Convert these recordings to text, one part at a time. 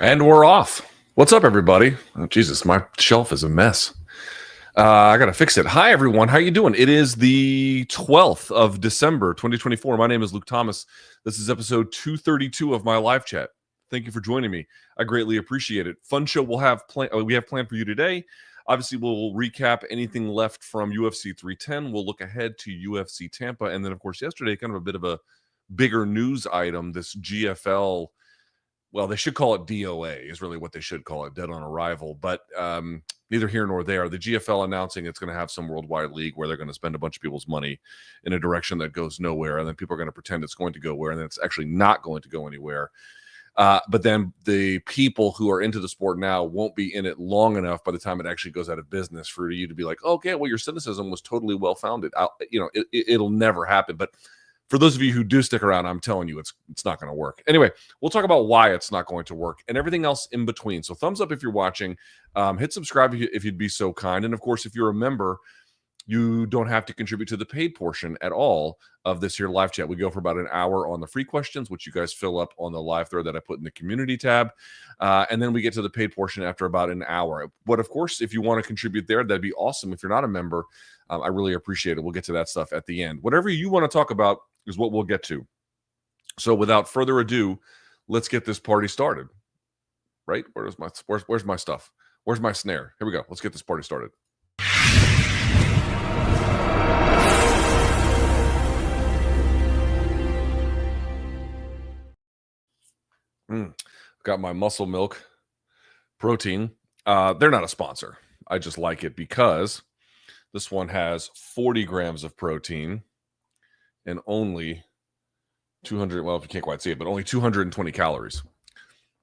And we're off. What's up, everybody? Oh, Jesus, my shelf is a mess. I got to fix it. Hi, everyone. How you doing? It is the 12th of December, 2024. My name is Luke Thomas. This is episode 232 of my live chat. Thank you for joining me. I greatly appreciate it. Fun show we have planned for you today. Obviously, we'll recap anything left from UFC 310. We'll look ahead to UFC Tampa. And then, of course, yesterday, kind of a bit of a bigger news item, this GFL. Well, they should call it DOA is really what they should call it, dead on arrival. But neither here nor there. The GFL announcing it's going to have some worldwide league where they're going to spend a bunch of people's money in a direction that goes nowhere. And then people are going to pretend it's going to go where, and then it's actually not going to go anywhere. But then the people who are into the sport now won't be in it long enough by the time it actually goes out of business for you to be like, okay, well, your cynicism was totally well-founded. It'll never happen. But for those of you who do stick around, I'm telling you, it's not going to work. Anyway, we'll talk about why it's not going to work and everything else in between. So thumbs up if you're watching. Hit subscribe if you'd be so kind. And, of course, if you're a member, you don't have to contribute to the paid portion at all of this here live chat. We go for about an hour on the free questions, which you guys fill up on the live thread that I put in the community tab. And then we get to the paid portion after about an hour. But, of course, if you want to contribute there, that'd be awesome. If you're not a member, I really appreciate it. We'll get to that stuff at the end. Whatever you want to talk about is what we'll get to. So without further ado, let's get this party started. Right? Where's my stuff? Where's my snare? Here we go. Let's get this party started. Got my muscle milk protein. They're not a sponsor. I just like it because this one has 40 grams of protein and only 200. Well, if you can't quite see it, but only 220 calories.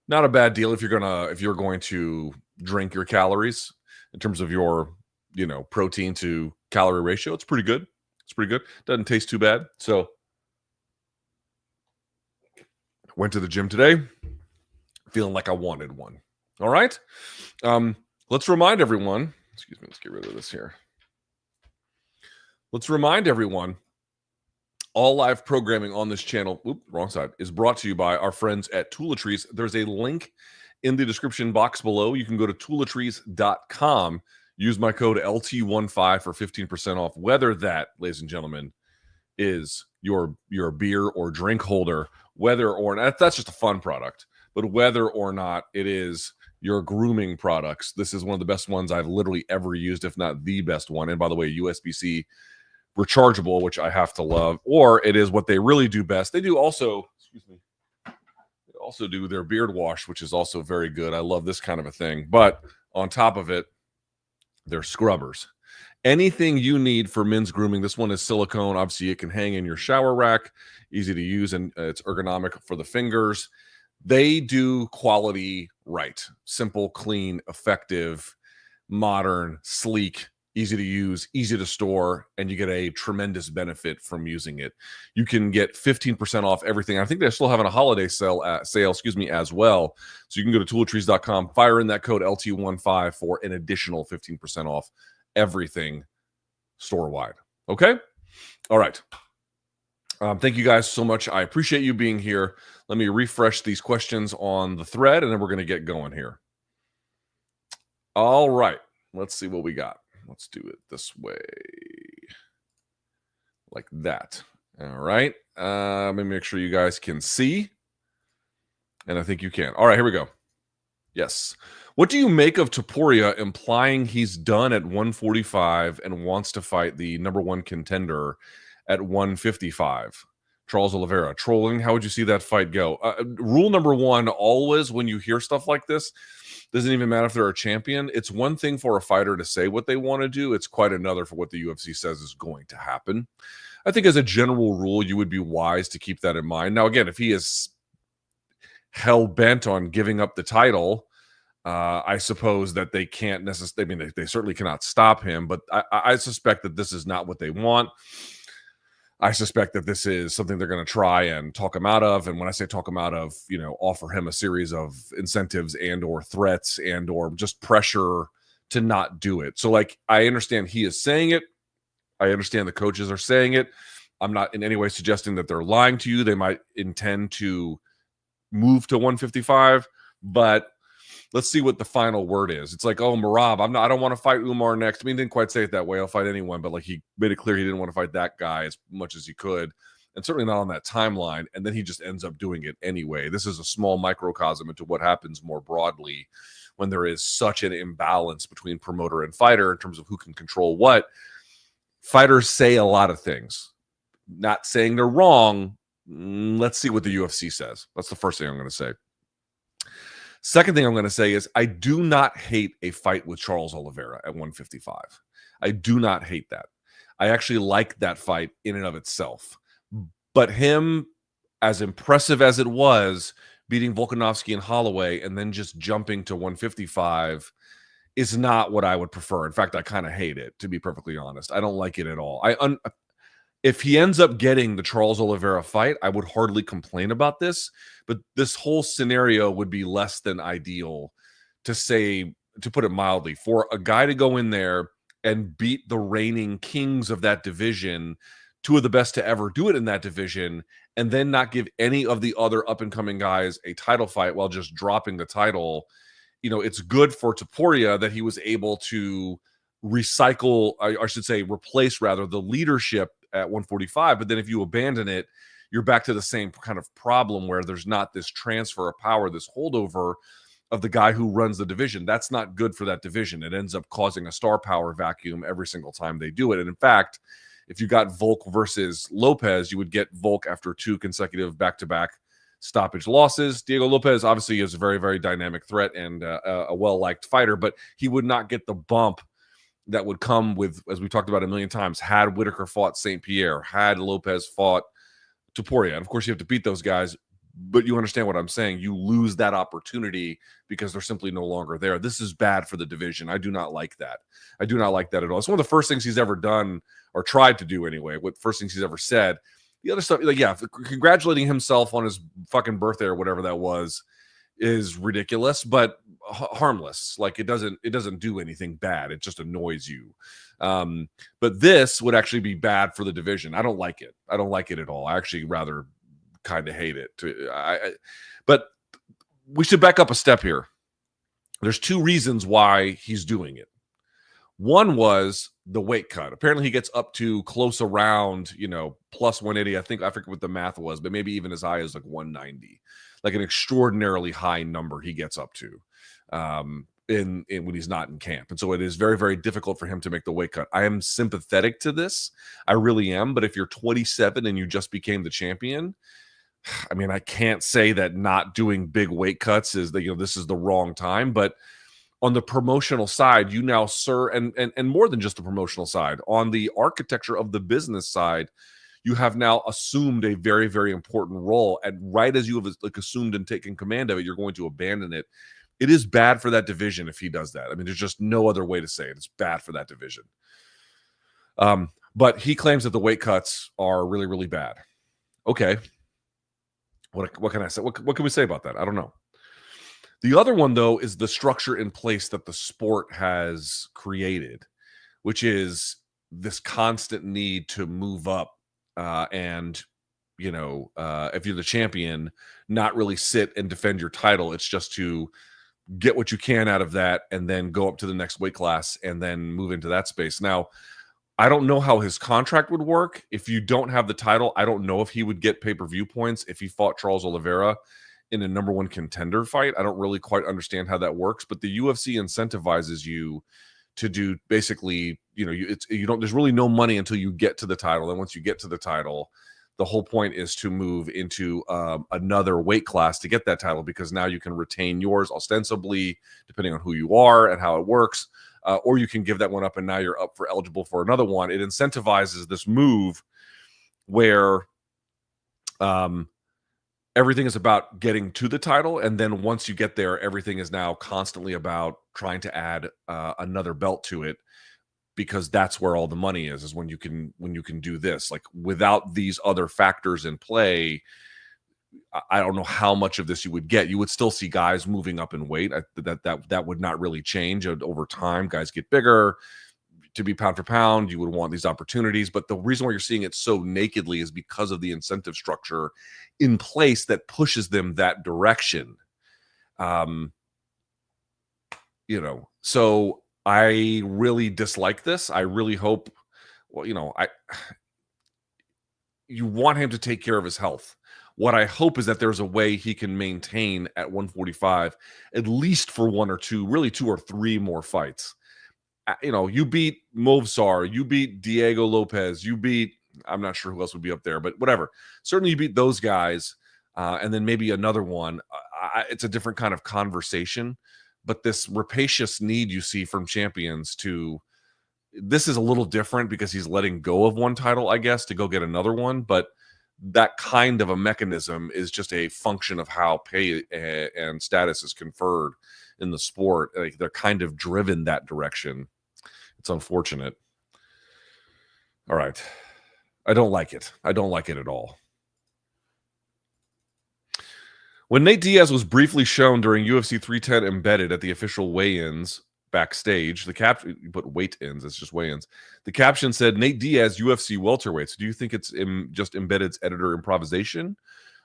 Not a bad deal if you're going to drink your calories in terms of your, protein to calorie ratio. It's pretty good. Doesn't taste too bad. So went to the gym today, feeling like I wanted one. All right. Let's remind everyone. Excuse me. Let's get rid of this here. Let's remind everyone. All live programming on this channel, wrong side, is brought to you by our friends at Toiletries. There's a link in the description box below. You can go to TOOLETRIES.com. Use my code LT15 for 15% off. Whether that, ladies and gentlemen, is your beer or drink holder, whether or not that's just a fun product, but whether or not it is your grooming products, this is one of the best ones I've literally ever used, if not the best one. And by the way, USB-C rechargeable, which I have to love, or it is what they really do best. They do also, they also do their beard wash, which is also very good. I love this kind of a thing. But on top of it, they're scrubbers. Anything you need for men's grooming. This one is silicone. Obviously, it can hang in your shower rack. Easy to use, and it's ergonomic for the fingers. They do quality right. Simple, clean, effective, modern, sleek, easy to use, easy to store, and you get a tremendous benefit from using it. You can get 15% off everything. I think they're still having a holiday sale, as well. So you can go to toiletries.com, fire in that code LT15 for an additional 15% off everything store-wide. Okay? All right. Thank you guys so much. I appreciate you being here. Let me refresh these questions on the thread, and then we're going to get going here. All right. Let's see what we got. Let's do it this way. Like that. All right. Let me make sure you guys can see. And I think you can. All right, here we go. Yes. What do you make of Topuria implying he's done at 145 and wants to fight the number one contender at 155? Charles Oliveira. Trolling. How would you see that fight go? Rule number one, always when you hear stuff like this, doesn't even matter if they're a champion. It's one thing for a fighter to say what they want to do. It's quite another for what the UFC says is going to happen. I think as a general rule, you would be wise to keep that in mind. Now, again, if he is hell-bent on giving up the title, I suppose that they can't necessarily, I mean, they certainly cannot stop him, but I suspect that this is not what they want. I suspect that this is something they're going to try and talk him out of. And when I say talk him out of, offer him a series of incentives and or threats and or just pressure to not do it. So, I understand he is saying it. I understand the coaches are saying it. I'm not in any way suggesting that they're lying to you. They might intend to move to 155. But let's see what the final word is. It's like, oh, Merab, I don't want to fight Umar next. I mean, he didn't quite say it that way. I'll fight anyone, but like he made it clear he didn't want to fight that guy as much as he could, and certainly not on that timeline. And then he just ends up doing it anyway. This is a small microcosm into what happens more broadly when there is such an imbalance between promoter and fighter in terms of who can control what. Fighters say a lot of things. Not saying they're wrong. Let's see what the UFC says. That's the first thing I'm going to say. Second thing I'm going to say is I do not hate a fight with Charles Oliveira at 155. I do not hate that. I actually like that fight in and of itself. But him, as impressive as it was, beating Volkanovski and Holloway and then just jumping to 155 is not what I would prefer. In fact, I kind of hate it, to be perfectly honest. I don't like it at all. If he ends up getting the Charles Oliveira fight, I would hardly complain about this, but this whole scenario would be less than ideal, to put it mildly, for a guy to go in there and beat the reigning kings of that division, two of the best to ever do it in that division, and then not give any of the other up-and-coming guys a title fight while just dropping the title. You know, it's good for Topuria that he was able to recycle, I should say, replace rather, the leadership at 145, but then if you abandon it, you're back to the same kind of problem where there's not this transfer of power, this holdover of the guy who runs the division. That's not good for that division. It ends up causing a star power vacuum every single time they do it. And in fact, if you got Volk versus Lopez, you would get Volk after 2 consecutive back-to-back stoppage losses. Diego Lopez obviously is a very, very dynamic threat and a well-liked fighter, but he would not get the bump that would come with, as we talked about a million times, had Whitaker fought St. Pierre, had Lopez fought Topuria. And of course, you have to beat those guys, but you understand what I'm saying. You lose that opportunity because they're simply no longer there. This is bad for the division. I do not like that. I do not like that at all. It's one of the first things he's ever done, or tried to do anyway, what first things he's ever said. The other stuff, like, yeah, congratulating himself on his fucking birthday or whatever that was is ridiculous, but harmless. Like, it doesn't do anything bad. It just annoys you. But this would actually be bad for the division. I don't like it. I don't like it at all. I actually rather kind of hate it. But we should back up a step here. There's 2 reasons why he's doing it. One was the weight cut. Apparently he gets up to close around, plus 180. I forget what the math was, but maybe even as high as like 190. Like an extraordinarily high number he gets up to in when he's not in camp. And so it is very, very difficult for him to make the weight cut. I am sympathetic to this. I really am. But if you're 27 and you just became the champion, I mean, I can't say that not doing big weight cuts is that, this is the wrong time. But on the promotional side, you now, sir, and more than just the promotional side, on the architecture of the business side, you have now assumed a very, very important role. And right as you have assumed and taken command of it, you're going to abandon it. It is bad for that division if he does that. I mean, there's just no other way to say it. It's bad for that division. But he claims that the weight cuts are really, really bad. Okay. What can I say? What can we say about that? I don't know. The other one, though, is the structure in place that the sport has created, which is this constant need to move up and, if you're the champion, not really sit and defend your title. It's just to get what you can out of that and then go up to the next weight class and then move into that space. Now, I don't know how his contract would work. If you don't have the title, I don't know if he would get pay-per-view points if he fought Charles Oliveira in a number 1 contender fight. I don't really quite understand how that works, but the UFC incentivizes you to do basically, there's really no money until you get to the title. And once you get to the title, the whole point is to move into another weight class to get that title, because now you can retain yours ostensibly, depending on who you are and how it works. Or you can give that one up and now you're up for eligible for another one. It incentivizes this move where everything is about getting to the title. And then once you get there, everything is now constantly about trying to add another belt to it, because that's where all the money is when you can do this. Like, without these other factors in play, I don't know how much of this you would get. You would still see guys moving up in weight. That would not really change over time. Guys get bigger. To be pound for pound, you would want these opportunities. But the reason why you're seeing it so nakedly is because of the incentive structure in place that pushes them that direction. You know, so I really dislike this. I really hope, well, you know, you want him to take care of his health. What I hope is that there's a way he can maintain at 145 at least for one or two, really 2 or 3 more fights. You know, you beat Movsar, you beat Diego Lopez, you beat, I'm not sure who else would be up there, but whatever. Certainly you beat those guys, and then maybe another one. It's a different kind of conversation, but this rapacious need you see from champions to, this is a little different because he's letting go of one title, I guess, to go get another one. But that kind of a mechanism is just a function of how pay and status is conferred in the sport. Like, they're kind of driven that direction. It's unfortunate. All right. I don't like it. I don't like it at all. When Nate Diaz was briefly shown during UFC 310 embedded at the official weigh-ins backstage, the caption, you put weight-ins, it's just weigh-ins. The caption said, Nate Diaz, UFC welterweight. So do you think it's just embedded's editor improvisation?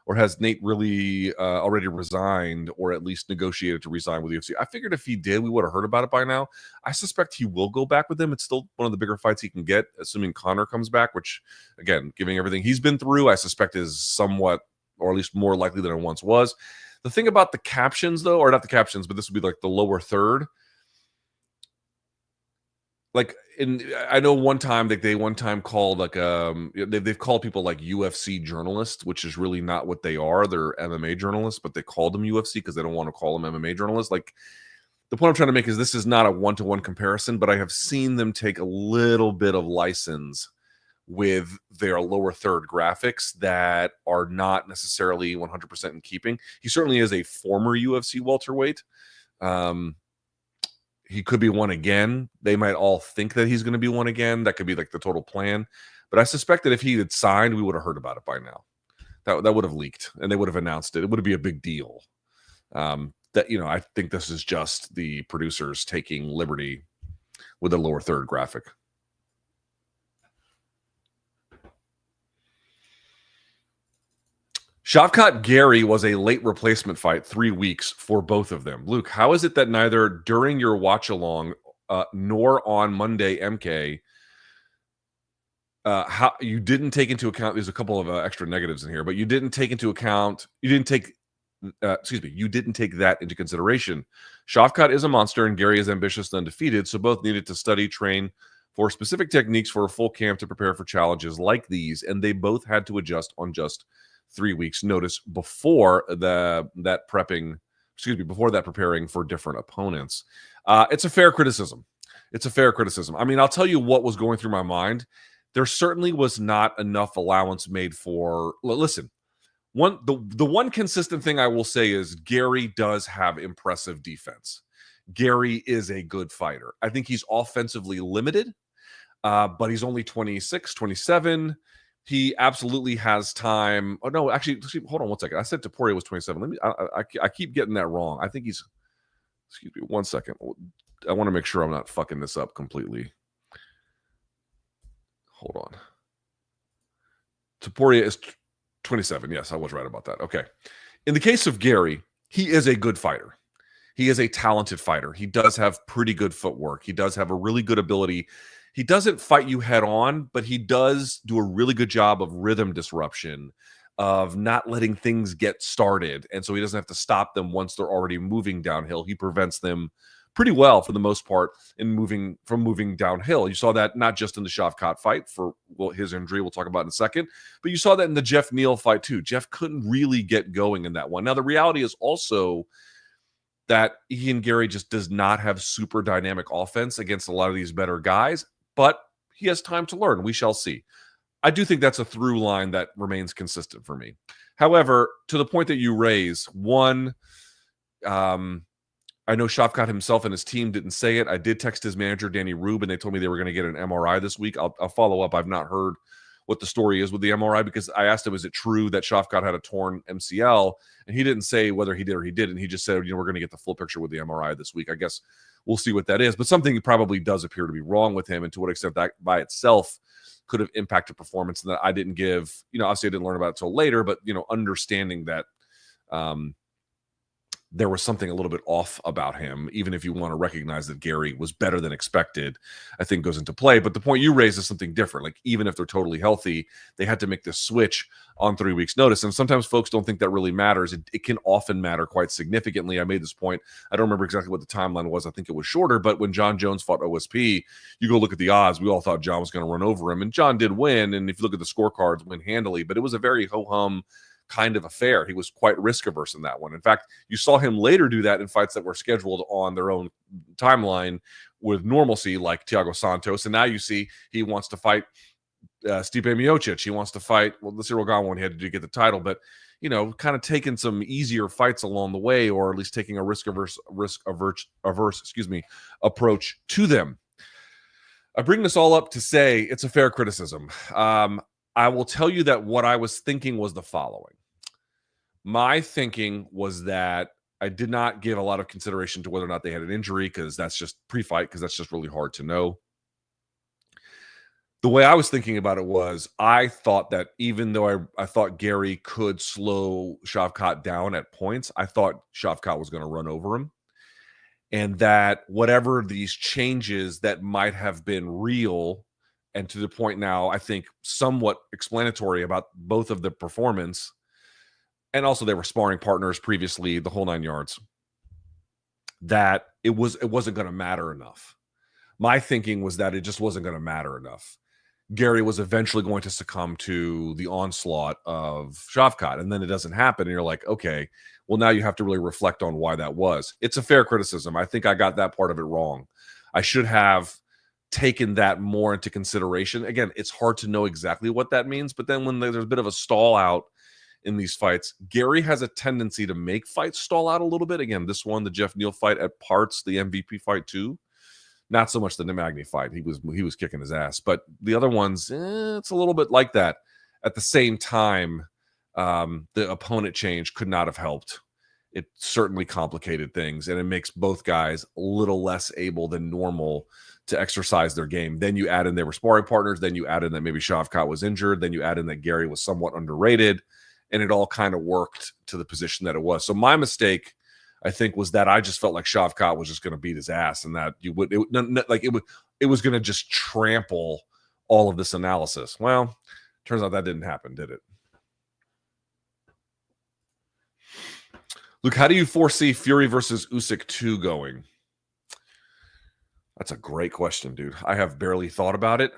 Or has Nate really already resigned, or at least negotiated to resign with UFC? I figured if he did, we would have heard about it by now. I suspect he will go back with them. It's still one of the bigger fights he can get, assuming Conor comes back, which, again, giving everything he's been through, I suspect is somewhat, or at least more likely than it once was. The thing about the captions, though, or not the captions, but this would be like the lower third. Like, I know one time that they called like they've called people like UFC journalists, which is really not what they are. They're MMA journalists, but they called them UFC because they don't want to call them MMA journalists. Like, the point I'm trying to make is this is not a one-to-one comparison, but I have seen them take a little bit of license with their lower third graphics that are not necessarily 100% in keeping. He certainly is a former UFC welterweight. He could be one again. They might all think that he's going to be one again. That could be like the total plan. But I suspect that if he had signed, we would have heard about it by now. That would have leaked, and they would have announced it. It would be a big deal. That, you know, I think this is just the producers taking liberty with the lower third graphic. Shavkat Garry was a late replacement fight, 3 weeks for both of them. Luke, how is it that neither during your watch along nor on Monday MK, how you didn't take into account? There's a couple of extra negatives in here, but you didn't take into account. You didn't take that into consideration. Shavkat is a monster, and Garry is ambitious and undefeated. So both needed to study, train for specific techniques for a full camp to prepare for challenges like these, and they both had to adjust on just 3 weeks notice before preparing for different opponents. It's a fair criticism. I mean, I'll tell you what was going through my mind. There certainly was not enough allowance made for, listen, the one consistent thing I will say is Garry does have impressive defense. Garry is a good fighter. I think he's offensively limited, but he's only 26, 27. He absolutely has time. Oh, no, actually, hold on one second. I said Topuria was 27. I keep getting that wrong. I think he's, excuse me, 1 second. I want to make sure I'm not fucking this up completely. Hold on. Topuria is 27. Yes, I was right about that. Okay. In the case of Garry, he is a good fighter. He is a talented fighter. He does have pretty good footwork. He does have a really good ability. He doesn't fight you head on, but he does do a really good job of rhythm disruption, of not letting things get started. And so he doesn't have to stop them once they're already moving downhill. He prevents them pretty well for the most part in moving downhill. You saw that not just in the Shavkat fight for his injury, we'll talk about in a second, but you saw that in the Jeff Neal fight too. Jeff couldn't really get going in that one. Now, the reality is also that Ian Garry just does not have super dynamic offense against a lot of these better guys, but he has time to learn. We shall see. I do think that's a through line that remains consistent for me. However, to the point that you raise, one, I know Shavkat himself and his team didn't say it. I did text his manager, Danny Rube, and they told me they were going to get an MRI this week. I'll follow up. I've not heard what the story is with the MRI because I asked him, is it true that Shavkat had a torn MCL? And he didn't say whether he did or he didn't. He just said, we're going to get the full picture with the MRI this week. I guess we'll see what that is. But something probably does appear to be wrong with him, and to what extent that by itself could have impacted performance, and that I didn't give, obviously I didn't learn about it until later, but, understanding that there was something a little bit off about him, even if you want to recognize that Garry was better than expected, I think goes into play. But the point you raised is something different. Like, even if they're totally healthy, they had to make this switch on 3 weeks' notice. And sometimes folks don't think that really matters. It can often matter quite significantly. I made this point. I don't remember exactly what the timeline was. I think it was shorter. But when John Jones fought OSP, you go look at the odds. We all thought John was going to run over him. And John did win. And if you look at the scorecards, win handily. But it was a very ho-hum kind of affair. He was quite risk averse in that one. In fact, you saw him later do that in fights that were scheduled on their own timeline with normalcy, like Thiago Santos. And now you see he wants to fight Stipe Miocic. He wants to fight, well, the Cyril Gane one he had to get the title, but kind of taking some easier fights along the way, or at least taking a risk averse approach to them. I bring this all up to say it's a fair criticism. I will tell you that what I was thinking was the following. My thinking was that I did not give a lot of consideration to whether or not they had an injury, because that's just pre-fight, because that's just really hard to know. The way I was thinking about it was, I thought that even though I thought Garry could slow Shavkat down at points, I thought Shavkat was going to run over him. And that whatever these changes that might have been real, and to the point now, I think somewhat explanatory about both of the performance, and also they were sparring partners previously, the whole 9 yards, that it wasn't going to matter enough. My thinking was that it just wasn't going to matter enough. Garry was eventually going to succumb to the onslaught of Shavkat, and then it doesn't happen, and you're like, okay, well, now you have to really reflect on why that was. It's a fair criticism. I think I got that part of it wrong. I should have taken that more into consideration. Again, it's hard to know exactly what that means, but then when there's a bit of a stall out in these fights, Garry has a tendency to make fights stall out a little bit. Again, this one, the Jeff Neal fight, at parts the MVP fight too. Not so much the Magny fight. He was kicking his ass. But the other ones, it's a little bit like that. At the same time, the opponent change could not have helped. It certainly complicated things, and it makes both guys a little less able than normal to exercise their game. Then you add in they were sparring partners. Then you add in that maybe Shavkat was injured. Then you add in that Garry was somewhat underrated, and it all kind of worked to the position that it was. So my mistake, I think, was that I just felt like Shavkat was just going to beat his ass, and that it was going to just trample all of this analysis. Well, turns out that didn't happen, did it? Luke, how do you foresee Fury versus Usyk 2 going? That's a great question, dude. I have barely thought about it.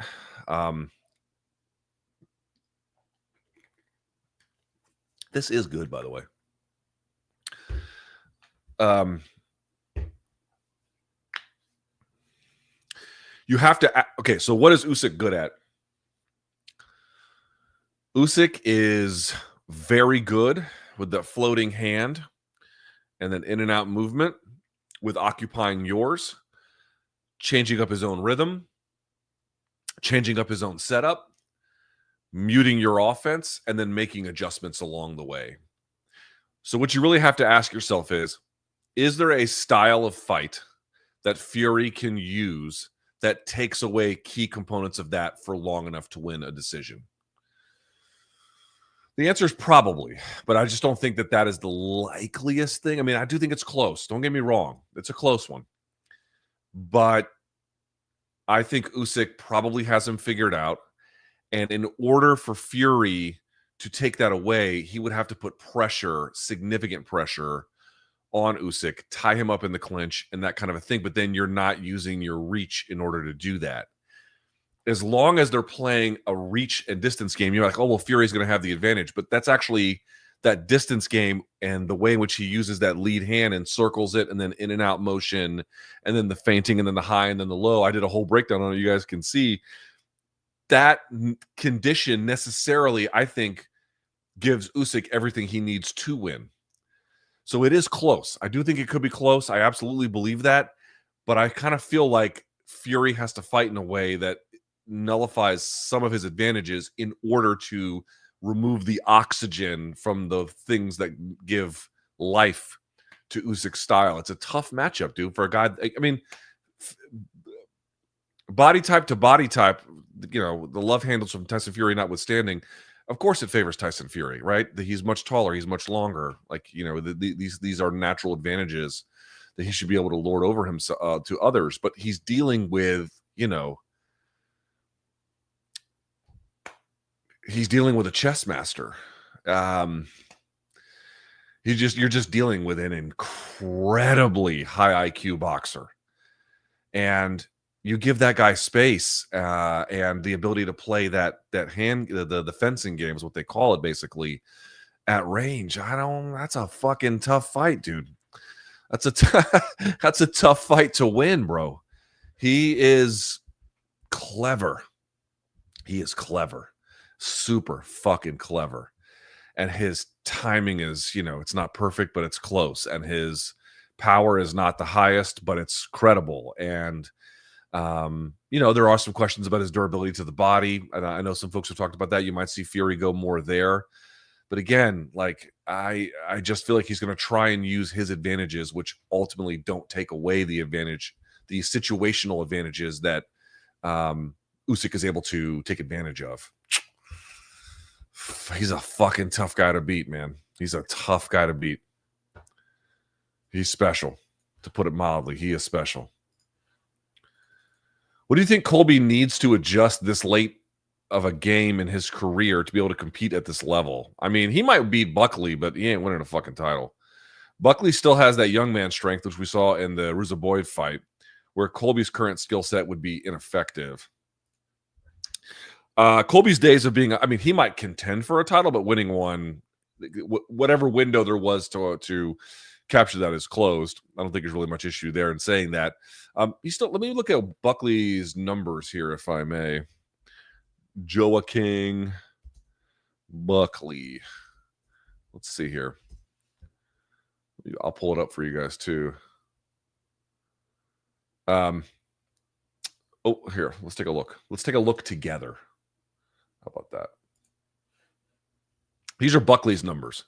This is good, by the way. You have to. Okay, so what is Usyk good at? Usyk is very good with the floating hand and then in and out movement, with occupying yours, changing up his own rhythm, changing up his own setup, muting your offense, and then making adjustments along the way. So what you really have to ask yourself is there a style of fight that Fury can use that takes away key components of that for long enough to win a decision? The answer is probably, but I just don't think that that is the likeliest thing. I mean, I do think it's close. Don't get me wrong. It's a close one. But I think Usyk probably has him figured out. And in order for Fury to take that away, he would have to put pressure, significant pressure, on Usyk, tie him up in the clinch, and that kind of a thing. But then you're not using your reach in order to do that. As long as they're playing a reach and distance game, you're like, oh, well, Fury's going to have the advantage. But that's actually that distance game and the way in which he uses that lead hand and circles it, and then in and out motion, and then the feinting, and then the high, and then the low. I did a whole breakdown on it. You guys can see that condition necessarily, I think, gives Usyk everything he needs to win. So it is close. I do think it could be close. I absolutely believe that. But I kind of feel like Fury has to fight in a way that nullifies some of his advantages in order to remove the oxygen from the things that give life to Usyk's style. It's a tough matchup, dude, for a guy. I mean, body type to body type, the love handles from Tyson Fury notwithstanding, Of course, it favors Tyson Fury, right? He's much taller, he's much longer. Like, you know, these are natural advantages that he should be able to lord over himself to others. But he's dealing with, you know, he's dealing with a chess master. You're just dealing with an incredibly high IQ boxer, and you give that guy space and the ability to play that hand, the fencing game is what they call it, basically, at range. That's a fucking tough fight, dude. That's that's a tough fight to win, bro. He is clever. He is clever. Super fucking clever. And his timing is, you know, it's not perfect, but it's close. And his power is not the highest, but it's credible. And you know, there are some questions about his durability to the body. And I know some folks have talked about that. You might see Fury go more there. But again, like I just feel like he's going to try and use his advantages, which ultimately don't take away the advantage, the situational advantages that Usyk is able to take advantage of. He's a fucking tough guy to beat, man. He's a tough guy to beat. He's special, to put it mildly. He is special. What do you think Colby needs to adjust this late of a game in his career to be able to compete at this level? I mean, he might beat Buckley, but he ain't winning a fucking title. Buckley still has that young man strength, which we saw in the Ruzaboyev fight, where Colby's current skill set would be ineffective. Colby's days of being, I mean, he might contend for a title, but winning one, whatever window there was to capture that is closed. I don't think there's really much issue there in saying that. Let me look at Buckley's numbers here, if I may. Joaquin Buckley. Let's see here. I'll pull it up for you guys too. Oh, here, let's take a look. Let's take a look together. How about that? These are Buckley's numbers.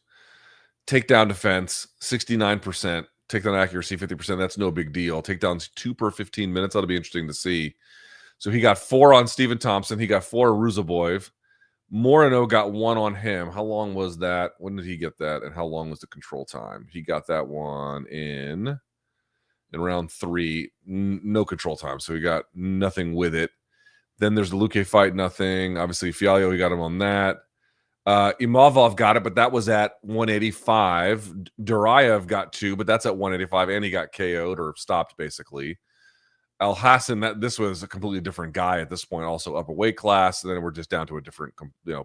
Takedown defense, 69%. Takedown accuracy, 50%. That's no big deal. Takedowns 2 per 15 minutes. That'll be interesting to see. So he got 4 on Stephen Thompson. He got 4 on Ruzaboyev. Moreno got 1 on him. How long was that? When did he get that? And how long was the control time? He got that one in round 3. No control time. So he got nothing with it. Then there's the Luque fight, nothing. Obviously, Fialho, he got him on that. Imavov got it, but that was at 185. Duraev got 2, but that's at 185, and he got KO'd or stopped, basically. Al Hassan, this was a completely different guy at this point, also upper weight class, and then we're just down to a different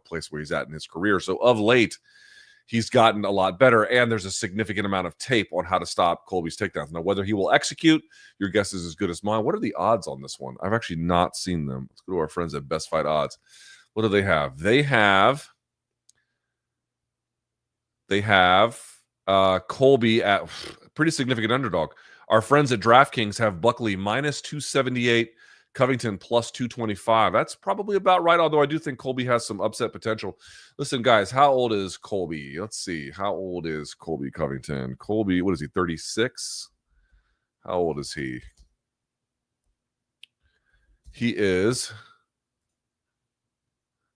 place where he's at in his career. So of late, he's gotten a lot better, and there's a significant amount of tape on how to stop Colby's takedowns. Now, whether he will execute, your guess is as good as mine. What are the odds on this one? I've actually not seen them. Let's go to our friends at Best Fight Odds. What do they have? They have Colby at pretty significant underdog. Our friends at DraftKings have Buckley minus 278, Covington plus 225. That's probably about right, although I do think Colby has some upset potential. Listen, guys, how old is Colby? Let's see. How old is Colby Covington? Colby, what is he, 36? How old is he? He is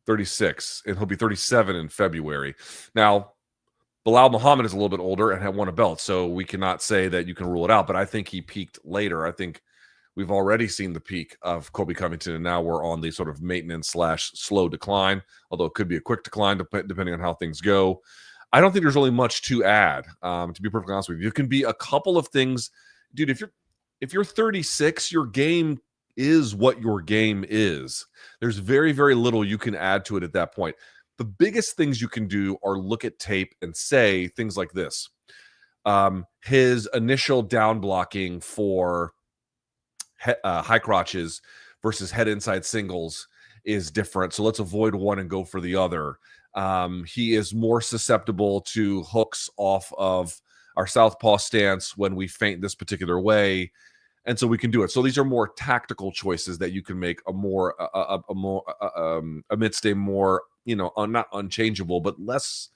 36, and he'll be 37 in February. Now, Belal Muhammad is a little bit older and had won a belt, so we cannot say that you can rule it out, but I think he peaked later. I think we've already seen the peak of Colby Covington, and now we're on the sort of maintenance / slow decline, although it could be a quick decline depending on how things go. I don't think there's really much to add, to be perfectly honest with you. It can be a couple of things. Dude, if you're 36, your game is what your game is. There's very, very little you can add to it at that point. The biggest things you can do are look at tape and say things like this. His initial down blocking for high crotches versus head inside singles is different. So let's avoid one and go for the other. He is more susceptible to hooks off of our southpaw stance when we feint this particular way. And so we can do it. So these are more tactical choices that you can make amidst a more, not unchangeable, but less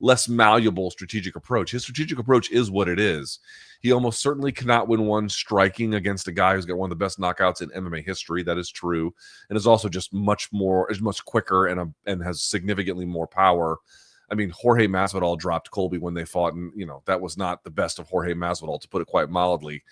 less malleable strategic approach. His strategic approach is what it is. He almost certainly cannot win one striking against a guy who's got one of the best knockouts in MMA history. That is true, and is also just much quicker and has significantly more power. I mean, Jorge Masvidal dropped Colby when they fought, and that was not the best of Jorge Masvidal, to put it quite mildly.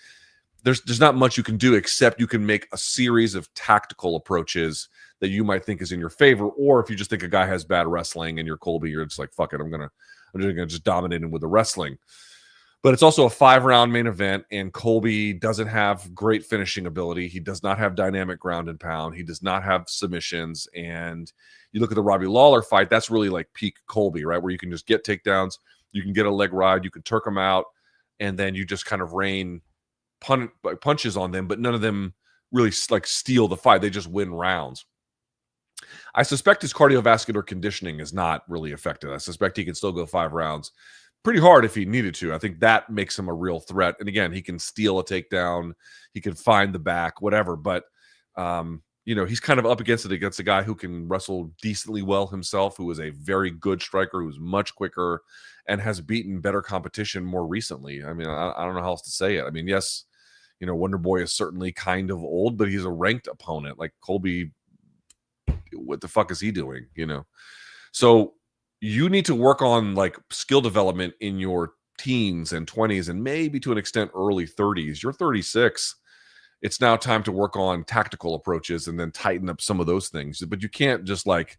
There's not much you can do except you can make a series of tactical approaches that you might think is in your favor, or if you just think a guy has bad wrestling and you're Colby, you're just like, fuck it, I'm just gonna dominate him with the wrestling. But it's also a 5-round main event, and Colby doesn't have great finishing ability. He does not have dynamic ground and pound. He does not have submissions. And you look at the Robbie Lawler fight, that's really like peak Colby, right? Where you can just get takedowns, you can get a leg ride, you can Turk them out, and then you just kind of rain punches on them, but none of them really like steal the fight. They just win rounds. I suspect his cardiovascular conditioning is not really affected. I suspect he can still go 5 rounds pretty hard if he needed to. I think that makes him a real threat. And again, he can steal a takedown, he can find the back, whatever. But he's kind of up against a guy who can wrestle decently well himself, who is a very good striker, who's much quicker and has beaten better competition more recently. I mean, I don't know how else to say it. I mean, yes, Wonder Boy is certainly kind of old, but he's a ranked opponent. Like Colby, what the fuck is he doing? So you need to work on like skill development in your teens and 20s and maybe to an extent early 30s. You're 36. It's now time to work on tactical approaches and then tighten up some of those things. But you can't just like,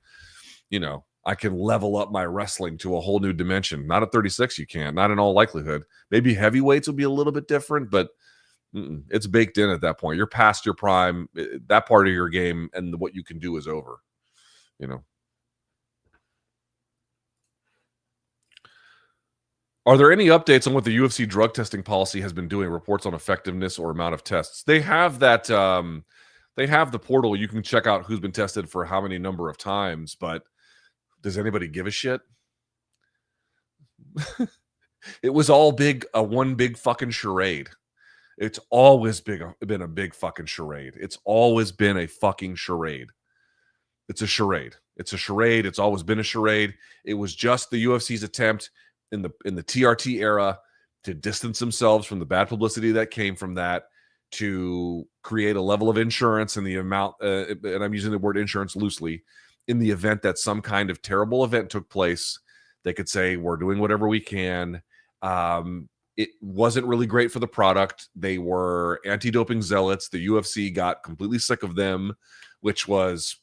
I can level up my wrestling to a whole new dimension. Not at 36, you can't. Not in all likelihood. Maybe heavyweights will be a little bit different, but it's baked in at that point. You're past your prime. That part of your game and what you can do is over. Are there any updates on what the UFC drug testing policy has been doing? Reports on effectiveness or amount of tests? They have that. They have the portal. You can check out who's been tested for how many number of times. But does anybody give a shit? It was all one big fucking charade. It's always been a big fucking charade. It's always been a fucking charade. It's a charade. It's a charade. It's always been a charade. It was just the UFC's attempt in the TRT era to distance themselves from the bad publicity that came from that, to create a level of insurance in the amount, and I'm using the word insurance loosely, in the event that some kind of terrible event took place, they could say, we're doing whatever we can. It wasn't really great for the product. They were anti-doping zealots. The UFC got completely sick of them, which was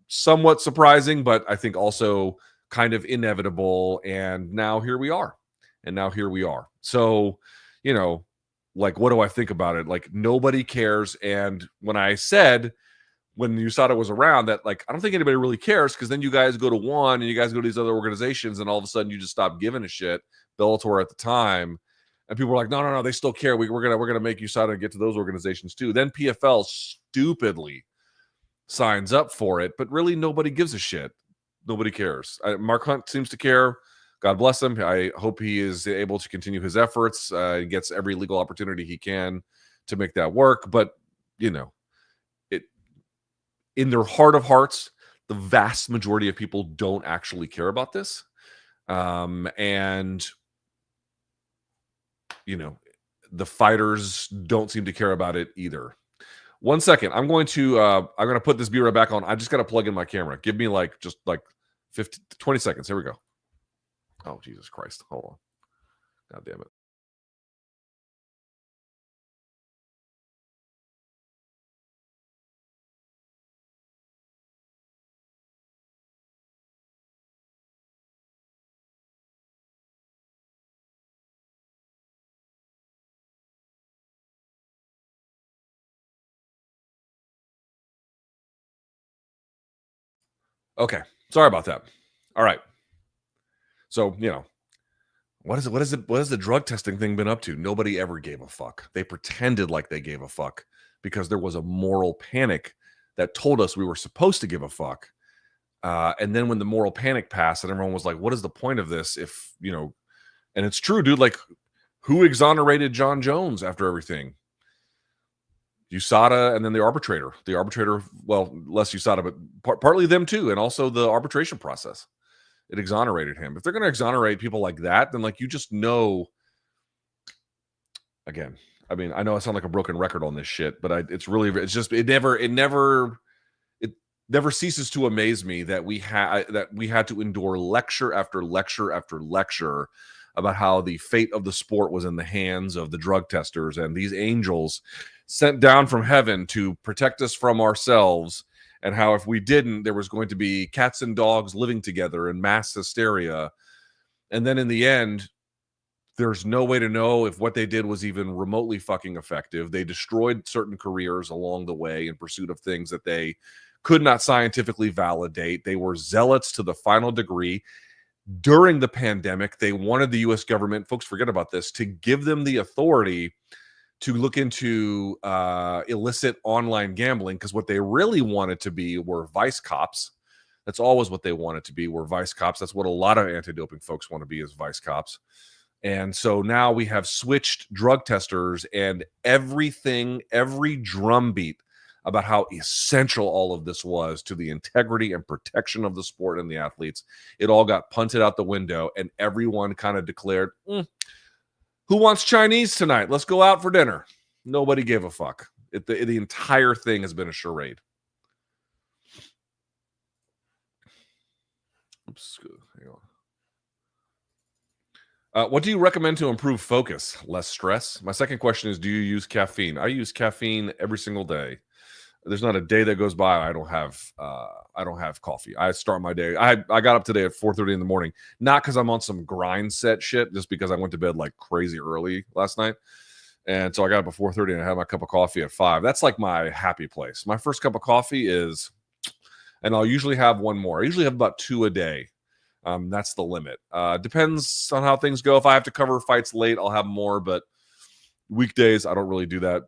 somewhat surprising, but I think also kind of inevitable. And now here we are. So, like, what do I think about it? Like, nobody cares. And when USADA was around, that, like, I don't think anybody really cares, because then you guys go to one and you guys go to these other organizations and all of a sudden you just stop giving a shit. Bellator at the time, and people were like, no, they still care. We're gonna make USADA get to those organizations too. Then PFL stupidly signs up for it, but really nobody gives a shit. Nobody cares. Mark Hunt seems to care. God bless him. I hope he is able to continue his efforts. He gets every legal opportunity he can to make that work. But, it, in their heart of hearts, the vast majority of people don't actually care about this. And, the fighters don't seem to care about it either. 1 second. I'm going to put this B-roll back on. I just got to plug in my camera. Give me just 20 seconds. Here we go. Oh, Jesus Christ. Hold on. God damn it. Okay. Sorry about that. All right. So, what is the drug testing thing been up to? Nobody ever gave a fuck. They pretended like they gave a fuck because there was a moral panic that told us we were supposed to give a fuck. And then when the moral panic passed and everyone was like, what is the point of this? If, and it's true, dude, like, who exonerated John Jones after everything? USADA and then the arbitrator. Well, less USADA, but partly them too, and also the arbitration process. It exonerated him. If they're going to exonerate people like that, then like you just know. Again, I mean, I know I sound like a broken record on this shit, but it never ceases to amaze me that we had to endure lecture after lecture after lecture about how the fate of the sport was in the hands of the drug testers and these angels sent down from heaven to protect us from ourselves, and how if we didn't, there was going to be cats and dogs living together in mass hysteria. And then in the end, there's no way to know if what they did was even remotely fucking effective. They destroyed certain careers along the way in pursuit of things that they could not scientifically validate. They were zealots to the final degree. During the pandemic, they wanted the U.S. government, folks forget about this, to give them the authority to look into illicit online gambling, because what they really wanted to be were vice cops. That's always what they wanted to be, were vice cops. That's what a lot of anti-doping folks want to be, is vice cops. And so now we have switched drug testers, and everything, every drumbeat about how essential all of this was to the integrity and protection of the sport and the athletes, it all got punted out the window, and everyone kind of declared, who wants Chinese tonight? Let's go out for dinner. Nobody gave a fuck. The entire thing has been a charade. Oops, hang on. What do you recommend to improve focus? Less stress? My second question is, do you use caffeine? I use caffeine every single day. There's not a day that goes by I don't have coffee. I start my day. I got up today at 4:30 in the morning, not because I'm on some grind set shit, just because I went to bed like crazy early last night. And so I got up at 4:30 and I had my cup of coffee at 5. That's like my happy place. My first cup of coffee is, and I'll usually have one more. I usually have about 2 a day. That's the limit. Depends on how things go. If I have to cover fights late, I'll have more, but weekdays, I don't really do that.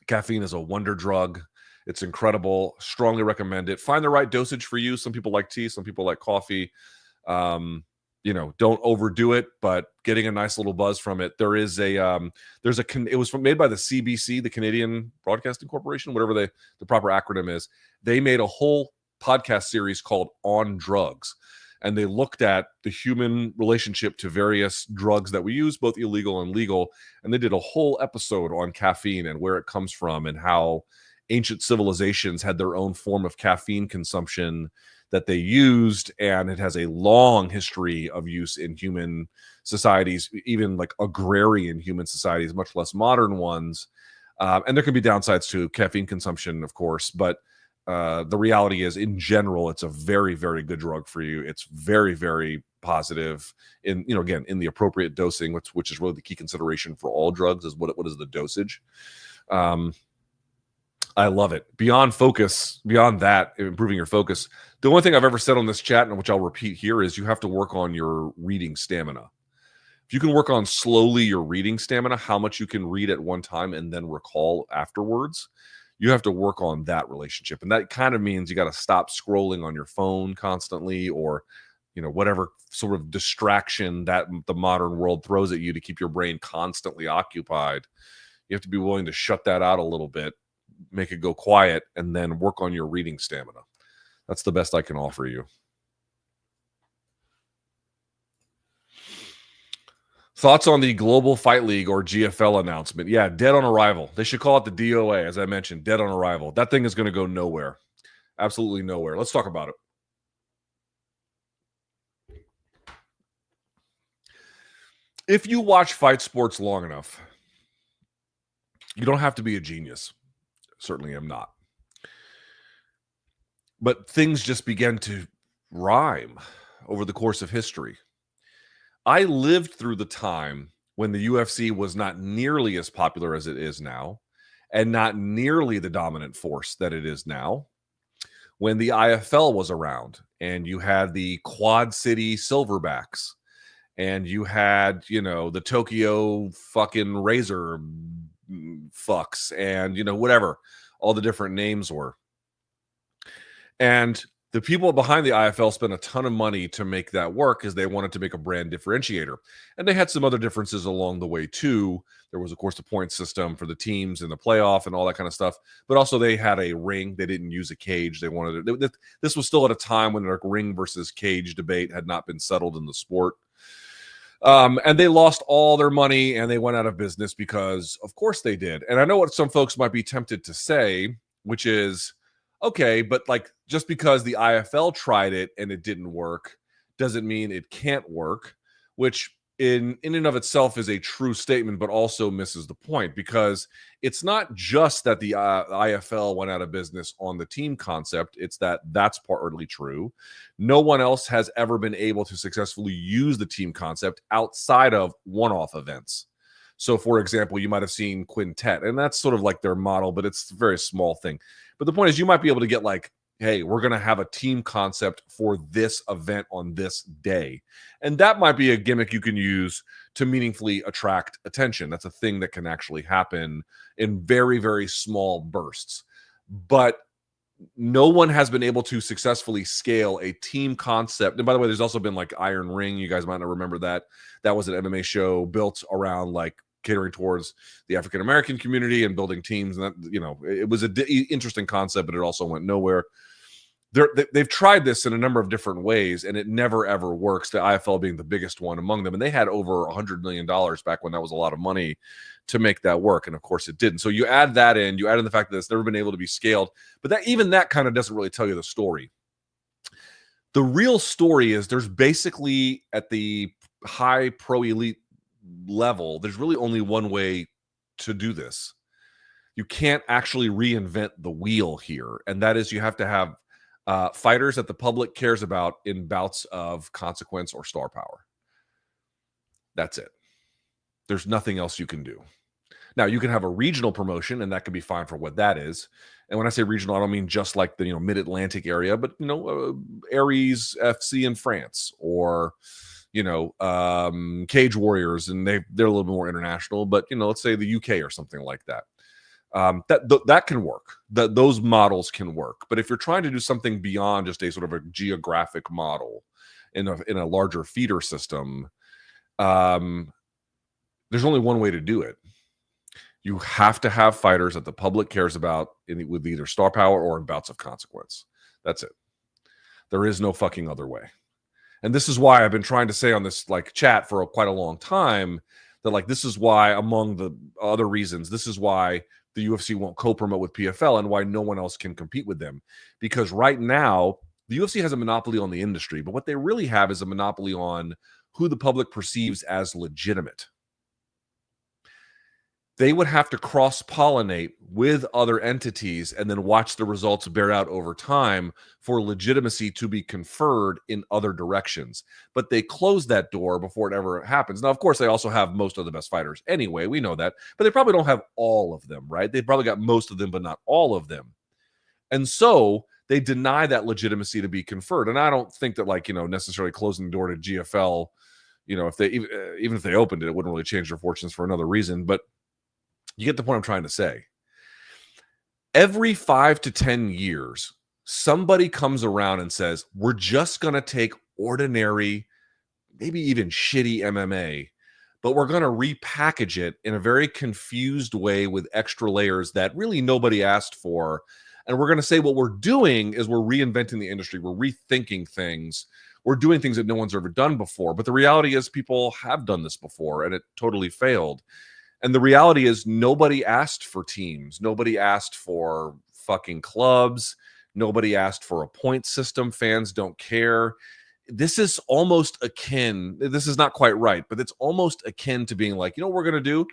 Caffeine is a wonder drug. It's incredible. Strongly recommend it. Find the right dosage for you. Some people like tea, some people like coffee. Don't overdo it, but getting a nice little buzz from it. There is it was made by the CBC, the Canadian Broadcasting Corporation, whatever the proper acronym is. They made a whole podcast series called On Drugs. And they looked at the human relationship to various drugs that we use, both illegal and legal. And they did a whole episode on caffeine and where it comes from, and how ancient civilizations had their own form of caffeine consumption that they used. And it has a long history of use in human societies, even like agrarian human societies, much less modern ones. And there can be downsides to caffeine consumption, of course, but the reality is, in general, it's a very, very good drug for you. It's very, very positive in the appropriate dosing, which is really the key consideration for all drugs, is what is the dosage. I love it. Beyond focus, beyond that, improving your focus, the only thing I've ever said on this chat, and which I'll repeat here, is you have to work on your reading stamina. If you can work on slowly your reading stamina, how much you can read at one time and then recall afterwards, you have to work on that relationship. And that kind of means you got to stop scrolling on your phone constantly, or, whatever sort of distraction that the modern world throws at you to keep your brain constantly occupied. You have to be willing to shut that out a little bit, make it go quiet, and then work on your reading stamina. That's the best I can offer you. Thoughts on the Global Fight League or GFL announcement? Yeah, dead on arrival. They should call it the DOA, as I mentioned, dead on arrival. That thing is going to go nowhere. Absolutely nowhere. Let's talk about it. If you watch fight sports long enough, you don't have to be a genius. Certainly am not. But things just began to rhyme over the course of history. I lived through the time when the UFC was not nearly as popular as it is now, and not nearly the dominant force that it is now. When the IFL was around, and you had the Quad City Silverbacks, and you had, the Tokyo fucking Razor fucks, and, whatever all the different names were. And The people behind the IFL spent a ton of money to make that work because they wanted to make a brand differentiator. And they had some other differences along the way too. There was, of course, the point system for the teams in the playoff and all that kind of stuff. But also they had a ring. They didn't use a cage. They wanted it. This was still at a time when the ring versus cage debate had not been settled in the sport. And they lost all their money and they went out of business because, of course, they did. And I know what some folks might be tempted to say, which is, okay, but like just because the IFL tried it and it didn't work doesn't mean it can't work, which in and of itself is a true statement, but also misses the point because it's not just that the IFL went out of business on the team concept. It's that that's partly true. No one else has ever been able to successfully use the team concept outside of one-off events. So, for example, you might have seen Quintet, and that's sort of like their model, but it's a very small thing. But the point is you might be able to get like, hey, we're going to have a team concept for this event on this day. And that might be a gimmick you can use to meaningfully attract attention. That's a thing that can actually happen in very, very small bursts. But no one has been able to successfully scale a team concept. And by the way, there's also been like Iron Ring. You guys might not remember that. That was an MMA show built around like catering towards the African-American community and building teams. And that, you know, it was an interesting concept, but it also went nowhere. They've tried this in a number of different ways, and it never, ever works, the IFL being the biggest one among them. And they had over $100 million back when that was a lot of money to make that work. And, of course, it didn't. So you add that in. You add in the fact that it's never been able to be scaled. But that even that kind of doesn't really tell you the story. The real story is there's basically at the high pro elite level, there's really only one way to do this. You can't actually reinvent the wheel here. And that is you have to have fighters that the public cares about in bouts of consequence or star power. That's it. There's nothing else you can do. Now, you can have a regional promotion, and that could be fine for what that is. And when I say regional, I don't mean just like the mid-Atlantic area, but Aries FC in France, or Cage Warriors, and they're a little bit more international. But let's say the UK or something like that. That can work. Those models can work. But if you're trying to do something beyond just a sort of a geographic model in a larger feeder system, there's only one way to do it. You have to have fighters that the public cares about with either star power or in bouts of consequence. That's it. There is no fucking other way. And this is why I've been trying to say on this chat for quite a long time that this is why, among the other reasons, this is why the UFC won't co-promote with PFL and why no one else can compete with them. Because right now, the UFC has a monopoly on the industry, but what they really have is a monopoly on who the public perceives as legitimate. They would have to cross-pollinate with other entities and then watch the results bear out over time for legitimacy to be conferred in other directions. But they close that door before it ever happens. Now, of course, they also have most of the best fighters anyway. We know that. But they probably don't have all of them, right? They probably got most of them, but not all of them. And so they deny that legitimacy to be conferred. And I don't think that, necessarily closing the door to GFL, if they even if they opened it, it wouldn't really change their fortunes for another reason. But you get the point I'm trying to say. Every 5 to 10 years, somebody comes around and says, we're just going to take ordinary, maybe even shitty MMA, but we're going to repackage it in a very confused way with extra layers that really nobody asked for. And we're going to say what we're doing is we're reinventing the industry. We're rethinking things. We're doing things that no one's ever done before. But the reality is people have done this before, and it totally failed. And the reality is nobody asked for teams. Nobody asked for fucking clubs. Nobody asked for a point system. Fans don't care. This is almost akin. This is not quite right, but it's almost akin to being like, what we're going to do?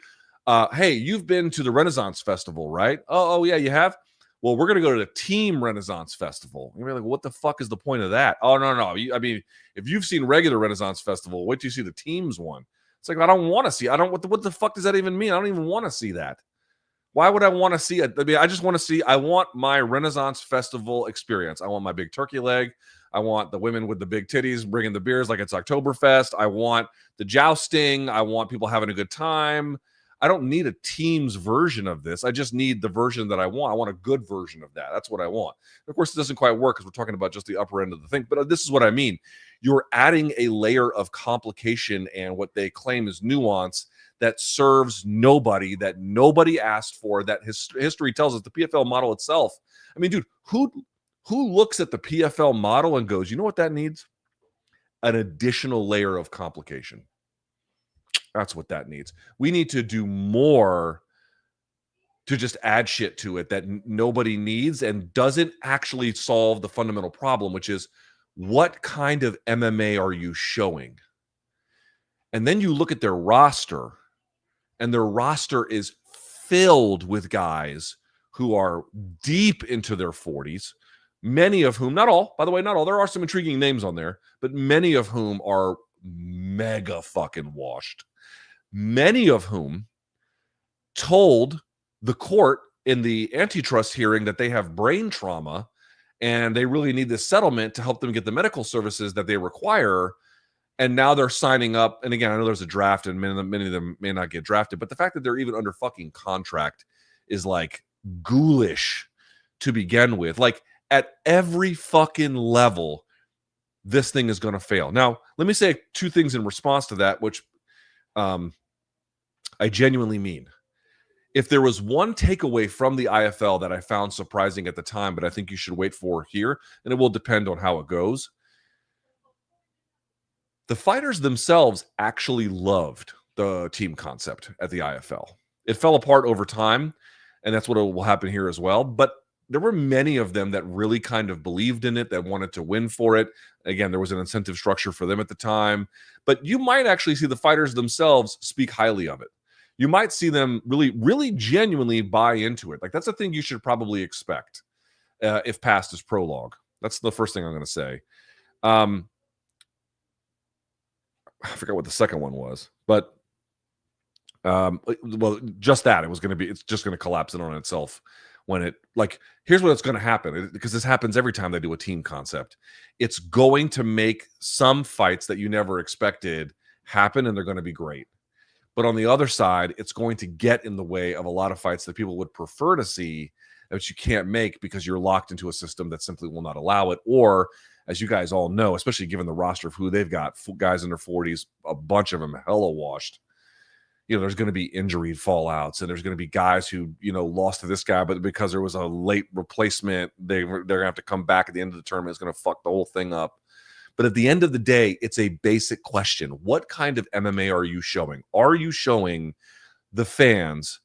Hey, you've been to the Renaissance Festival, right? Oh, yeah, you have? Well, we're going to go to the Team Renaissance Festival. You're like, what the fuck is the point of that? Oh, no. If you've seen regular Renaissance Festival, wait till you see the Teams one. It's like, I don't want to see. What the fuck does that even mean? I don't even want to see that. Why would I want to see it? I just want to see, I want my Renaissance Festival experience. I want my big turkey leg. I want the women with the big titties bringing the beers like it's Oktoberfest. I want the jousting. I want people having a good time. I don't need a team's version of this. I just need the version that I want. I want a good version of that. That's what I want. Of course, it doesn't quite work because we're talking about just the upper end of the thing, but this is what I mean. You're adding a layer of complication and what they claim is nuance that serves nobody, that nobody asked for, that history tells us. The PFL model itself. I mean, dude, who looks at the PFL model and goes, you know what that needs? An additional layer of complication. That's what that needs. We need to do more to just add shit to it that nobody needs and doesn't actually solve the fundamental problem, which is what kind of MMA are you showing? And then you look at their roster, and their roster is filled with guys who are deep into their 40s, many of whom, not all, by the way, not all, there are some intriguing names on there, but many of whom are mega fucking washed. Many of whom told the court in the antitrust hearing that they have brain trauma and they really need this settlement to help them get the medical services that they require. And now they're signing up. And again, I know there's a draft and many of them may not get drafted, but the fact that they're even under fucking contract is like ghoulish to begin with. Like at every fucking level, this thing is going to fail. Now, let me say two things in response to that, which I genuinely mean. If there was one takeaway from the IFL that I found surprising at the time, but I think you should wait for here, and it will depend on how it goes, the fighters themselves actually loved the team concept at the IFL. It fell apart over time, and that's what will happen here as well. But there were many of them that really kind of believed in it, that wanted to win for it. Again, there was an incentive structure for them at the time. But you might actually see the fighters themselves speak highly of it. You might see them really, really genuinely buy into it. Like that's a thing you should probably expect if past is prologue. That's the first thing I'm going to say. I forgot what the second one was, but well, just that it's just going to collapse in on itself when it, like, here's what's going to happen, because this happens every time they do a team concept. It's going to make some fights that you never expected happen, and they're going to be great. But on the other side, it's going to get in the way of a lot of fights that people would prefer to see, that you can't make because you're locked into a system that simply will not allow it. Or, as you guys all know, especially given the roster of who they've got, guys in their 40s, a bunch of them hella washed. You know, there's going to be injury fallouts, and there's going to be guys who, you know, lost to this guy, but because there was a late replacement, they're going to have to come back at the end of the tournament. It's going to fuck the whole thing up. But at the end of the day, it's a basic question. What kind of MMA are you showing? Are you showing the fans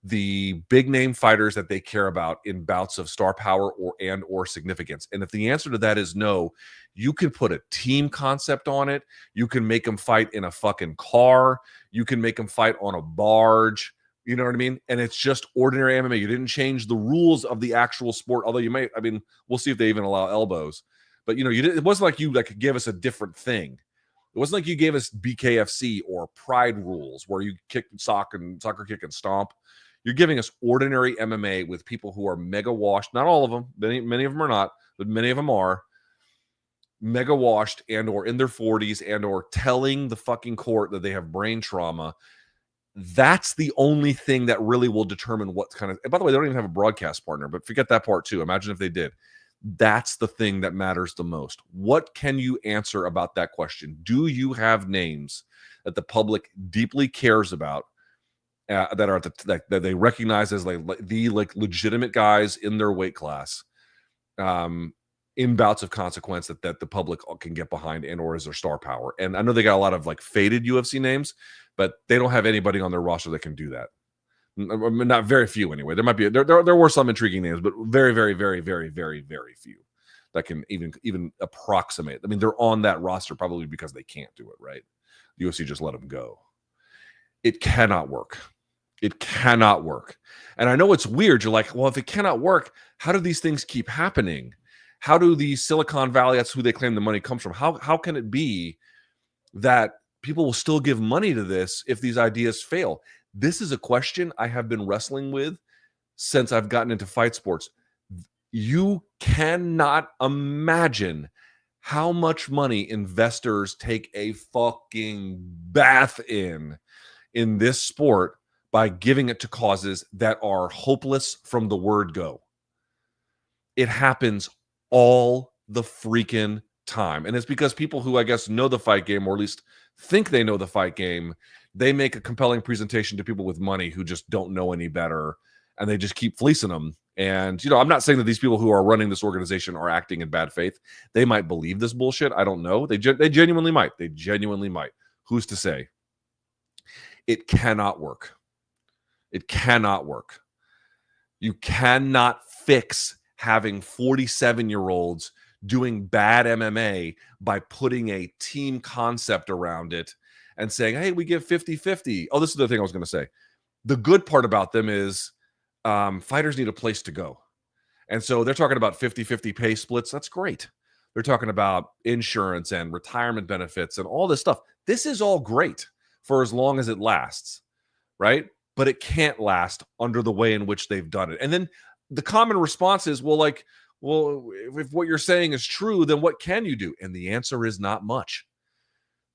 the big name fighters that they care about in bouts of star power or significance? And if the answer to that is no, you can put a team concept on it. You can make them fight in a fucking car. You can make them fight on a barge. You know what I mean? And it's just ordinary MMA. You didn't change the rules of the actual sport, although you might. I mean, we'll see if they even allow elbows. But, you know, it wasn't like you like gave us a different thing. It wasn't like you gave us BKFC or Pride rules where you kick soccer kick and stomp. You're giving us ordinary MMA with people who are mega washed. Not all of them. Many of them are not, but many of them are mega washed and or in their 40s and or telling the fucking court that they have brain trauma. That's the only thing that really will determine what kind of. And by the way, they don't even have a broadcast partner, but forget that part too. Imagine if they did. That's the thing that matters the most. What can you answer about that question? Do you have names that the public deeply cares about, that are that they recognize as like legitimate guys in their weight class, in bouts of consequence that the public can get behind, and or is their star power? And I know they got a lot of like faded UFC names, but they don't have anybody on their roster that can do that. Not very few anyway. There might be there were some intriguing names, but very, very, very, very, very, very few that can even approximate. I mean, they're on that roster probably because they can't do it, right? The UFC just let them go. It cannot work. It cannot work. And I know it's weird. You're like, well, if it cannot work, how do these things keep happening? How do these Silicon Valley, that's who they claim the money comes from, how can it be that people will still give money to this if these ideas fail? This is a question I have been wrestling with since I've gotten into fight sports. You cannot imagine how much money investors take a fucking bath in this sport by giving it to causes that are hopeless from the word go. It happens all the freaking time. And it's because people who, I guess, know the fight game, or at least think they know the fight game, they make a compelling presentation to people with money who just don't know any better, and they just keep fleecing them. And, I'm not saying that these people who are running this organization are acting in bad faith. They might believe this bullshit. I don't know. They genuinely might. They genuinely might. Who's to say? It cannot work. It cannot work. You cannot fix having 47-year-olds doing bad MMA by putting a team concept around it and saying, hey, we give 50-50. Oh, this is the thing I was going to say. The good part about them is fighters need a place to go. And so they're talking about 50-50 pay splits. That's great. They're talking about insurance and retirement benefits and all this stuff. This is all great for as long as it lasts, right? But it can't last under the way in which they've done it. And then the common response is, well, if what you're saying is true, then what can you do? And the answer is not much.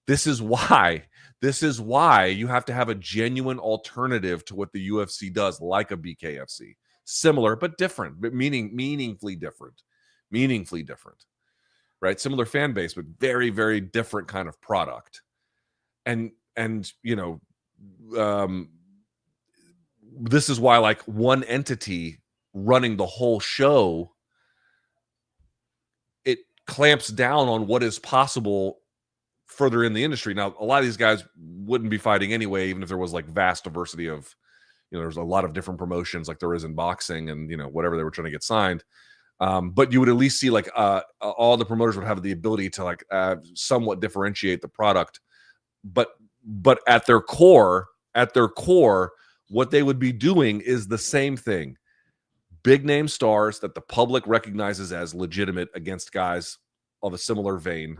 This is why you have to have a genuine alternative to what the UFC does, like a BKFC. Similar, but different, but meaningfully different, right? Similar fan base, but very, very different kind of product. And this is why, like, one entity running the whole show, it clamps down on what is possible further in the industry. Now, a lot of these guys wouldn't be fighting anyway, even if there was like vast diversity of, there's a lot of different promotions like there is in boxing and, whatever they were trying to get signed. But you would at least see like all the promoters would have the ability to like somewhat differentiate the product. But at their core, what they would be doing is the same thing. Big name stars that the public recognizes as legitimate against guys of a similar vein,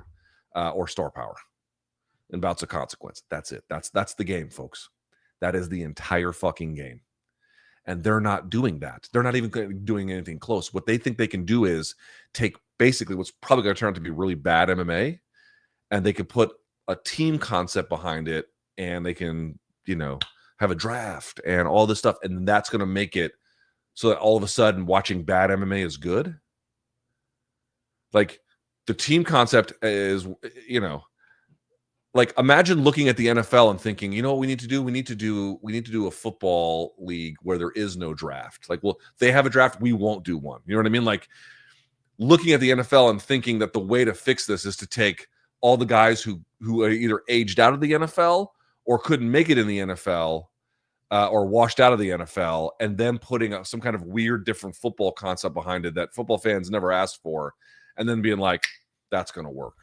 or star power and bouts of consequence. That's it. That's the game, folks. That is the entire fucking game. And they're not doing that. They're not even doing anything close. What they think they can do is take basically what's probably going to turn out to be really bad MMA, and they could put a team concept behind it, and they can, have a draft and all this stuff. And that's going to make it so that all of a sudden watching bad MMA is good. Like, the team concept is, like, imagine looking at the NFL and thinking, what we need to do? We need to do a football league where there is no draft. Like, well, they have a draft, we won't do one. You know what I mean? Like, looking at the NFL and thinking that the way to fix this is to take all the guys who are either aged out of the NFL or couldn't make it in the NFL, or washed out of the NFL, and then putting some kind of weird different football concept behind it that football fans never asked for, and then being like, that's going to work.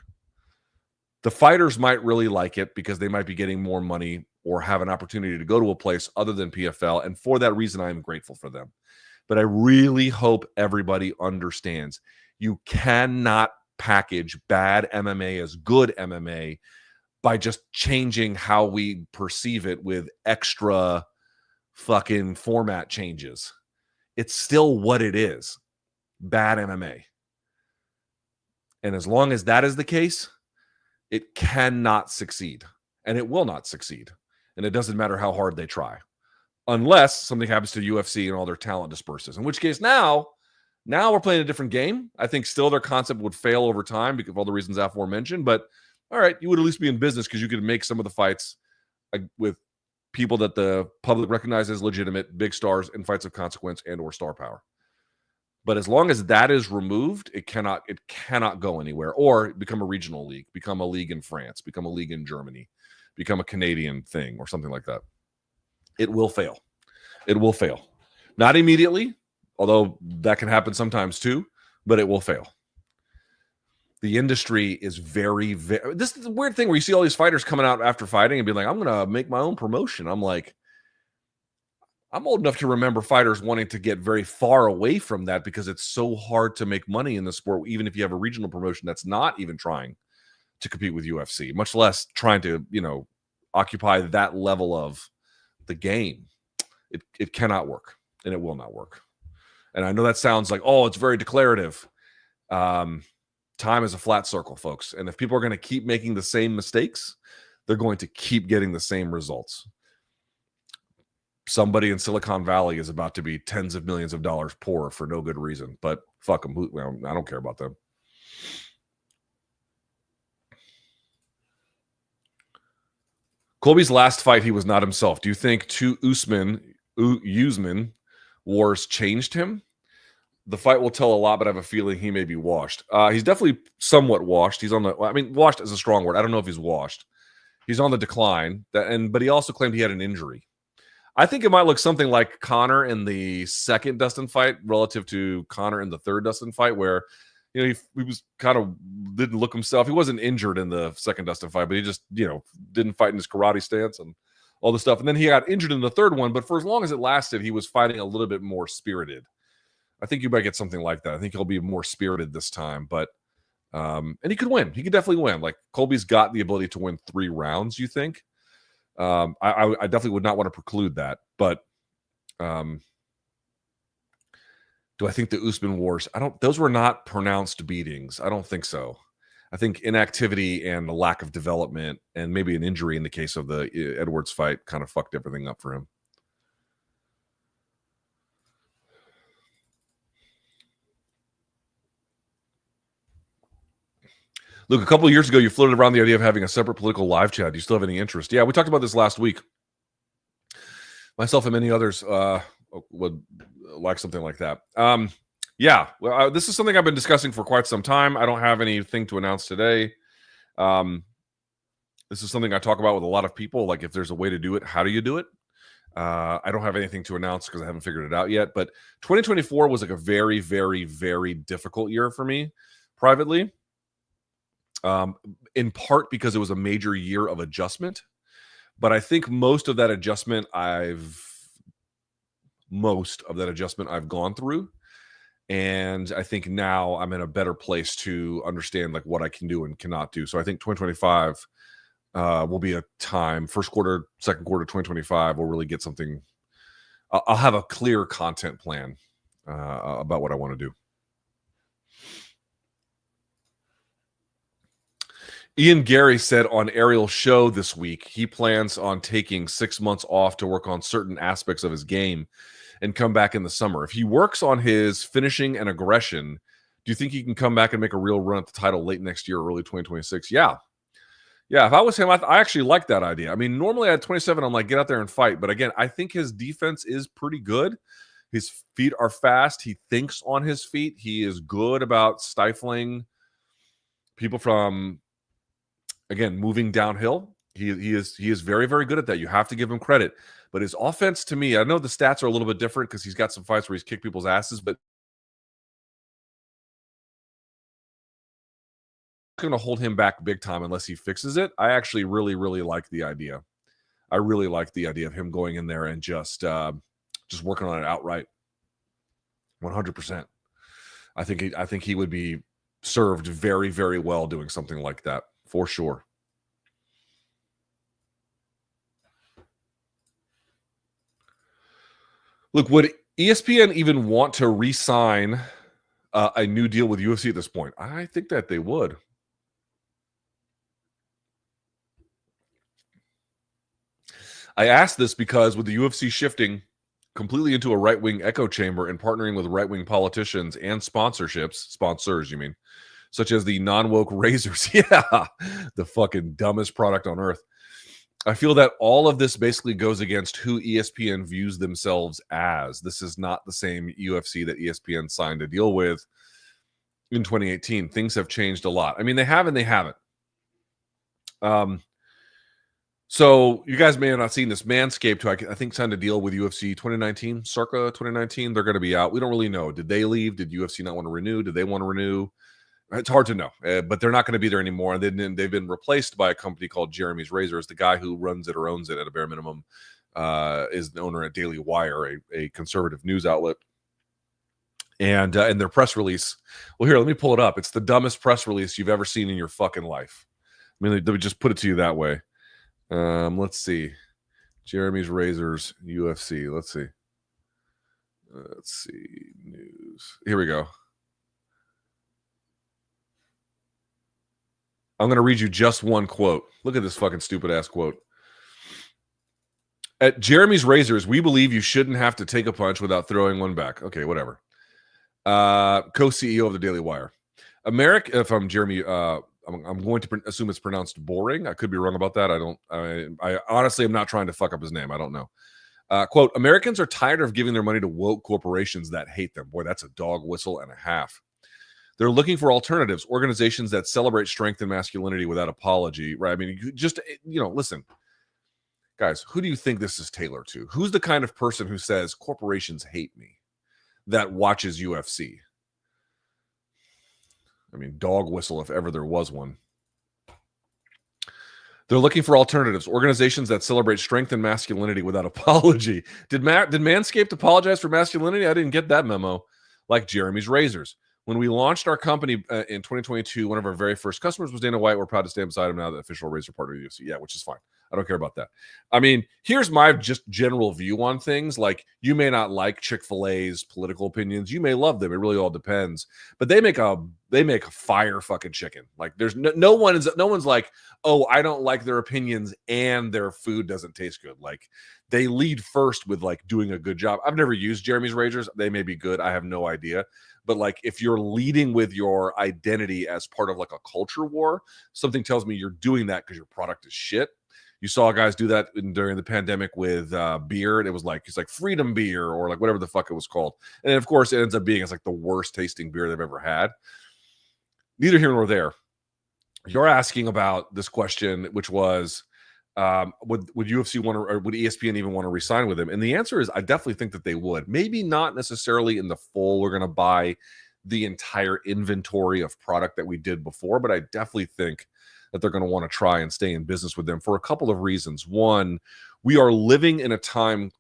The fighters might really like it because they might be getting more money or have an opportunity to go to a place other than PFL. And for that reason, I'm grateful for them. But I really hope everybody understands you cannot package bad MMA as good MMA by just changing how we perceive it with extra fucking format changes. It's still what it is. Bad MMA. And as long as that is the case, it cannot succeed, and it will not succeed. And it doesn't matter how hard they try, unless something happens to UFC and all their talent disperses, in which case now we're playing a different game. I think still their concept would fail over time because of all the reasons aforementioned, but all right, you would at least be in business because you could make some of the fights with people that the public recognizes as legitimate, big stars in fights of consequence and or star power. But as long as that is removed, it cannot go anywhere, or become a regional league, become a league in France, become a league in Germany, become a Canadian thing or something like that. It will fail. It will fail. Not immediately, although that can happen sometimes too, but it will fail. The industry is very, very... This is the weird thing where you see all these fighters coming out after fighting and being like, I'm going to make my own promotion. I'm like, I'm old enough to remember fighters wanting to get very far away from that because it's so hard to make money in the sport, even if you have a regional promotion that's not even trying to compete with UFC, much less trying to, occupy that level of the game. It cannot work, and it will not work. And I know that sounds like, oh, it's very declarative. Time is a flat circle, folks. And if people are going to keep making the same mistakes, they're going to keep getting the same results. somebody in Silicon Valley is about to be tens of millions of dollars poor for no good reason. But fuck them. Well, I don't care about them. Colby's last fight, he was not himself. Do you think two Usman wars changed him? The fight will tell a lot, but I have a feeling he may be washed. He's definitely somewhat washed. He's on the, I mean, washed is a strong word. I don't know if he's washed. He's on the decline, but he also claimed he had an injury. I think it might look something like Conor in the second Dustin fight relative to Conor in the third Dustin fight, where he was kind of didn't look himself. He wasn't injured in the second Dustin fight, but he just didn't fight in his karate stance and all this stuff. And then he got injured in the third one, but for as long as it lasted, he was fighting a little bit more spirited. I think you might get something like that. I think he'll be more spirited this time, but and he could win. He could definitely win. Like Colby's got the ability to win 3 rounds. You think? I definitely would not want to preclude that, but do I think the Usman wars? Those were not pronounced beatings. I don't think so. I think inactivity and the lack of development and maybe an injury in the case of the Edwards fight kind of fucked everything up for him. Luke, a couple of years ago, you floated around the idea of having a separate political live chat. Do you still have any interest? Yeah, we talked about this last week. Myself and many others would like something like that. Yeah, well, this is something I've been discussing for quite some time. I don't have anything to announce today. This is something I talk about with a lot of people. Like, if there's a way to do it, how do you do it? I don't have anything to announce because I haven't figured it out yet. But 2024 was like a very, very, very difficult year for me privately. In part because it was a major year of adjustment. But I think most of that adjustment I've gone through. And I think now I'm in a better place to understand like what I can do and cannot do. So I think 2025 will be a time, first quarter, second quarter, 2025, we'll really get something. I'll have a clear content plan about what I want to do. Ian Garry said on Ariel's show this week, he plans on taking 6 months off to work on certain aspects of his game and come back in the summer. If he works on his finishing and aggression, do you think he can come back and make a real run at the title late next year, early 2026? Yeah. Yeah, if I was him, I actually like that idea. I mean, normally at 27, I'm like, get out there and fight. But again, I think his defense is pretty good. His feet are fast. He thinks on his feet. He is good about stifling people from, again, moving downhill. He is very, very good at that. You have to give him credit. But his offense, to me, I know the stats are a little bit different because he's got some fights where he's kicked people's asses, but going to hold him back big time unless he fixes it. I actually really, really like the idea. I really like the idea of him going in there and just working on it outright. 100%. I think he would be served very, very well doing something like that for sure. Look, would ESPN even want to re-sign a new deal with UFC at this point? I think that they would. I asked this because with the UFC shifting completely into a right-wing echo chamber and partnering with right-wing politicians and sponsors, you mean, such as the non-woke razors. Yeah, the fucking dumbest product on earth. I feel that all of this basically goes against who ESPN views themselves as. This is not the same UFC that ESPN signed a deal with in 2018. Things have changed a lot. I mean, they have and they haven't. So you guys may have not seen this. Manscaped, who I think signed a deal with UFC 2019, circa 2019. They're going to be out. We don't really know. Did they leave? Did UFC not want to renew? Did they want to renew? It's hard to know, but they're not going to be there anymore. They've been replaced by a company called Jeremy's Razors. The guy who runs it or owns it at a bare minimum is the owner at Daily Wire, a conservative news outlet. And in their press release, well, here, let me pull it up. It's the dumbest press release you've ever seen in your fucking life. I mean, they would just put it to you that way. Let's see. Jeremy's Razors, UFC. Let's see. News. Here we go. I'm going to read you just one quote. Look at this fucking stupid ass quote. At Jeremy's Razors, we believe you shouldn't have to take a punch without throwing one back. Okay, whatever. Co-CEO of the Daily Wire. America, if I'm Jeremy, I'm going to assume it's pronounced boring. I could be wrong about that. I honestly am not trying to fuck up his name. I don't know. Quote, Americans are tired of giving their money to woke corporations that hate them. Boy, that's a dog whistle and a half. They're looking for alternatives, organizations that celebrate strength and masculinity without apology, right? I mean, listen, guys, who do you think this is tailored to? Who's the kind of person who says corporations hate me that watches UFC? I mean, dog whistle if ever there was one. They're looking for alternatives, organizations that celebrate strength and masculinity without apology. Did Manscaped apologize for masculinity? I didn't get that memo. Like Jeremy's Razors. When we launched our company in 2022, one of our very first customers was Dana White. We're proud to stand beside him now, the official razor partner of the UFC. Yeah, which is fine. I don't care about that. I mean, here's my just general view on things. Like, you may not like Chick-fil-A's political opinions. You may love them. It really all depends. But they make a fire fucking chicken. Like, there's no one's like, oh, I don't like their opinions and their food doesn't taste good. Like, they lead first with like doing a good job. I've never used Jeremy's Razors. They may be good. I have no idea. But like, if you're leading with your identity as part of like a culture war, something tells me you're doing that because your product is shit. You saw guys do that during the pandemic with beer. And it was like, it's like Freedom Beer or like whatever the fuck it was called. And of course, it ends up being it's like the worst tasting beer they've ever had. Neither here nor there. You're asking about this question, which was, would UFC want to, or would ESPN even want to resign with him? And the answer is, I definitely think that they would. Maybe not necessarily in the full, we're going to buy the entire inventory of product that we did before, but I definitely think that they're going to want to try and stay in business with them for a couple of reasons. One, we are living in a time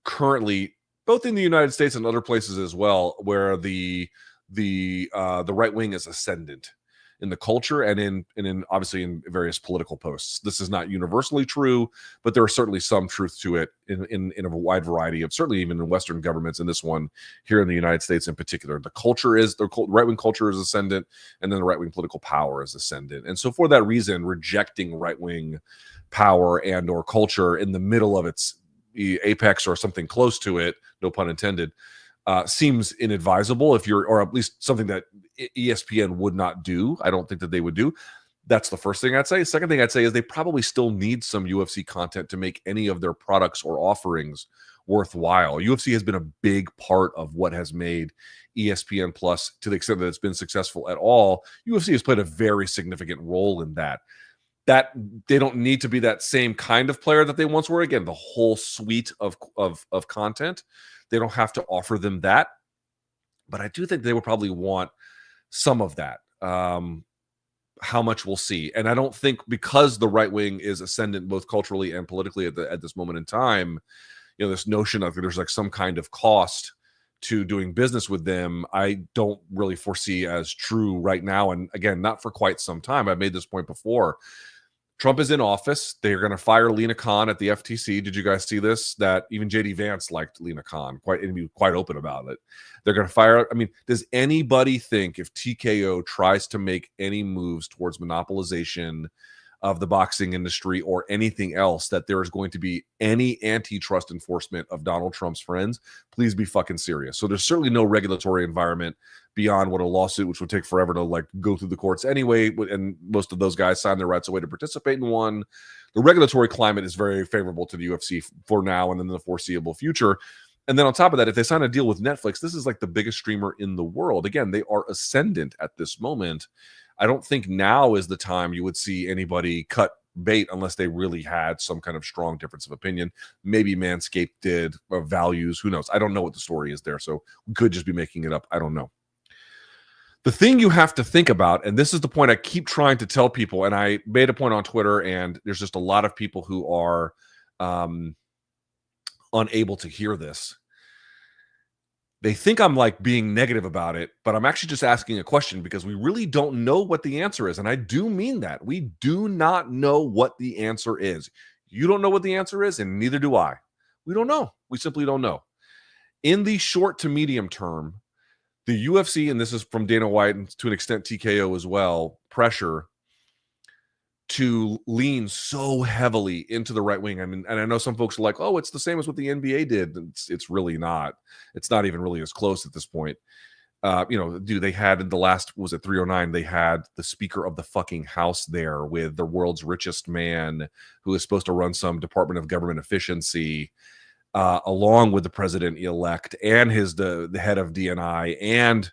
currently, both in the United States and other places as well, where the right wing is ascendant in the culture and in obviously in various political posts. This is not universally true, but there are certainly some truth to it in a wide variety of, certainly even in Western governments, and this one here in the United States in particular. The right-wing culture is ascendant, and then the right-wing political power is ascendant. And so for that reason, rejecting right-wing power and or culture in the middle of its apex or something close to it, no pun intended, seems inadvisable or at least something that ESPN would not do. I don't think that they would do. That's the first thing I'd say. Second thing I'd say is they probably still need some UFC content to make any of their products or offerings worthwhile. UFC has been a big part of what has made ESPN Plus, to the extent that it's been successful at all. UFC has played a very significant role in that. That they don't need to be that same kind of player that they once were. Again, the whole suite of content. They don't have to offer them that, but I do think they would probably want some of that. How much we'll see. And I don't think, because the right wing is ascendant both culturally and politically at this moment in time, this notion of there's like some kind of cost to doing business with them, I don't really foresee as true right now. And again, not for quite some time. I've made this point before. Trump is in office. They're going to fire Lena Khan at the FTC. Did you guys see this? That even JD Vance liked Lena Khan, and be quite open about it. They're going to fire. I mean, does anybody think if TKO tries to make any moves towards monopolization of the boxing industry or anything else, that there is going to be any antitrust enforcement of Donald Trump's friends? Please be fucking serious. So there's certainly no regulatory environment beyond what a lawsuit, which would take forever to like go through the courts anyway, and most of those guys sign their rights away to participate in one. The regulatory climate is very favorable to the UFC for now and in the foreseeable future. And then on top of that, if they sign a deal with Netflix, this is like the biggest streamer in the world. Again, they are ascendant at this moment. I don't think now is the time you would see anybody cut bait unless they really had some kind of strong difference of opinion. Maybe Manscaped did, or values, who knows? I don't know what the story is there, so we could just be making it up. I don't know. The thing you have to think about, and this is the point I keep trying to tell people, and I made a point on Twitter, and there's just a lot of people who are unable to hear this. They think I'm like being negative about it, but I'm actually just asking a question because we really don't know what the answer is. And I do mean that. We do not know what the answer is. You don't know what the answer is, and neither do I. We don't know. We simply don't know. In the short to medium term, the UFC, and this is from Dana White and to an extent TKO as well, pressure to lean so heavily into the right wing. I mean, and I know some folks are like, oh, it's the same as what the NBA did. It's really not. It's not even really as close at this point. Dude, they had in the last, was it 309? They had the Speaker of the fucking House there with the world's richest man who is supposed to run some Department of Government Efficiency, along with the president-elect and the head of DNI and,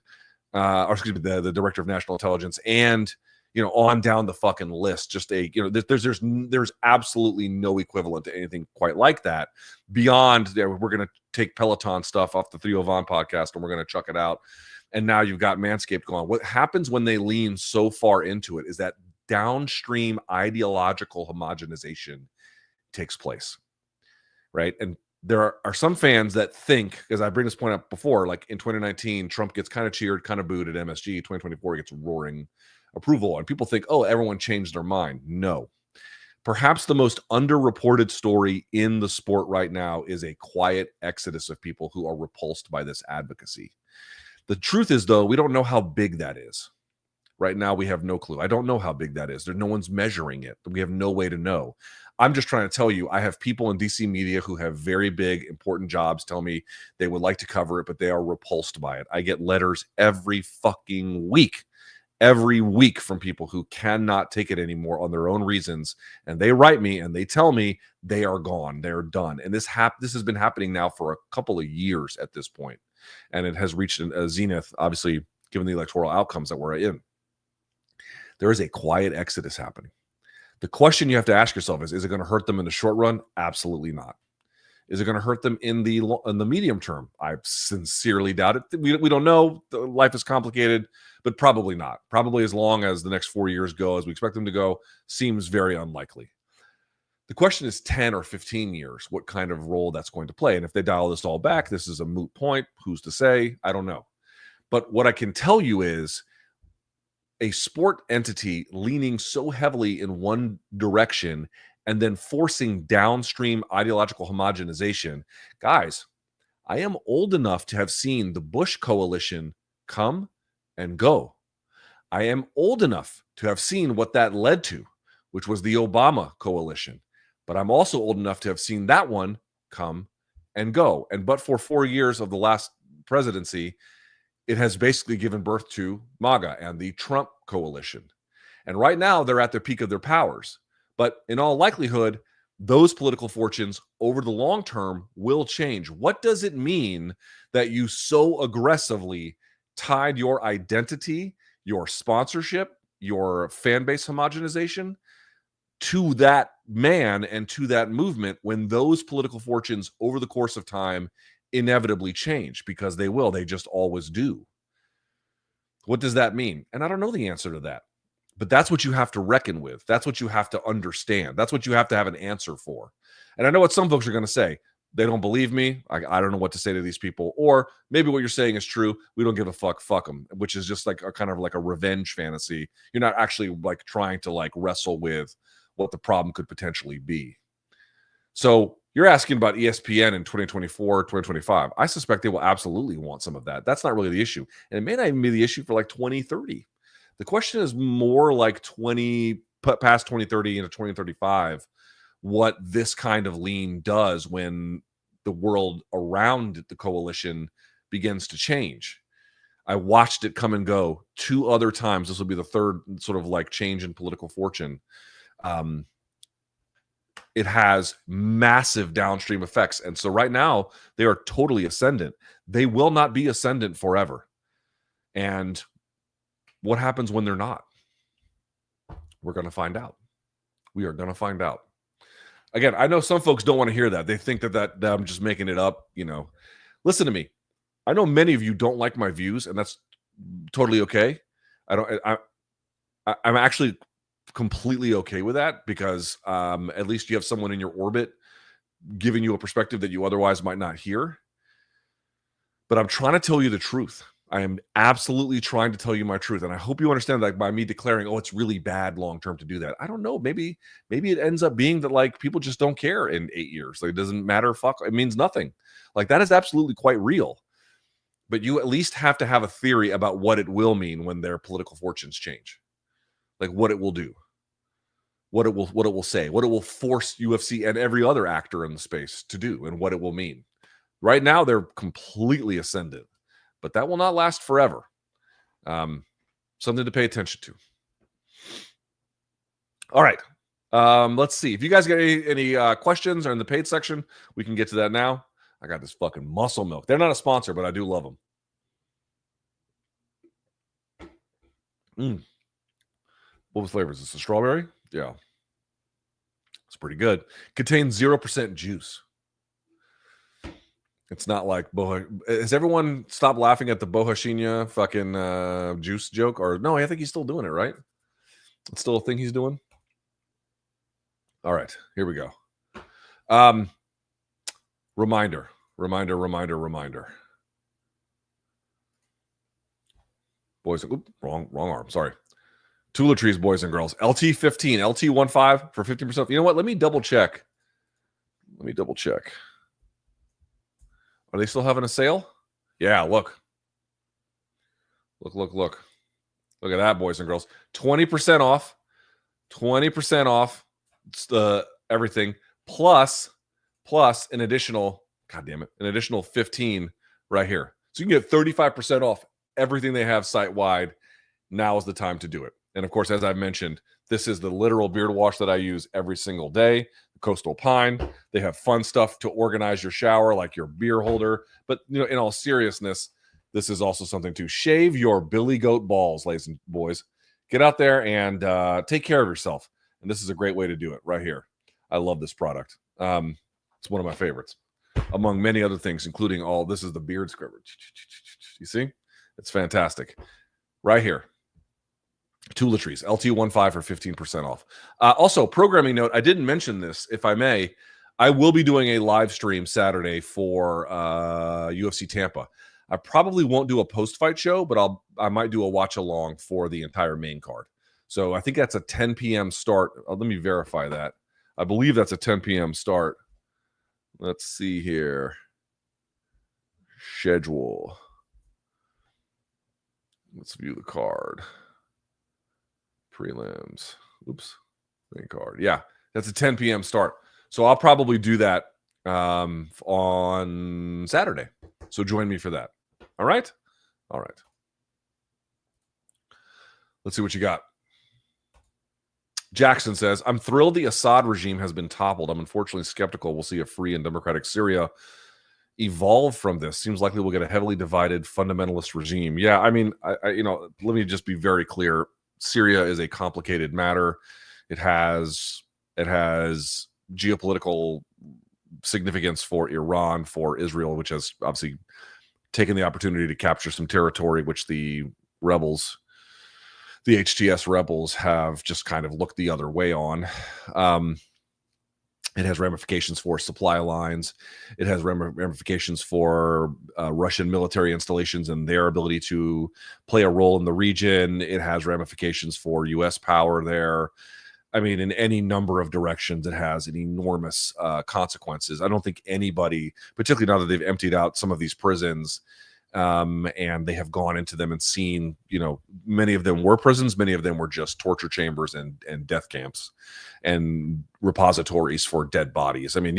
the Director of National Intelligence and, on down the fucking list. Just there's absolutely no equivalent to anything quite like that beyond we're going to take Peloton stuff off the Theo Von podcast and we're going to chuck it out. And now you've got Manscaped going. What happens when they lean so far into it is that downstream ideological homogenization takes place, right? And there are some fans that think, because I bring this point up before, like in 2019, Trump gets kind of cheered, kind of booed at MSG. 2024, he gets roaring approval. And people think, oh, everyone changed their mind. No. Perhaps the most underreported story in the sport right now is a quiet exodus of people who are repulsed by this advocacy. The truth is, though, we don't know how big that is. Right now, we have no clue. I don't know how big that is. No one's measuring it. We have no way to know. I'm just trying to tell you, I have people in DC media who have very big, important jobs tell me they would like to cover it, but they are repulsed by it. I get letters every fucking week from people who cannot take it anymore on their own reasons. And they write me and they tell me they are gone. They're done. And this has been happening now for a couple of years at this point. And it has reached a zenith, obviously, given the electoral outcomes that we're in. There is a quiet exodus happening. The question you have to ask yourself is it going to hurt them in the short run? Absolutely not. Is it going to hurt them in the medium term? I sincerely doubt it. We don't know. Life is complicated, but probably not. Probably as long as the next 4 years go as we expect them to go, seems very unlikely. The question is 10 or 15 years, what kind of role that's going to play. And if they dial this all back, this is a moot point. Who's to say? I don't know. But what I can tell you is a sport entity leaning so heavily in one direction and then forcing downstream ideological homogenization. Guys, I am old enough to have seen the Bush coalition come and go. I am old enough to have seen what that led to, which was the Obama coalition. But I'm also old enough to have seen that one come and go. And but for 4 years of the last presidency, it has basically given birth to MAGA and the Trump coalition. And right now, they're at the peak of their powers. But in all likelihood, those political fortunes over the long term will change. What does it mean that you so aggressively tied your identity, your sponsorship, your fan base homogenization to that man and to that movement when those political fortunes over the course of time inevitably change? Because they will. They just always do. What does that mean? And I don't know the answer to that. But that's what you have to reckon with. That's what you have to understand. That's what you have to have an answer for. And I know what some folks are going to say. They don't believe me. I don't know what to say to these people. Or maybe what you're saying is true. We don't give a fuck. Fuck them. Which is just like a kind of like a revenge fantasy. You're not actually like trying to like wrestle with what the problem could potentially be. So you're asking about ESPN in 2024, 2025. I suspect they will absolutely want some of that. That's not really the issue. And it may not even be the issue for like 2030. The question is more like past 2030 into 2035, what this kind of lean does when the world around the coalition begins to change. I watched it come and go 2 other times. This will be the third sort of like change in political fortune. It has massive downstream effects. And so right now, they are totally ascendant. They will not be ascendant forever. And what happens when they're not? We're going to find out. We are going to find out. Again, I know some folks don't want to hear that. They think that I'm just making it up, you know. Listen to me. I know many of you don't like my views, and that's totally okay. I'm actually completely okay with that because at least you have someone in your orbit giving you a perspective that you otherwise might not hear. But I'm trying to tell you the truth. I am absolutely trying to tell you my truth. And I hope you understand that by me declaring, oh, it's really bad long-term to do that. I don't know. Maybe it ends up being that like people just don't care in 8 years. Like it doesn't matter. Fuck. It means nothing. Like that is absolutely quite real. But you at least have to have a theory about what it will mean when their political fortunes change. Like what it will do. what it will say, what it will force UFC and every other actor in the space to do, and what it will mean. Right now, they're completely ascendant, but that will not last forever. Something to pay attention to. All right. Let's see. If you guys got any questions or in the paid section, we can get to that now. I got this fucking Muscle Milk. They're not a sponsor, but I do love them. What was flavor? Is this a strawberry? Yeah. It's pretty good. Contains 0% juice. It's not like has everyone stopped laughing at the Bohashinya fucking juice joke? Or no, I think he's still doing it, right? It's still a thing he's doing. All right, here we go. Reminder. Boys, wrong arm. Sorry. Toiletries, boys and girls. LT15, LT15 for 15%. You know what? Let me double check. Are they still having a sale? Yeah, look. Look at that, boys and girls. 20% off. 20% off. It's everything. Plus an additional, God damn it, an additional 15 right here. So you can get 35% off everything they have site-wide. Now is the time to do it. And of course, as I've mentioned, this is the literal beard wash that I use every single day. Coastal Pine. They have fun stuff to organize your shower, like your beer holder. But in all seriousness, this is also something to shave your billy goat balls, ladies and boys. Get out there and take care of yourself. And this is a great way to do it right here. I love this product. It's one of my favorites, among many other things, including this is the beard scrubber. You see? It's fantastic. Right here. Toiletries, LT15 for 15% off. Also, programming note, I didn't mention this, if I may. I will be doing a live stream Saturday for UFC Tampa. I probably won't do a post-fight show, but I might do a watch-along for the entire main card. So I think that's a 10 p.m. start. Let me verify that. I believe that's a 10 p.m. start. Let's see here. Schedule. Let's view the card. Prelims. Oops. Main card. Yeah, that's a 10 p.m. start. So I'll probably do that on Saturday. So join me for that. All right? All right. Let's see what you got. Jackson says, I'm thrilled the Assad regime has been toppled. I'm unfortunately skeptical we'll see a free and democratic Syria evolve from this. Seems likely we'll get a heavily divided fundamentalist regime. Yeah, I mean, let me just be very clear. Syria is a complicated matter. It has geopolitical significance for Iran, for Israel, which has obviously taken the opportunity to capture some territory, which the rebels, the HTS rebels, have just kind of looked the other way on. It has ramifications for supply lines. It has ramifications for Russian military installations and their ability to play a role in the region. It has ramifications for U.S. power there. I mean, in any number of directions, it has an enormous consequences. I don't think anybody, particularly now that they've emptied out some of these prisons, and they have gone into them and seen, many of them were prisons, many of them were just torture chambers and death camps and repositories for dead bodies. I mean,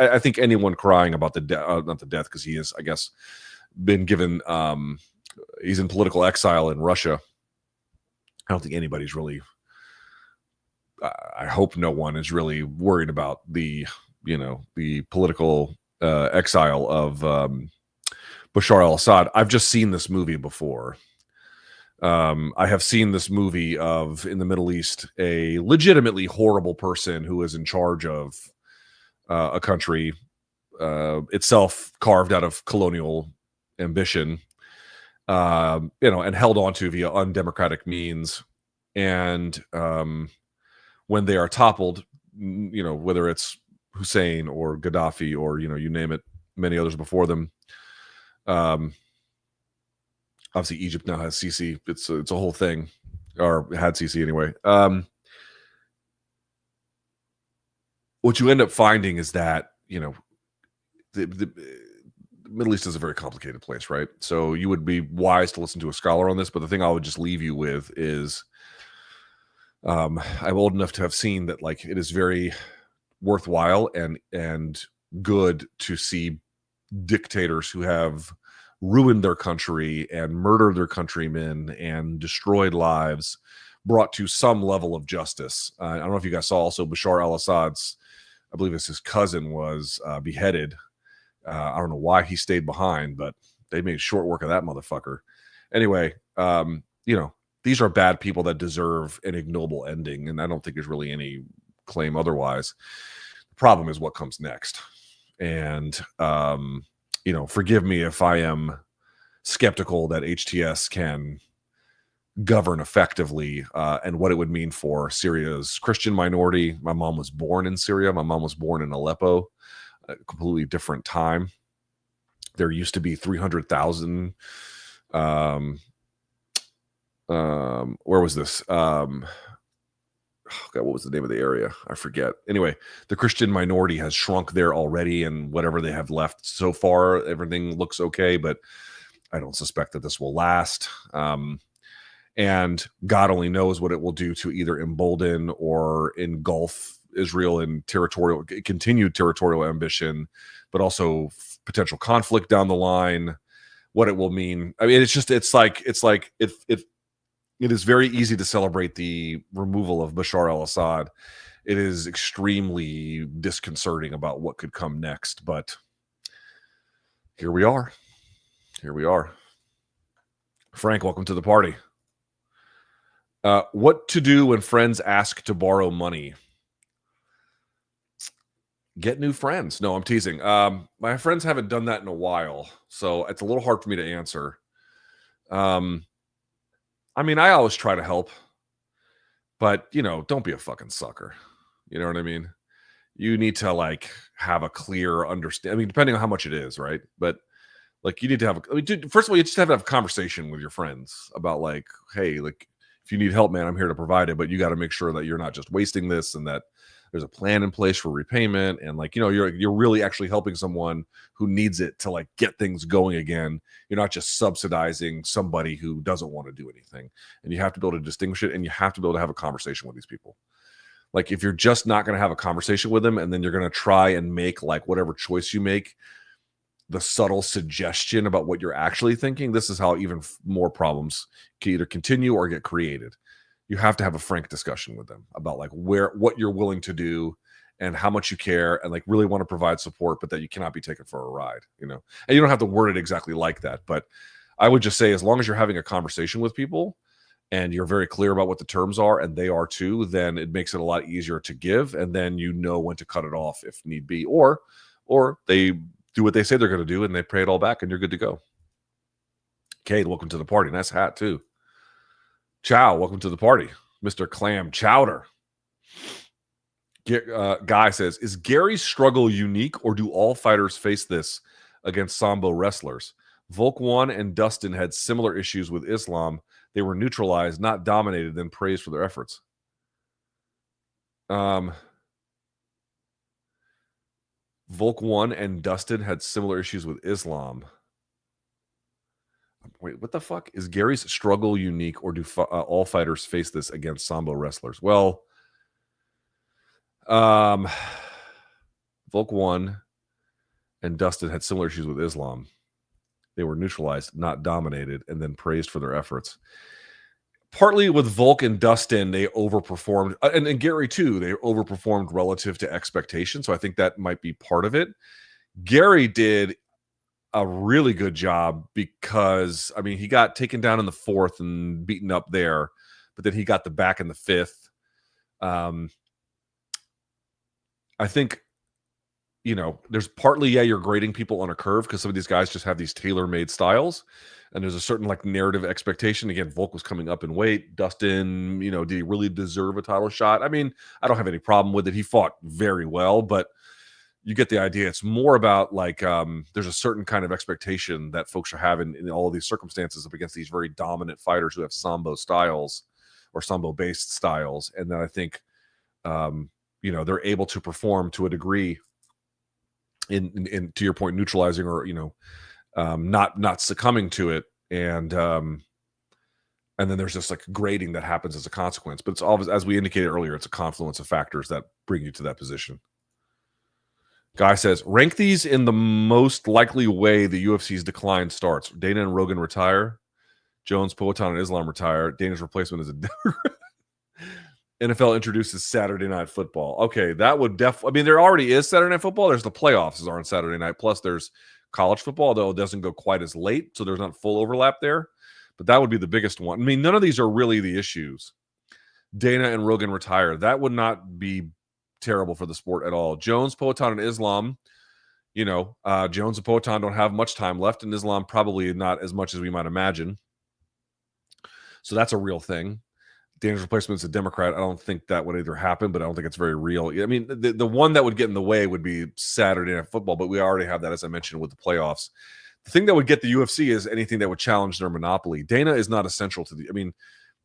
I think anyone crying about not the death, because he is, I guess, been given, he's in political exile in Russia. I don't think anybody's really, I hope no one is really worried about the political exile of Bashar al-Assad. I've just seen this movie before. I have seen this movie of, in the Middle East, a legitimately horrible person who is in charge of a country itself carved out of colonial ambition, and held onto via undemocratic means. And when they are toppled, whether it's Hussein or Gaddafi or, you name it, many others before them, obviously Egypt now has Sisi. It's a whole thing, or had Sisi anyway. What you end up finding is that, the Middle East is a very complicated place, right? So you would be wise to listen to a scholar on this, but the thing I would just leave you with is I'm old enough to have seen that like it is very worthwhile and good to see dictators who have ruined their country and murdered their countrymen and destroyed lives brought to some level of justice. I don't know if you guys saw also Bashar al-Assad's, I believe it's his cousin, was beheaded. I don't know why he stayed behind, but they made short work of that motherfucker. Anyway, these are bad people that deserve an ignoble ending, and I don't think there's really any claim otherwise. The problem is what comes next. And, forgive me if I am skeptical that HTS can govern effectively and what it would mean for Syria's Christian minority. My mom was born in Syria. My mom was born in Aleppo, a completely different time. There used to be 300,000. Where was this? God, what was the name of the area? I forget. Anyway, the Christian minority has shrunk there already, and whatever they have left so far, everything looks okay, but I don't suspect that this will last. And God only knows what it will do to either embolden or engulf Israel in continued territorial ambition, but also potential conflict down the line. What it will mean. I mean, it is very easy to celebrate the removal of Bashar al-Assad. It is extremely disconcerting about what could come next, but here we are. Here we are. Frank, welcome to the party. What to do when friends ask to borrow money? Get new friends. No, I'm teasing. My friends haven't done that in a while, so it's a little hard for me to answer. I mean, I always try to help, but, don't be a fucking sucker. You know what I mean? You need to, like, have a clear understanding. I mean, depending on how much it is, right? But, like, you need to have first of all, you just have to have a conversation with your friends about, like, hey, like, if you need help, man, I'm here to provide it, but you got to make sure that you're not just wasting this and that there's a plan in place for repayment. And, like, you're really actually helping someone who needs it to, like, get things going again. You're not just subsidizing somebody who doesn't want to do anything. And you have to be able to distinguish it, and you have to be able to have a conversation with these people. Like, if you're just not going to have a conversation with them and then you're going to try and make, like, whatever choice you make the subtle suggestion about what you're actually thinking, this is how even more problems can either continue or get created. You have to have a frank discussion with them about, like, what you're willing to do and how much you care and, like, really want to provide support, but that you cannot be taken for a ride, and you don't have to word it exactly like that. But I would just say, as long as you're having a conversation with people and you're very clear about what the terms are and they are too, then it makes it a lot easier to give. And then when to cut it off if need be, or they do what they say they're going to do and they pay it all back and you're good to go. Cade, welcome to the party. Nice hat too. Chow, welcome to the party. Mr. Clam Chowder. Guy says, is Gary's struggle unique, or do all fighters face this against Sambo wrestlers? Volk 1 and Dustin had similar issues with Islam. They were neutralized, not dominated, then praised for their efforts. Volk 1 and Dustin had similar issues with Islam. Wait, what the fuck? Is Gary's struggle unique, or do all fighters face this against Sambo wrestlers? Well, Volk 1 and Dustin had similar issues with Islam. They were neutralized, not dominated, and then praised for their efforts. Partly with Volk and Dustin, they overperformed, and Gary too, they overperformed relative to expectation. So I think that might be part of it. Gary did a really good job because, I mean, he got taken down in the 4th and beaten up there, but then he got the back in the 5th. I think, there's partly, you're grading people on a curve because some of these guys just have these tailor-made styles, and there's a certain, like, narrative expectation. Again, Volk was coming up in weight. Dustin, did he really deserve a title shot? I mean, I don't have any problem with it. He fought very well, but you get the idea. It's more about, like, there's a certain kind of expectation that folks are having in all of these circumstances up against these very dominant fighters who have Sambo styles or Sambo-based styles. And then I think, they're able to perform to a degree in to your point, neutralizing or, not succumbing to it. And And then there's just like grading that happens as a consequence. But it's always, as we indicated earlier, it's a confluence of factors that bring you to that position. Guy says, rank these in the most likely way the UFC's decline starts. Dana and Rogan retire. Jones, Poatan, and Islam retire. Dana's replacement is a NFL introduces Saturday Night Football. Okay, that would definitely. I mean, there already is Saturday Night Football. There's the playoffs are on Saturday night. Plus, there's college football, though it doesn't go quite as late, so there's not full overlap there. But that would be the biggest one. I mean, none of these are really the issues. Dana and Rogan retire. That would not be terrible for the sport at all. Jones, Poatan, and Islam. Jones and Poatan don't have much time left, and Islam probably not as much as we might imagine. So that's a real thing. Dana's replacement is a Democrat. I don't think that would either happen, but I don't think it's very real. I mean, the one that would get in the way would be Saturday Night Football, but we already have that, as I mentioned, with the playoffs. The thing that would get the UFC is anything that would challenge their monopoly. Dana is not essential to the. I mean,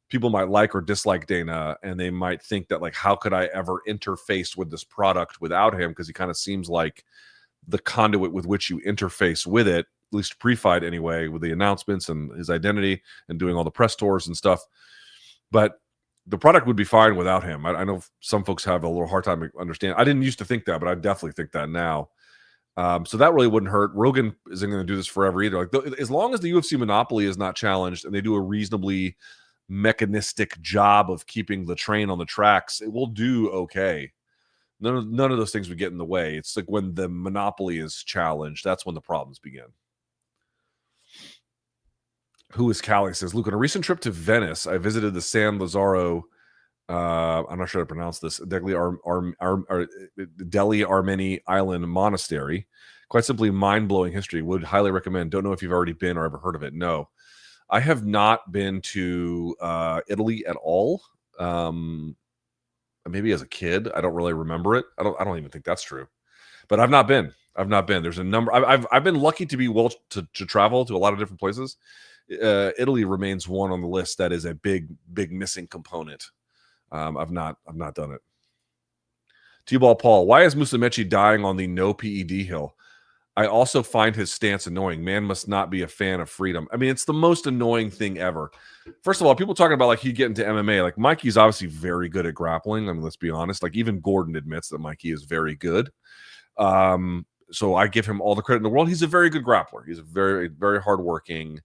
people might like or dislike Dana, and they might think that, like, how could I ever interface with this product without him? Because he kind of seems like the conduit with which you interface with it, at least pre-fight anyway, with the announcements and his identity and doing all the press tours and stuff. But the product would be fine without him. I know some folks have a little hard time understanding. I didn't used to think that, but I definitely think that now. So that really wouldn't hurt. Rogan isn't going to do this forever either. Like, as long as the UFC monopoly is not challenged and they do a reasonably mechanistic job of keeping the train on the tracks, it will do okay. None of those things would get in the way. It's like when the monopoly is challenged, that's when the problems begin. Who is Callie? Says, Luke, on a recent trip to Venice, I visited the San Lazzaro, I'm not sure how to pronounce this, Degli Armeni Island Monastery. Quite simply mind-blowing history. Would highly recommend. Don't know if you've already been or ever heard of it. No. I have not been to Italy at all. Maybe as a kid. I don't really remember it. I don't even think that's true. But I've not been. There's a number. I've been lucky to be to travel to a lot of different places. Italy remains one on the list that is a big missing component. I've not done it. T-Ball Paul, why is Musumeci dying on the no PED hill? I also find his stance annoying. Man must not be a fan of freedom. I mean, it's the most annoying thing ever. First of all, people talking about like he'd get into MMA. Like Mikey's obviously very good at grappling. I mean, let's be honest. Like even Gordon admits that Mikey is very good. So I give him all the credit in the world. He's a very good grappler. He's a very, very hardworking.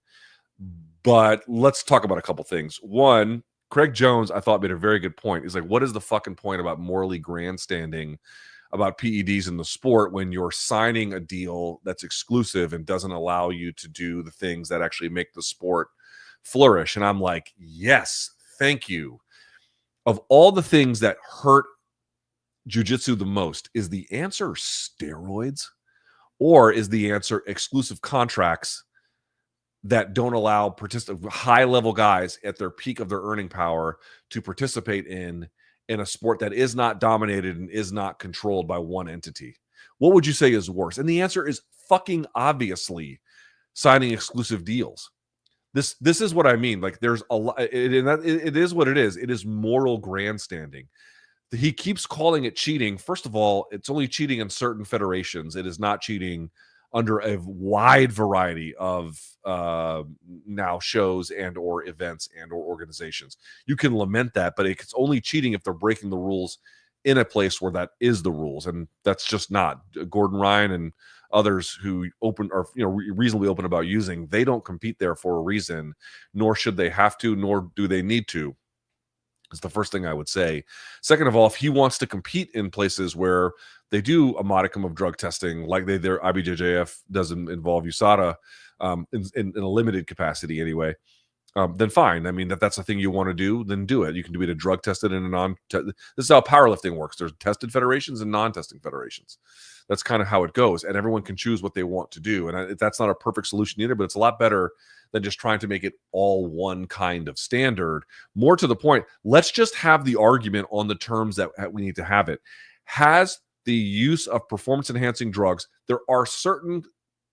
But let's talk about a couple things. One, Craig Jones, I thought, made a very good point. He's like, what is the fucking point about morally grandstanding about PEDs in the sport when you're signing a deal that's exclusive and doesn't allow you to do the things that actually make the sport flourish? And I'm like, yes, thank you. Of all the things that hurt jiu-jitsu the most, is the answer steroids? Or is the answer exclusive contracts that don't allow high-level guys at their peak of their earning power to participate in a sport that is not dominated and is not controlled by one entity? What would you say is worse? And the answer is fucking obviously signing exclusive deals. This is what I mean. Like there's a lot. It is what it is. It is moral grandstanding. He keeps calling it cheating. First of all, it's only cheating in certain federations. It is not cheating under a wide variety of now shows and or events and or organizations. You can lament that, but it's only cheating if they're breaking the rules in a place where that is the rules, and that's just not. Gordon Ryan and others who reasonably open about using, they don't compete there for a reason, nor should they have to, nor do they need to. Is the first thing I would say. Second of all, if he wants to compete in places where they do a modicum of drug testing, like their IBJJF doesn't involve USADA in a limited capacity anyway, then fine. I mean, if that's the thing you want to do, then do it. You can do it a drug tested and a non-tested. This is how powerlifting works. There's tested federations and non-testing federations. That's kind of how it goes, and everyone can choose what they want to do. And that's not a perfect solution either, but it's a lot better than just trying to make it all one kind of standard. More to the point, let's just have the argument on the terms that we need to have it. Has the use of performance-enhancing drugs, there are certain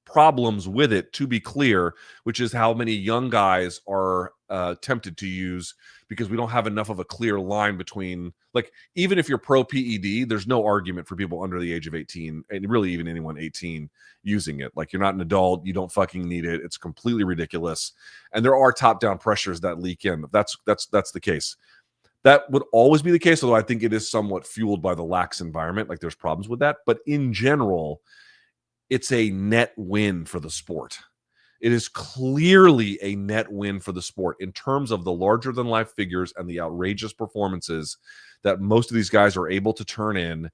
problems with it, to be clear, which is how many young guys are tempted to use, because we don't have enough of a clear line between, like, even if you're pro PED, there's no argument for people under the age of 18, and really even anyone 18 using it. Like, you're not an adult, you don't fucking need it. It's completely ridiculous. And there are top-down pressures that leak in. That's the case. That would always be the case, although I think it is somewhat fueled by the lax environment. Like, there's problems with that. But in general, it's a net win for the sport. It is clearly a net win for the sport in terms of the larger-than-life figures and the outrageous performances that most of these guys are able to turn in,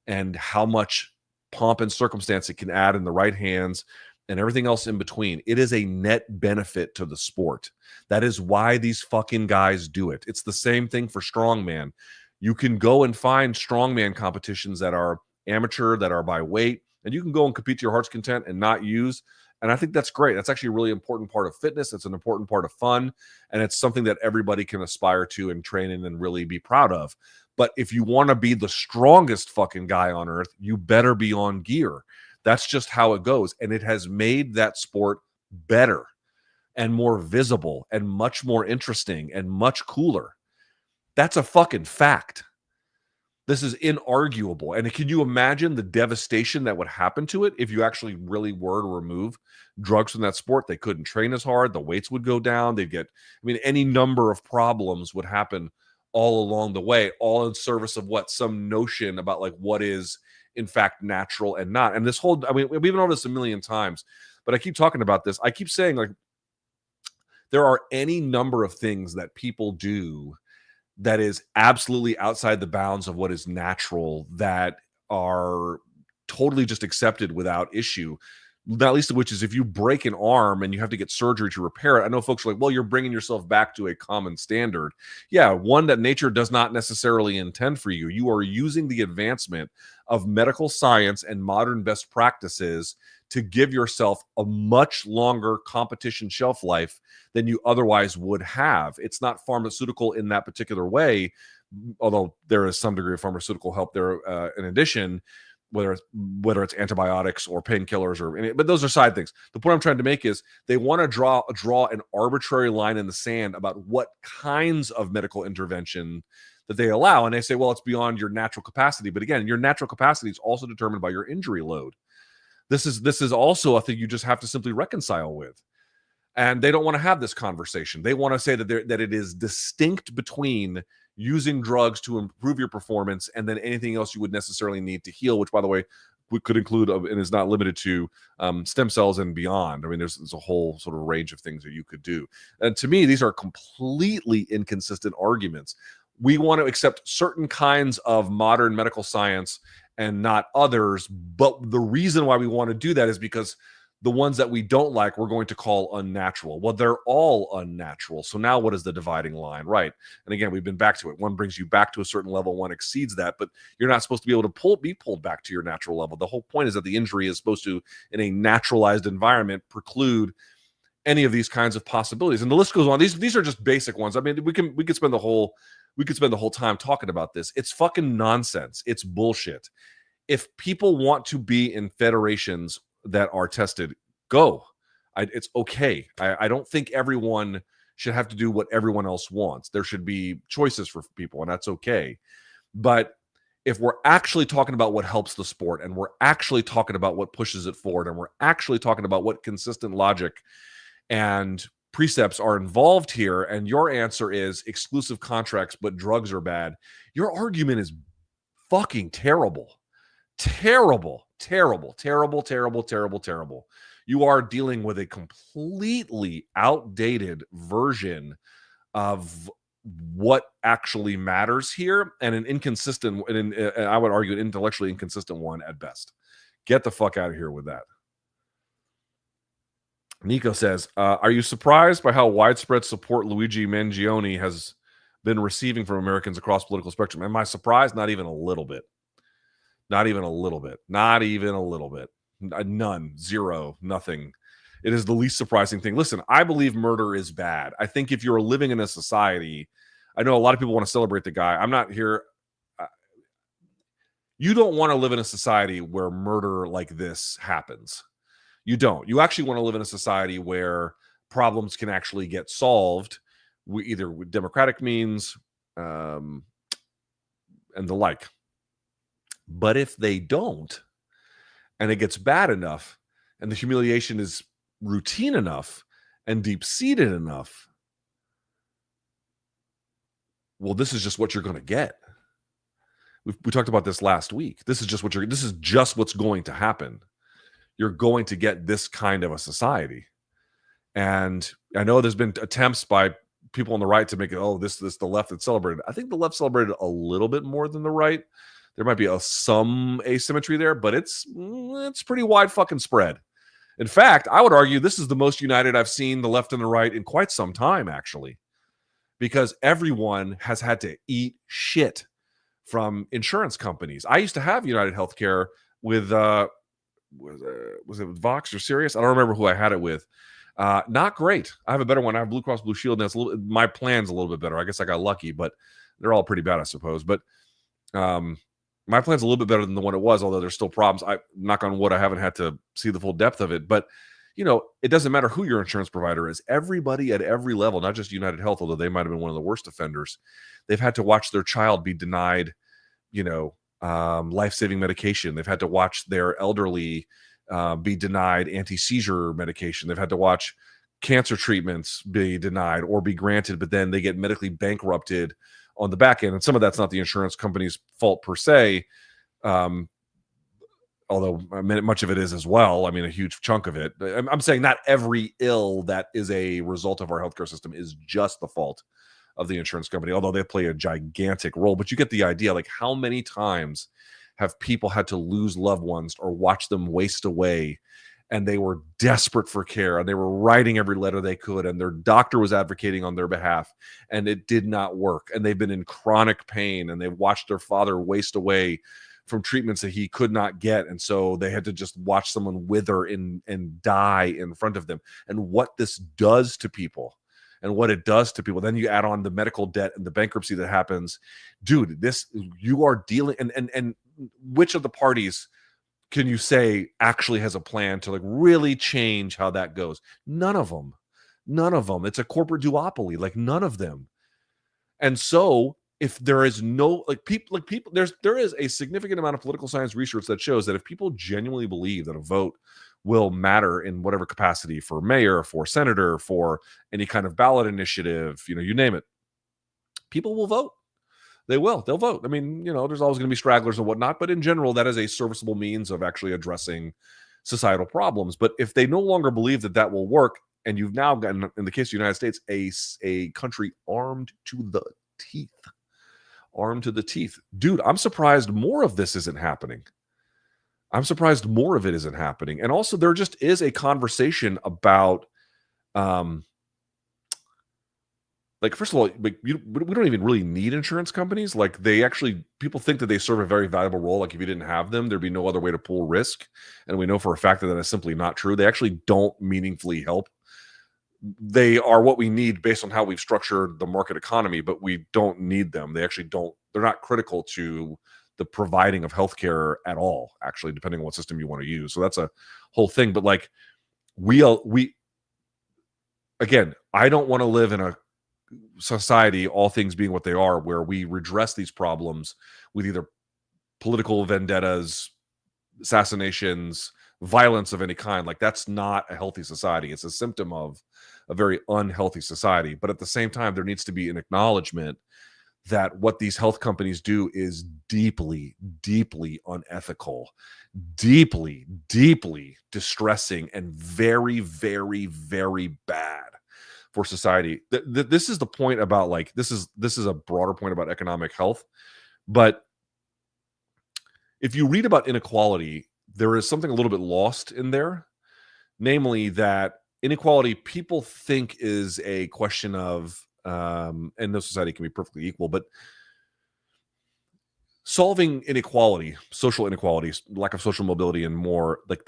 and how much pomp and circumstance it can add in the right hands and everything else in between. It is a net benefit to the sport. That is why these fucking guys do it. It's the same thing for strongman. You can go and find strongman competitions that are amateur, that are by weight, and you can go and compete to your heart's content and not use. And I think that's great. That's actually a really important part of fitness. It's an important part of fun. And it's something that everybody can aspire to and train in and really be proud of. But if you want to be the strongest fucking guy on earth, you better be on gear. That's just how it goes. And it has made that sport better and more visible and much more interesting and much cooler. That's a fucking fact. This is inarguable. And can you imagine the devastation that would happen to it if you actually really were to remove drugs from that sport? They couldn't train as hard. The weights would go down. They'd get, I mean, any number of problems would happen all along the way, all in service of what? Some notion about like what is in fact natural and not. And this whole, I mean, we've been over this a million times, but I keep talking about this. I keep saying, like, there are any number of things that people do that is absolutely outside the bounds of what is natural, that are totally just accepted without issue. Not least of which is if you break an arm and you have to get surgery to repair it. I know folks are like, well, you're bringing yourself back to a common standard. Yeah, one that nature does not necessarily intend for you. You are using the advancement of medical science and modern best practices to give yourself a much longer competition shelf life than you otherwise would have. It's not pharmaceutical in that particular way, although there is some degree of pharmaceutical help there in addition, whether it's antibiotics or painkillers but those are side things. The point I'm trying to make is they want to draw an arbitrary line in the sand about what kinds of medical intervention that they allow. And they say, well, it's beyond your natural capacity. But again, your natural capacity is also determined by your injury load. This is also a thing you just have to simply reconcile with. And they don't want to have this conversation. They want to say that it is distinct between using drugs to improve your performance and then anything else you would necessarily need to heal, which, by the way, could include and is not limited to stem cells and beyond. I mean, there's a whole sort of range of things that you could do. And to me, these are completely inconsistent arguments. We want to accept certain kinds of modern medical science and not others. But the reason why we want to do that is because the ones that we don't like, we're going to call unnatural. Well, they're all unnatural. So now what is the dividing line? Right. And again, we've been back to it. One brings you back to a certain level, one exceeds that, but you're not supposed to be able to be pulled back to your natural level. The whole point is that the injury is supposed to, in a naturalized environment, preclude any of these kinds of possibilities. And the list goes on. These are just basic ones. I mean, we could spend the whole time talking about this. It's fucking nonsense. It's bullshit. If people want to be in federations that are tested, go. It's okay. I don't think everyone should have to do what everyone else wants. There should be choices for people, and that's okay. But if we're actually talking about what helps the sport, and we're actually talking about what pushes it forward, and we're actually talking about what consistent logic and precepts are involved here, and your answer is exclusive contracts, but drugs are bad, your argument is fucking terrible. Terrible. You are dealing with a completely outdated version of what actually matters here, and an inconsistent, and I would argue an intellectually inconsistent one at best. Get the fuck out of here with that. Nico says, are you surprised by how widespread support Luigi Mangione has been receiving from Americans across political spectrum? Am I surprised? Not even a little bit. Not even a little bit. Not even a little bit. None. Zero. Nothing. It is the least surprising thing. Listen, I believe murder is bad. I think if you're living in a society, I know a lot of people want to celebrate the guy. I'm not here. You don't want to live in a society where murder like this happens. You don't. You actually want to live in a society where problems can actually get solved, either with democratic means and the like. But if they don't, and it gets bad enough, and the humiliation is routine enough and deep-seated enough, well, this is just what you're going to get. We talked about this last week. This is just what's going to happen. You're going to get this kind of a society. And I know there's been attempts by people on the right to make it, oh, this the left that celebrated. I think the left celebrated a little bit more than the right. There might be some asymmetry there, but it's pretty wide fucking spread. In fact, I would argue this is the most united I've seen the left and the right in quite some time, actually, because everyone has had to eat shit from insurance companies. I used to have United Healthcare with was it with Vox or Sirius? I don't remember who I had it with. Not great. I have a better one. I have Blue Cross Blue Shield, and that's my plan's a little bit better. I guess I got lucky, but they're all pretty bad, I suppose. But my plan's a little bit better than the one it was, although there's still problems. I knock on wood, I haven't had to see the full depth of it. But it doesn't matter who your insurance provider is. Everybody at every level, not just United Health, although they might have been one of the worst offenders, they've had to watch their child be denied, life-saving medication. They've had to watch their elderly be denied anti-seizure medication. They've had to watch cancer treatments be denied or be granted, but then they get medically bankrupted on the back end. And some of that's not the insurance company's fault per se, although much of it is as well. I mean, a huge chunk of it. I'm saying not every ill that is a result of our healthcare system is just the fault of the insurance company, although they play a gigantic role. But you get the idea, like how many times have people had to lose loved ones or watch them waste away, and they were desperate for care, and they were writing every letter they could, and their doctor was advocating on their behalf, and it did not work, and they've been in chronic pain, and they've watched their father waste away from treatments that he could not get, and so they had to just watch someone wither and die in front of them. And what this does to people, and what it does to people, then you add on the medical debt and the bankruptcy that happens. Dude, you are dealing, and which of the parties can you say actually has a plan to like really change how that goes? None of them. It's a corporate duopoly, like none of them. And so if there is no there is a significant amount of political science research that shows that if people genuinely believe that a vote will matter in whatever capacity, for mayor, for senator, for any kind of ballot initiative, you name it, people will vote. They'll vote. I mean, there's always going to be stragglers and whatnot, but in general, that is a serviceable means of actually addressing societal problems. But if they no longer believe that will work, and you've now gotten, in the case of the United States, a country armed to the teeth, dude, I'm surprised more of this isn't happening. And also, there just is a conversation about, first of all, we don't even really need insurance companies. Like, people think that they serve a very valuable role. Like, if you didn't have them, there'd be no other way to pool risk. And we know for a fact that is simply not true. They actually don't meaningfully help. They are what we need based on how we've structured the market economy, but we don't need them. They actually don't. They're not critical to the providing of healthcare at all, actually, depending on what system you want to use. So that's a whole thing. But like, again, I don't want to live in a society, all things being what they are, where we redress these problems with either political vendettas, assassinations, violence of any kind. Like, that's not a healthy society. It's a symptom of a very unhealthy society. But at the same time, there needs to be an acknowledgement that what these health companies do is deeply, deeply unethical, deeply, deeply distressing, and very, very, very bad for society. This is the point about, like, this is a broader point about economic health. But if you read about inequality, there is something a little bit lost in there, namely that inequality people think is a question of, and no society can be perfectly equal, but solving inequality, social inequalities, lack of social mobility and more, like,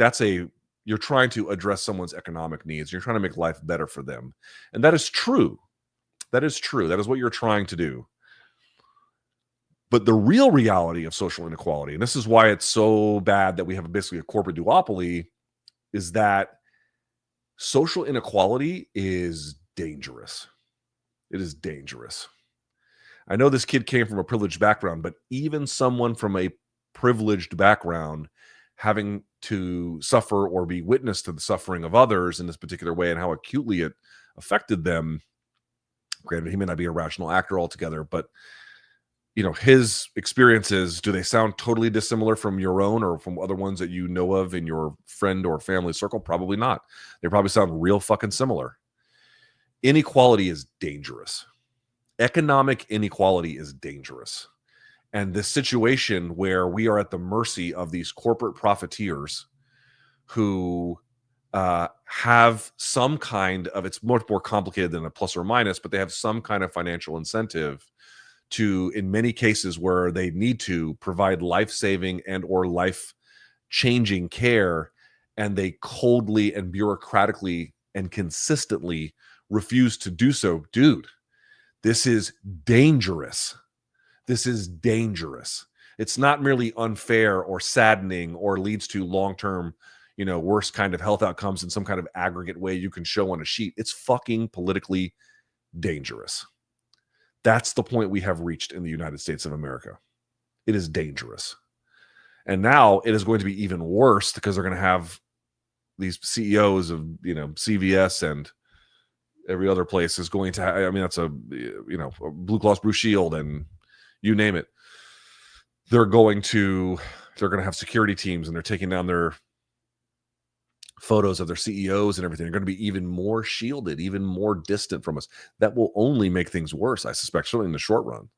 you're trying to address someone's economic needs. You're trying to make life better for them. And that is true. That is what you're trying to do. But the real reality of social inequality, and this is why it's so bad that we have basically a corporate duopoly, is that social inequality is dangerous. It is dangerous. I know this kid came from a privileged background, but even someone from a privileged background having to suffer or be witness to the suffering of others in this particular way and how acutely it affected them. Granted, he may not be a rational actor altogether, but you know, his experiences, do they sound totally dissimilar from your own or from other ones that you know of in your friend or family circle? Probably not. They probably sound real fucking similar. Inequality is dangerous. Economic inequality is dangerous. And this situation where we are at the mercy of these corporate profiteers who have some kind of, it's much more complicated than a plus or minus, but they have some kind of financial incentive to, in many cases where they need to provide life-saving and or life-changing care, and they coldly and bureaucratically and consistently refuse to do so. Dude, this is dangerous. This is dangerous. It's not merely unfair or saddening or leads to long-term, you know, worse kind of health outcomes in some kind of aggregate way you can show on a sheet. It's fucking politically dangerous. That's the point we have reached in the United States of America. It is dangerous. And now it is going to be even worse because they're going to have these CEOs of, you know, CVS and every other place is going to have, I mean, that's a, you know, a Blue Cross Blue Shield and you name it. They're going to have security teams and they're taking down their photos of their CEOs and everything. They're going to be even more shielded, even more distant from us. That will only make things worse, I suspect, certainly in the short run.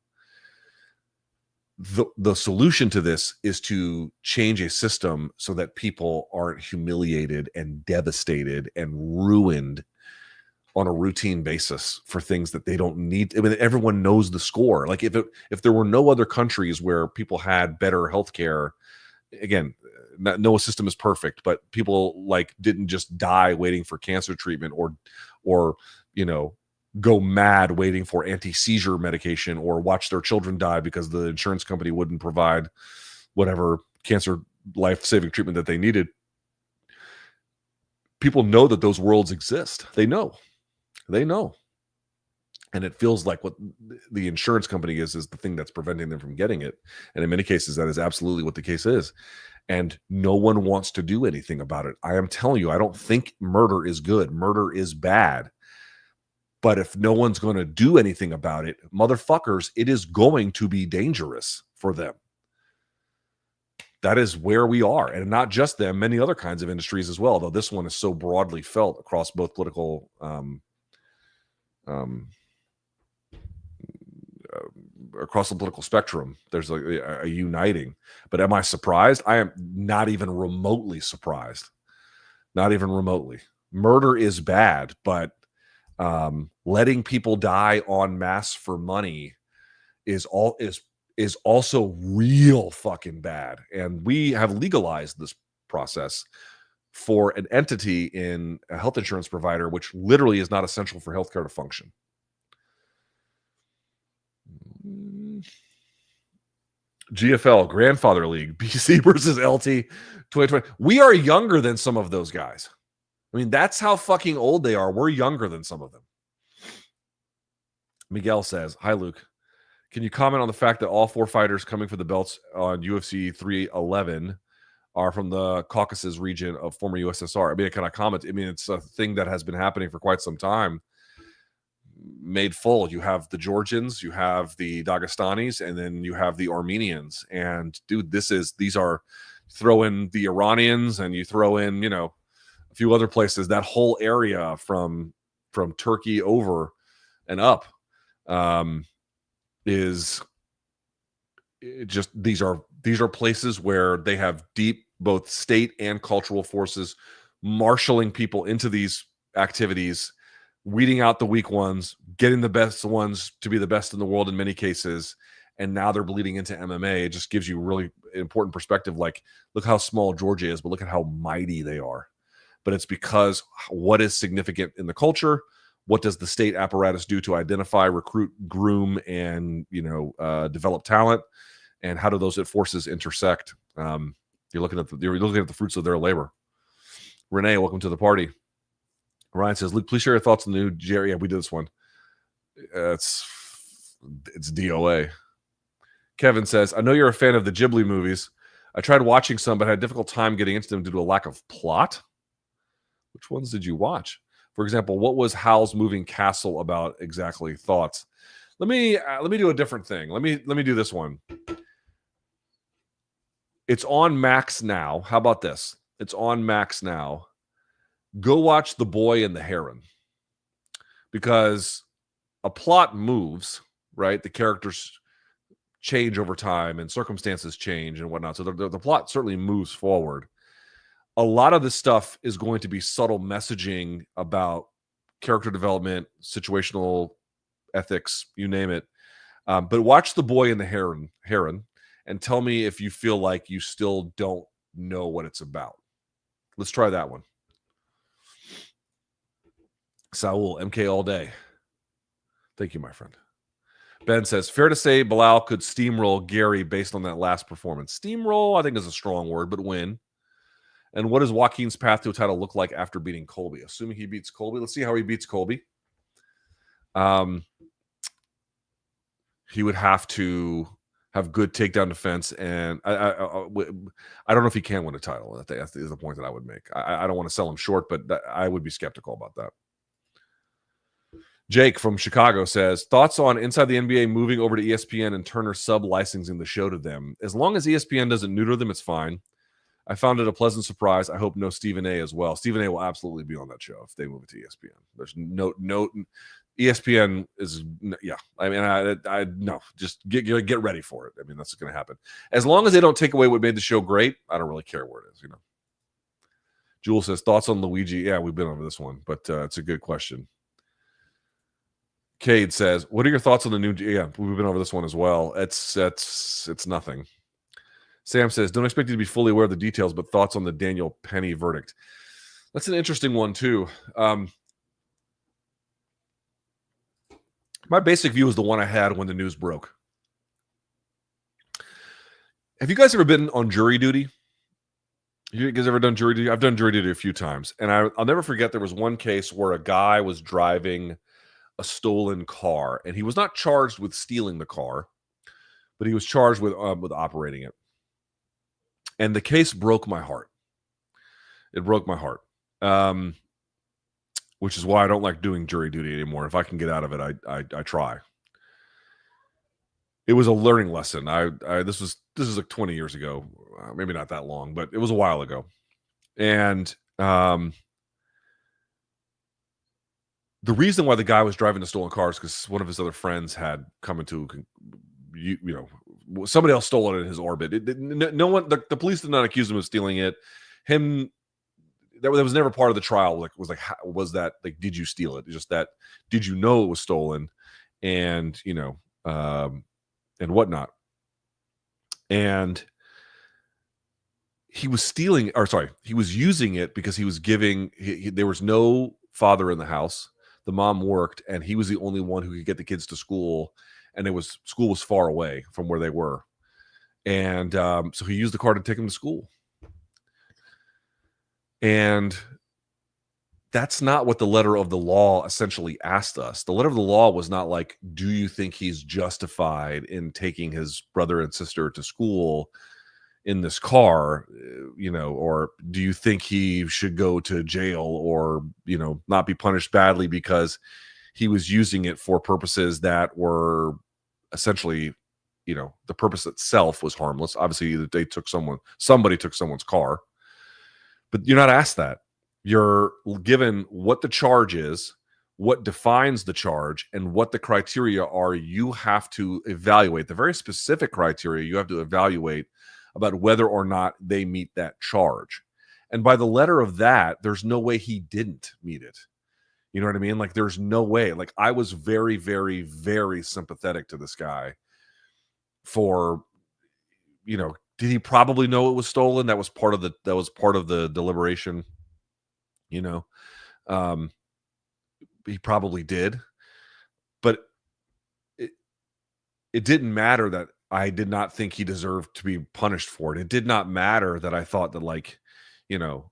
The solution to this is to change a system so that people aren't humiliated and devastated and ruined on a routine basis for things that they don't need. I mean, everyone knows the score. Like if there were no other countries where people had better healthcare, again, no system is perfect, but people like didn't just die waiting for cancer treatment or you know, go mad waiting for anti-seizure medication or watch their children die because the insurance company wouldn't provide whatever cancer life-saving treatment that they needed. People know that those worlds exist. They know. And it feels like what the insurance company is the thing that's preventing them from getting it. And in many cases, that is absolutely what the case is. And no one wants to do anything about it. I am telling you, I don't think murder is good. Murder is bad. But if no one's going to do anything about it, motherfuckers, it is going to be dangerous for them. That is where we are. And not just them, many other kinds of industries as well, though this one is so broadly felt across both political across the political spectrum. There's like a uniting. But am I surprised? I am not even remotely surprised. Not even remotely. Murder is bad, but letting people die en masse for money is also real fucking bad. And we have legalized this process for an entity in a health insurance provider, which literally is not essential for healthcare to function. GFL Grandfather League, BC versus LT 2020. We are younger than some of those guys. I mean, that's how fucking old they are. We're younger than some of them. Miguel says, hi, Luke. Can you comment on the fact that all 4 fighters coming for the belts on UFC 311 are from the Caucasus region of former USSR? I mean, can I comment? I mean, it's a thing that has been happening for quite some time. Made full. You have the Georgians, you have the Dagestanis, and then you have the Armenians. And dude, these are, throw in the Iranians and you throw in, you know, a few other places. That whole area from Turkey over and up is just, these are places where they have deep both state and cultural forces marshaling people into these activities, weeding out the weak ones, getting the best ones to be the best in the world in many cases. And now they're bleeding into MMA. It just gives you really important perspective. Like, look how small Georgia is, but look at how mighty they are. But it's because what is significant in the culture? What does the state apparatus do to identify, recruit, groom, and, you know, develop talent? And how do those forces intersect? You're looking at the fruits of their labor. Renee, welcome to the party. Ryan says, Luke, please share your thoughts on the new Jerry. Yeah, we did this one. It's DOA. Kevin says, I know you're a fan of the Ghibli movies. I tried watching some, but had a difficult time getting into them due to a lack of plot. Which ones did you watch? For example, what was Howl's Moving Castle about exactly? Thoughts? Let me do a different thing. Let me do this one. It's on Max now. How about this? It's on Max now. Go watch The Boy and the Heron. Because a plot moves, right? The characters change over time and circumstances change and whatnot. So the plot certainly moves forward. A lot of this stuff is going to be subtle messaging about character development, situational ethics, you name it. But watch The Boy and the Heron and tell me if you feel like you still don't know what it's about. Let's try that one. Saul, MK all day. Thank you, my friend. Ben says, fair to say Bilal could steamroll Garry based on that last performance. Steamroll, I think, is a strong word, but win. And what does Joaquin's path to a title look like after beating Colby? Assuming he beats Colby. Let's see how he beats Colby. He would have to have good takedown defense, and I don't know if he can win a title. That's the point that I would make. I don't want to sell him short, but I would be skeptical about that. Jake from Chicago says, thoughts on Inside the NBA moving over to ESPN and Turner sub-licensing the show to them. As long as ESPN doesn't neuter them, it's fine. I found it a pleasant surprise. I hope no Stephen A as well. Stephen A will absolutely be on that show if they move it to ESPN. There's no ESPN is, yeah. I mean, I no, just get ready for it. I mean, that's going to happen. As long as they don't take away what made the show great, I don't really care where it is, you know. Jewel says, thoughts on Luigi? Yeah, we've been over this one, but it's a good question. Cade says, what are your thoughts on the new? Yeah, we've been over this one as well. It's nothing. Sam says, don't expect you to be fully aware of the details, but thoughts on the Daniel Penny verdict. That's an interesting one, too. My basic view is the one I had when the news broke. Have you guys ever been on jury duty? You guys ever done jury duty? I've done jury duty a few times. And I'll never forget there was one case where a guy was driving a stolen car, and he was not charged with stealing the car, but he was charged with operating it. And the case broke my heart. It broke my heart, which is why I don't like doing jury duty anymore. If I can get out of it, I try. It was a learning lesson. This is like 20 years ago, maybe not that long, but it was a while ago, and the reason why the guy was driving the stolen car is because one of his other friends had come into, you know, somebody else stole it in his orbit. No one, the police did not accuse him of stealing it. That was never part of the trial. Was that did you steal it? Just that, did you know it was stolen, and you know, and whatnot. And he was stealing, or sorry, he was using it because he was giving. There was no father in the house. The mom worked, and he was the only one who could get the kids to school, and school was far away from where they were, and so he used the car to take them to school. And that's not what the letter of the law essentially asked us. The letter of the law was not like, do you think he's justified in taking his brother and sister to school in this car, you know, or do you think he should go to jail or, you know, not be punished badly because he was using it for purposes that were essentially, you know, the purpose itself was harmless. Obviously, somebody took someone's car, but you're not asked that. You're given what the charge is, what defines the charge, and what the criteria are. You have to evaluate the very specific criteria you have to evaluate about whether or not they meet that charge. And by the letter of that, there's no way he didn't meet it. You know what I mean? Like, there's no way. Like, I was very, very, very sympathetic to this guy for, you know, did he probably know it was stolen? That was part of the deliberation. You know, he probably did, but it didn't matter that I did not think he deserved to be punished for it. It did not matter that I thought that, like, you know,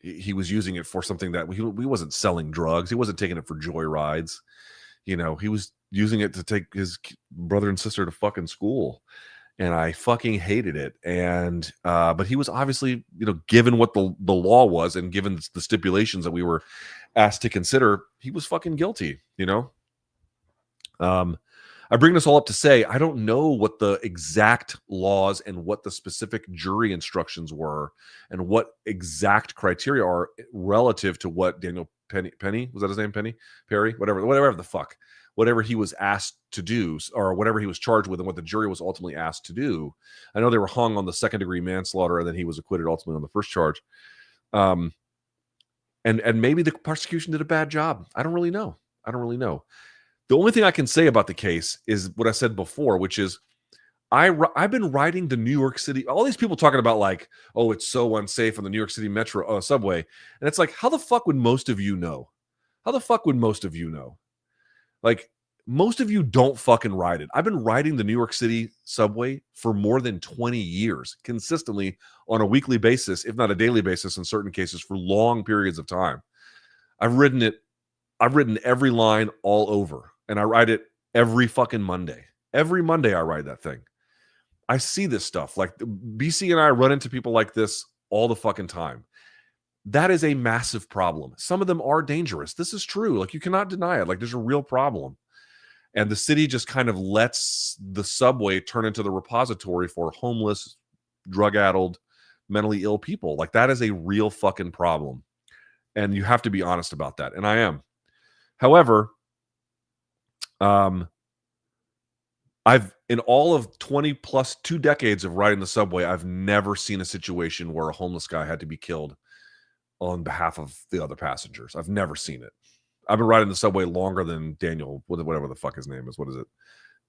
he was using it for something that he wasn't selling drugs. He wasn't taking it for joyrides. You know, he was using it to take his brother and sister to fucking school. And I fucking hated it. And but he was obviously, you know, given what the law was and given the stipulations that we were asked to consider, he was fucking guilty, you know. I bring this all up to say I don't know what the exact laws and what the specific jury instructions were and what exact criteria are relative to what Daniel Penny, was that his name? Perry, whatever the fuck, whatever he was asked to do, or whatever he was charged with, and what the jury was ultimately asked to do. I know they were hung on the second-degree manslaughter, and then he was acquitted ultimately on the first charge. And maybe the prosecution did a bad job. I don't really know. The only thing I can say about the case is what I said before, which is I've been riding the New York City. All these people talking about like, oh, it's so unsafe on the New York City Metro subway, and it's like, how the fuck would most of you know? Like, most of you don't fucking ride it. I've been riding the New York City subway for more than 20 years, consistently on a weekly basis, if not a daily basis in certain cases, for long periods of time. I've ridden every line all over, and I ride it every fucking Monday. Every Monday I ride that thing. I see this stuff. Like, BC and I run into people like this all the fucking time. That is a massive problem. Some of them are dangerous. This is true. Like, you cannot deny it. Like, there's a real problem. And the city just kind of lets the subway turn into the repository for homeless, drug-addled, mentally ill people. Like, that is a real fucking problem. And you have to be honest about that. And I am. However, I've, in all of 20 plus 2 decades of riding the subway, I've never seen a situation where a homeless guy had to be killed on behalf of the other passengers. I've never seen it. I've been riding the subway longer than Daniel, whatever the fuck his name is. What is it?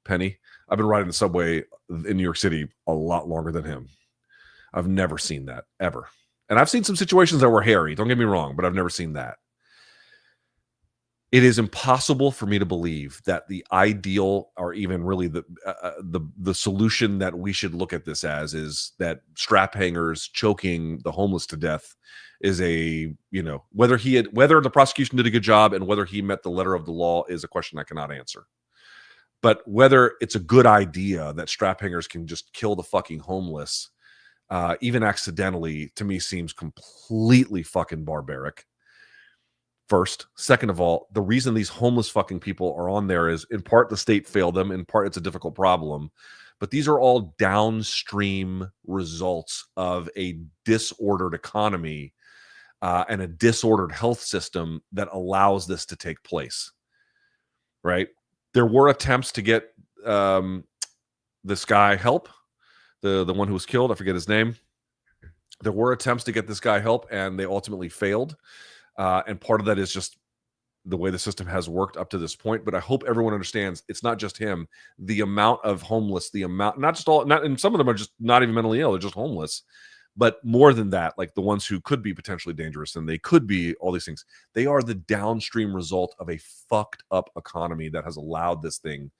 Penny? I've been riding the subway in New York City a lot longer than him. I've never seen that, ever. And I've seen some situations that were hairy, don't get me wrong, but I've never seen that. It is impossible for me to believe that the ideal, or even really the solution that we should look at this as, is that strap hangers choking the homeless to death is a, you know, whether the prosecution did a good job and whether he met the letter of the law is a question I cannot answer. But whether it's a good idea that strap hangers can just kill the fucking homeless, even accidentally, to me seems completely fucking barbaric. First. Second of all, the reason these homeless fucking people are on there is, in part, the state failed them. In part, it's a difficult problem. But these are all downstream results of a disordered economy and a disordered health system that allows this to take place. Right? There were attempts to get this guy help, the one who was killed. I forget his name. There were attempts to get this guy help, and they ultimately failed. And part of that is just the way the system has worked up to this point. But I hope everyone understands it's not just him. The amount of homeless, and some of them are just not even mentally ill, they're just homeless. But more than that, like the ones who could be potentially dangerous and they could be all these things, they are the downstream result of a fucked up economy that has allowed this thing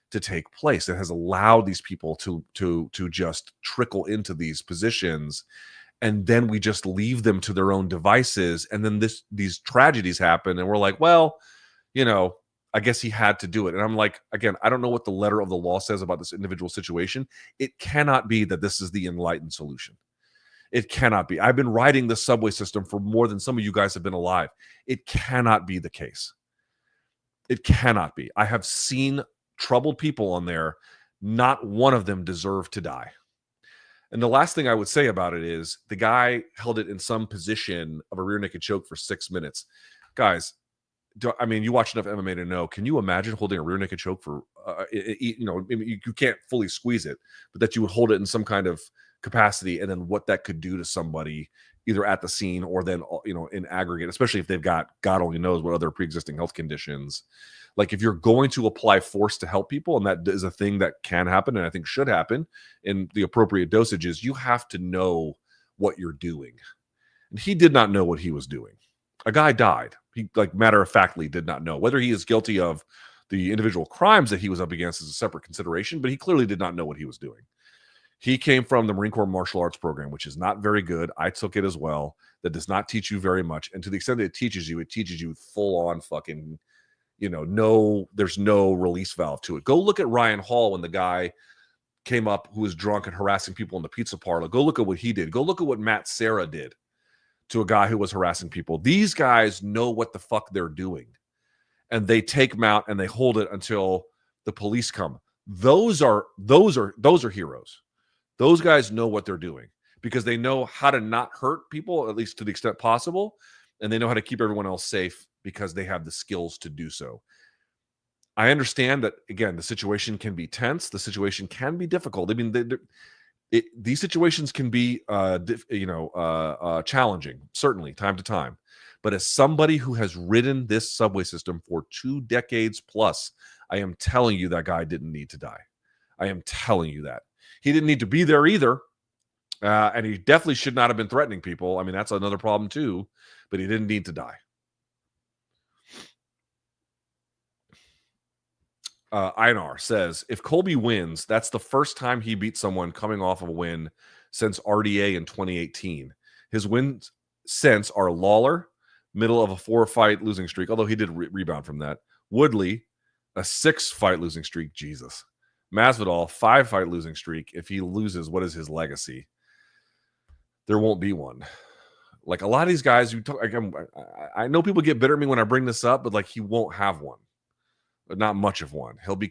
to take place. It has allowed these people to just trickle into these positions. And then we just leave them to their own devices. And then these tragedies happen. And we're like, well, you know, I guess he had to do it. And I'm like, again, I don't know what the letter of the law says about this individual situation. It cannot be that this is the enlightened solution. It cannot be. I've been riding the subway system for more than some of you guys have been alive. It cannot be the case. It cannot be. I have seen troubled people on there. Not one of them deserve to die. And the last thing I would say about it is the guy held it in some position of a rear naked choke for 6 minutes. Guys, you watch enough MMA to know, can you imagine holding a rear naked choke for, you can't fully squeeze it, but that you would hold it in some kind of capacity, and then what that could do to somebody either at the scene or then, in aggregate, especially if they've got God only knows what other pre-existing health conditions. Like, if you're going to apply force to help people, and that is a thing that can happen and I think should happen in the appropriate dosages, you have to know what you're doing. And he did not know what he was doing. A guy died. He, matter-of-factly, did not know. Whether he is guilty of the individual crimes that he was up against is a separate consideration, but he clearly did not know what he was doing. He came from the Marine Corps martial arts program, which is not very good. I took it as well. That does not teach you very much. And to the extent that it teaches you full on fucking, there's no release valve to it. Go look at Ryan Hall when the guy came up who was drunk and harassing people in the pizza parlor. Go look at what he did. Go look at what Matt Serra did to a guy who was harassing people. These guys know what the fuck they're doing. And they take him out and they hold it until the police come. Those are heroes. Those guys know what they're doing because they know how to not hurt people, at least to the extent possible, and they know how to keep everyone else safe because they have the skills to do so. I understand that, again, the situation can be tense. The situation can be difficult. I mean, these situations can be, challenging, certainly, time to time. But as somebody who has ridden this subway system for 2 decades plus, I am telling you that guy didn't need to die. I am telling you that. He didn't need to be there either. And he definitely should not have been threatening people. I mean, that's another problem too. But he didn't need to die. Einar says, if Colby wins, that's the first time he beat someone coming off of a win since RDA in 2018. His wins since are Lawler, middle of a 4-fight losing streak, although he did rebound from that. Woodley, a 6-fight losing streak. Jesus. Masvidal, 5-fight losing streak. If he loses, what is his legacy? There won't be one. Like a lot of these guys, I know people get bitter at me when I bring this up, but like he won't have one. Not much of one. He'll be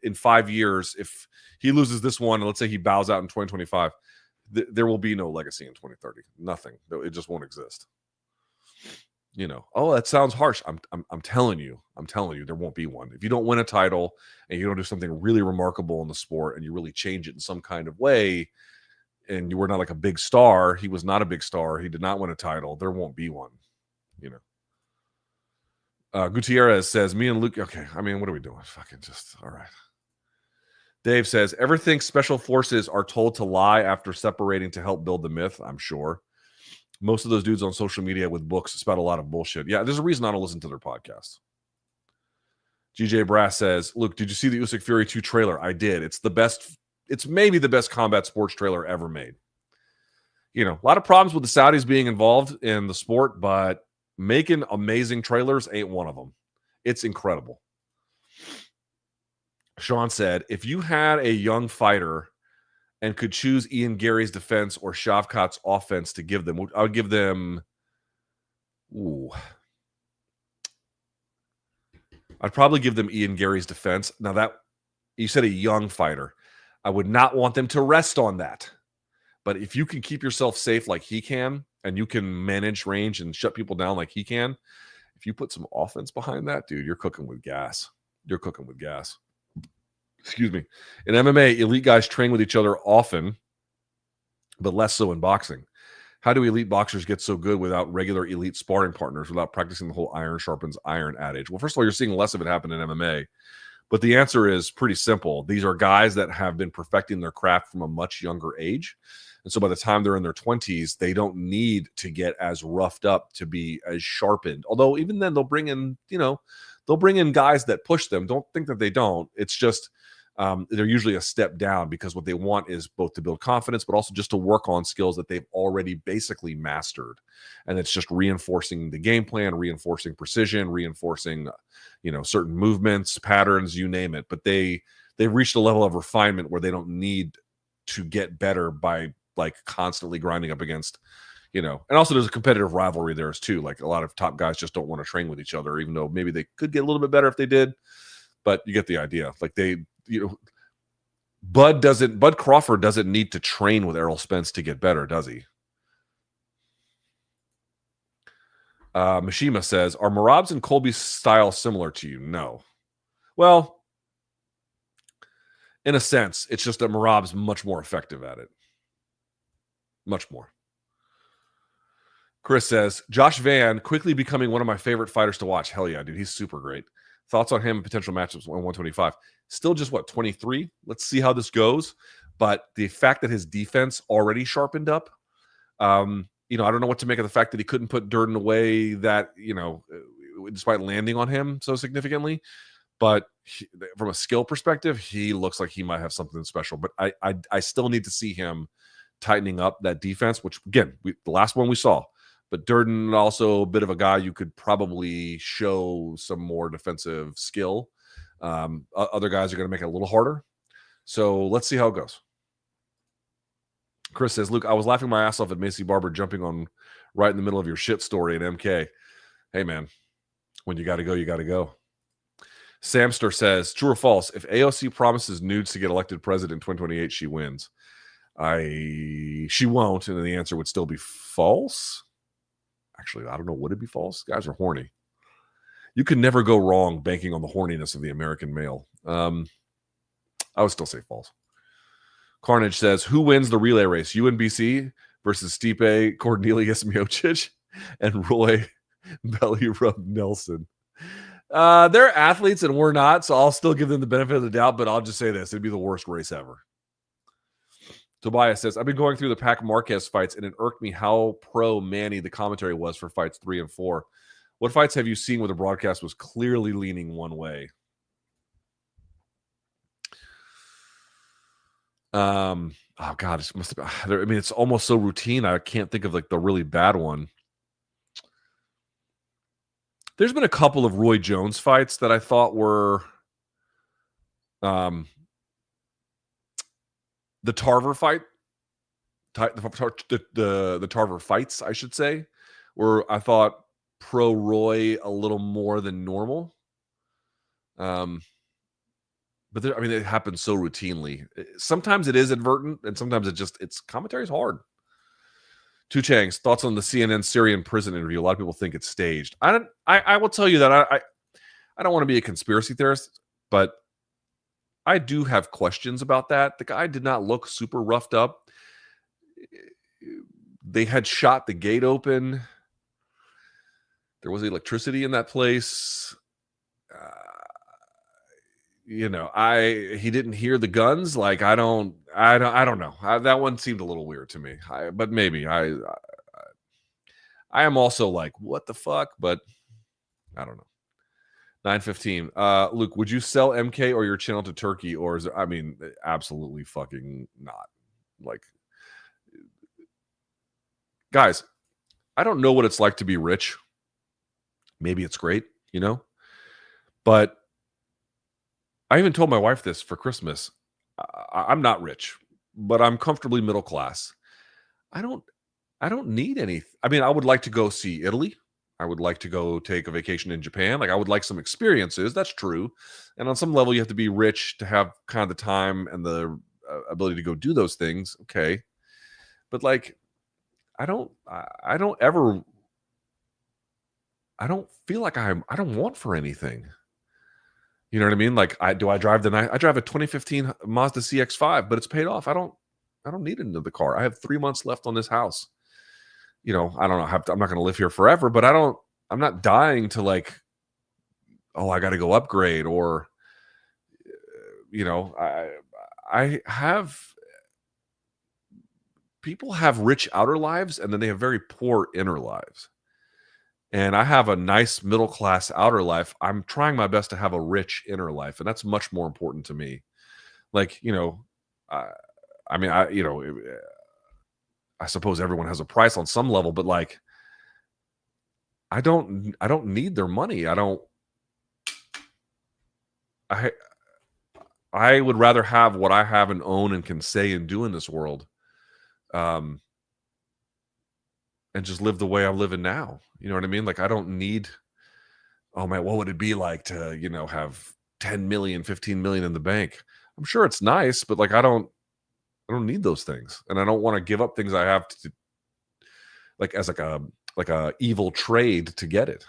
in 5 years, if he loses this one, and let's say he bows out in 2025, there will be no legacy in 2030. Nothing. It just won't exist. Oh, that sounds harsh. I'm telling you, there won't be one. If you don't win a title and you don't do something really remarkable in the sport and you really change it in some kind of way, and you were not like a big star, he was not a big star, he did not win a title, there won't be one. Gutierrez says, me and Luke, okay, I mean, what are we doing? Fucking just, all right. Dave says, ever think special forces are told to lie after separating to help build the myth? I'm sure. Most of those dudes on social media with books spout a lot of bullshit. Yeah, there's a reason I don't listen to their podcasts. GJ Brass says, Luke, did you see the Usyk Fury 2 trailer? I did. It's maybe the best combat sports trailer ever made. A lot of problems with the Saudis being involved in the sport, but making amazing trailers ain't one of them. It's incredible. Sean said, if you had a young fighter and could choose Ian Garry's defense or Shavkat's offense to give them, I would give them, I'd probably give them Ian Garry's defense. Now that, you said a young fighter. I would not want them to rest on that. But if you can keep yourself safe like he can, and you can manage range and shut people down like he can, if you put some offense behind that, dude, you're cooking with gas. You're cooking with gas. Excuse me. In MMA, elite guys train with each other often, but less so in boxing. How do elite boxers get so good without regular elite sparring partners, without practicing the whole iron sharpens iron adage? Well, first of all, you're seeing less of it happen in MMA. But the answer is pretty simple. These are guys that have been perfecting their craft from a much younger age. And so by the time they're in their 20s, they don't need to get as roughed up to be as sharpened. Although even then they'll bring in, guys that push them. Don't think that they don't. It's just they're usually a step down because what they want is both to build confidence, but also just to work on skills that they've already basically mastered. And it's just reinforcing the game plan, reinforcing precision, reinforcing, certain movements, patterns, you name it. But they've reached a level of refinement where they don't need to get better by like constantly grinding up against, and also there's a competitive rivalry there too. Like a lot of top guys just don't want to train with each other, even though maybe they could get a little bit better if they did, but you get the idea. Like Bud Crawford doesn't need to train with Errol Spence to get better, does he? Mishima says, are Merab's and Colby's style similar to you? No. Well, in a sense, it's just that Merab's much more effective at it. Much more. Chris says, Josh Van quickly becoming one of my favorite fighters to watch. Hell yeah, dude. He's super great. Thoughts on him and potential matchups on 125. Still just, 23? Let's see how this goes. But the fact that his defense already sharpened up, I don't know what to make of the fact that he couldn't put Durden away that, despite landing on him so significantly. But from a skill perspective, he looks like he might have something special. But I still need to see him tightening up that defense, which, again, the last one we saw. But Durden, also a bit of a guy you could probably show some more defensive skill. Other guys are going to make it a little harder. So let's see how it goes. Chris says, Luke, I was laughing my ass off at Macy Barber jumping on right in the middle of your shit story at MK. Hey, man, when you got to go, you got to go. Samster says, true or false, if AOC promises nudes to get elected president in 2028, she wins. She won't, and then the answer would still be false. Actually, I don't know. Would it be false? Guys are horny. You can never go wrong banking on the horniness of the American male. I would still say false. Carnage says, who wins the relay race? UNBC versus Stipe, Cornelius Miocic, and Roy Belly Rub Nelson. They're athletes and we're not, so I'll still give them the benefit of the doubt, but I'll just say this. It'd be the worst race ever. Tobias says, I've been going through the Pac Marquez fights, and it irked me how pro-Manny the commentary was for fights 3 and 4. What fights have you seen where the broadcast was clearly leaning one way? Oh, God, it must have been, I mean, it's almost so routine. I can't think of like the really bad one. There's been a couple of Roy Jones fights that I thought were the Tarver fight, the Tarver fights, I should say, where I thought pro Roy a little more than normal. But there, I mean, it happens so routinely. Sometimes it is inadvertent, and sometimes it's commentary is hard. Two Changs, thoughts on the CNN Syrian prison interview. A lot of people think it's staged. I will tell you that I don't want to be a conspiracy theorist, but I do have questions about that. The guy did not look super roughed up. They had shot the gate open. There was electricity in that place. He didn't hear the guns. Like, I don't know. That one seemed a little weird to me. But maybe I am also like, what the fuck? But I don't know. 9:15. Luke, would you sell MK or your channel to Turkey? Or is it, I mean, absolutely fucking not. Like, guys, I don't know what it's like to be rich. Maybe it's great, but I even told my wife this for Christmas. I'm not rich, but I'm comfortably middle class. I don't need any. I mean, I would like to go see Italy. I would like to go take a vacation in Japan. Like, I would like some experiences. That's true. And on some level, you have to be rich to have kind of the time and the ability to go do those things. Okay. But like, I don't feel like I don't want for anything. You know what I mean? Like, I drive I drive a 2015 Mazda CX-5, but it's paid off. I don't need another car. I have 3 months left on this house. I don't know. I'm not going to live here forever, but I'm not dying to like, oh, I got to go upgrade or, people have rich outer lives and then they have very poor inner lives. And I have a nice middle class outer life. I'm trying my best to have a rich inner life, and that's much more important to me. Like, I suppose everyone has a price on some level, but like, I don't need their money. I would rather have what I have and own and can say and do in this world. And just live the way I'm living now. You know what I mean? Like, I don't need, oh man, what would it be like to, have 10 million, 15 million in the bank? I'm sure it's nice, but like, I don't need those things. And I don't want to give up things I have to, like, as like a evil trade to get it.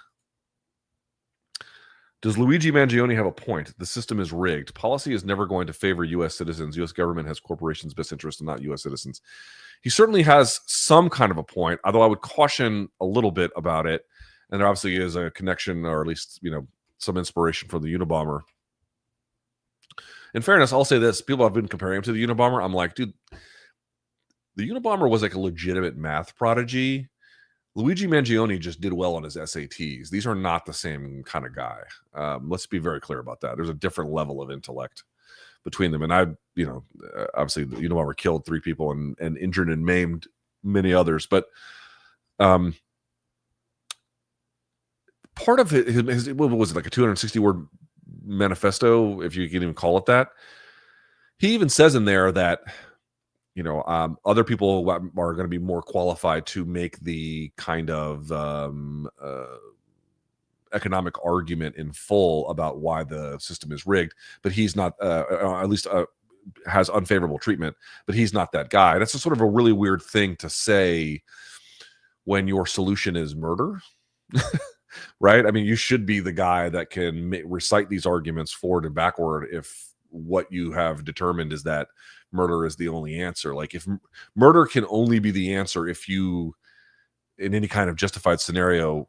Does Luigi Mangione have a point? The system is rigged. Policy is never going to favor U.S. citizens. U.S. government has corporations' best interests and not U.S. citizens. He certainly has some kind of a point, although I would caution a little bit about it. And there obviously is a connection, or at least, some inspiration from the Unabomber. In fairness, I'll say this. People have been comparing him to the Unabomber. I'm like, dude, the Unabomber was like a legitimate math prodigy. Luigi Mangione just did well on his SATs. These are not the same kind of guy. Let's be very clear about that. There's a different level of intellect between them. And obviously, I killed 3 people and injured and maimed many others. But part of it, what was it, like a 260-word manifesto, if you can even call it that? He even says in there that other people are going to be more qualified to make the kind of economic argument in full about why the system is rigged, but he's not, at least has unfavorable treatment, but he's not that guy. That's a sort of a really weird thing to say when your solution is murder, right? I mean, you should be the guy that can recite these arguments forward and backward if what you have determined is that murder is the only answer. Like, if murder can only be the answer if you, in any kind of justified scenario,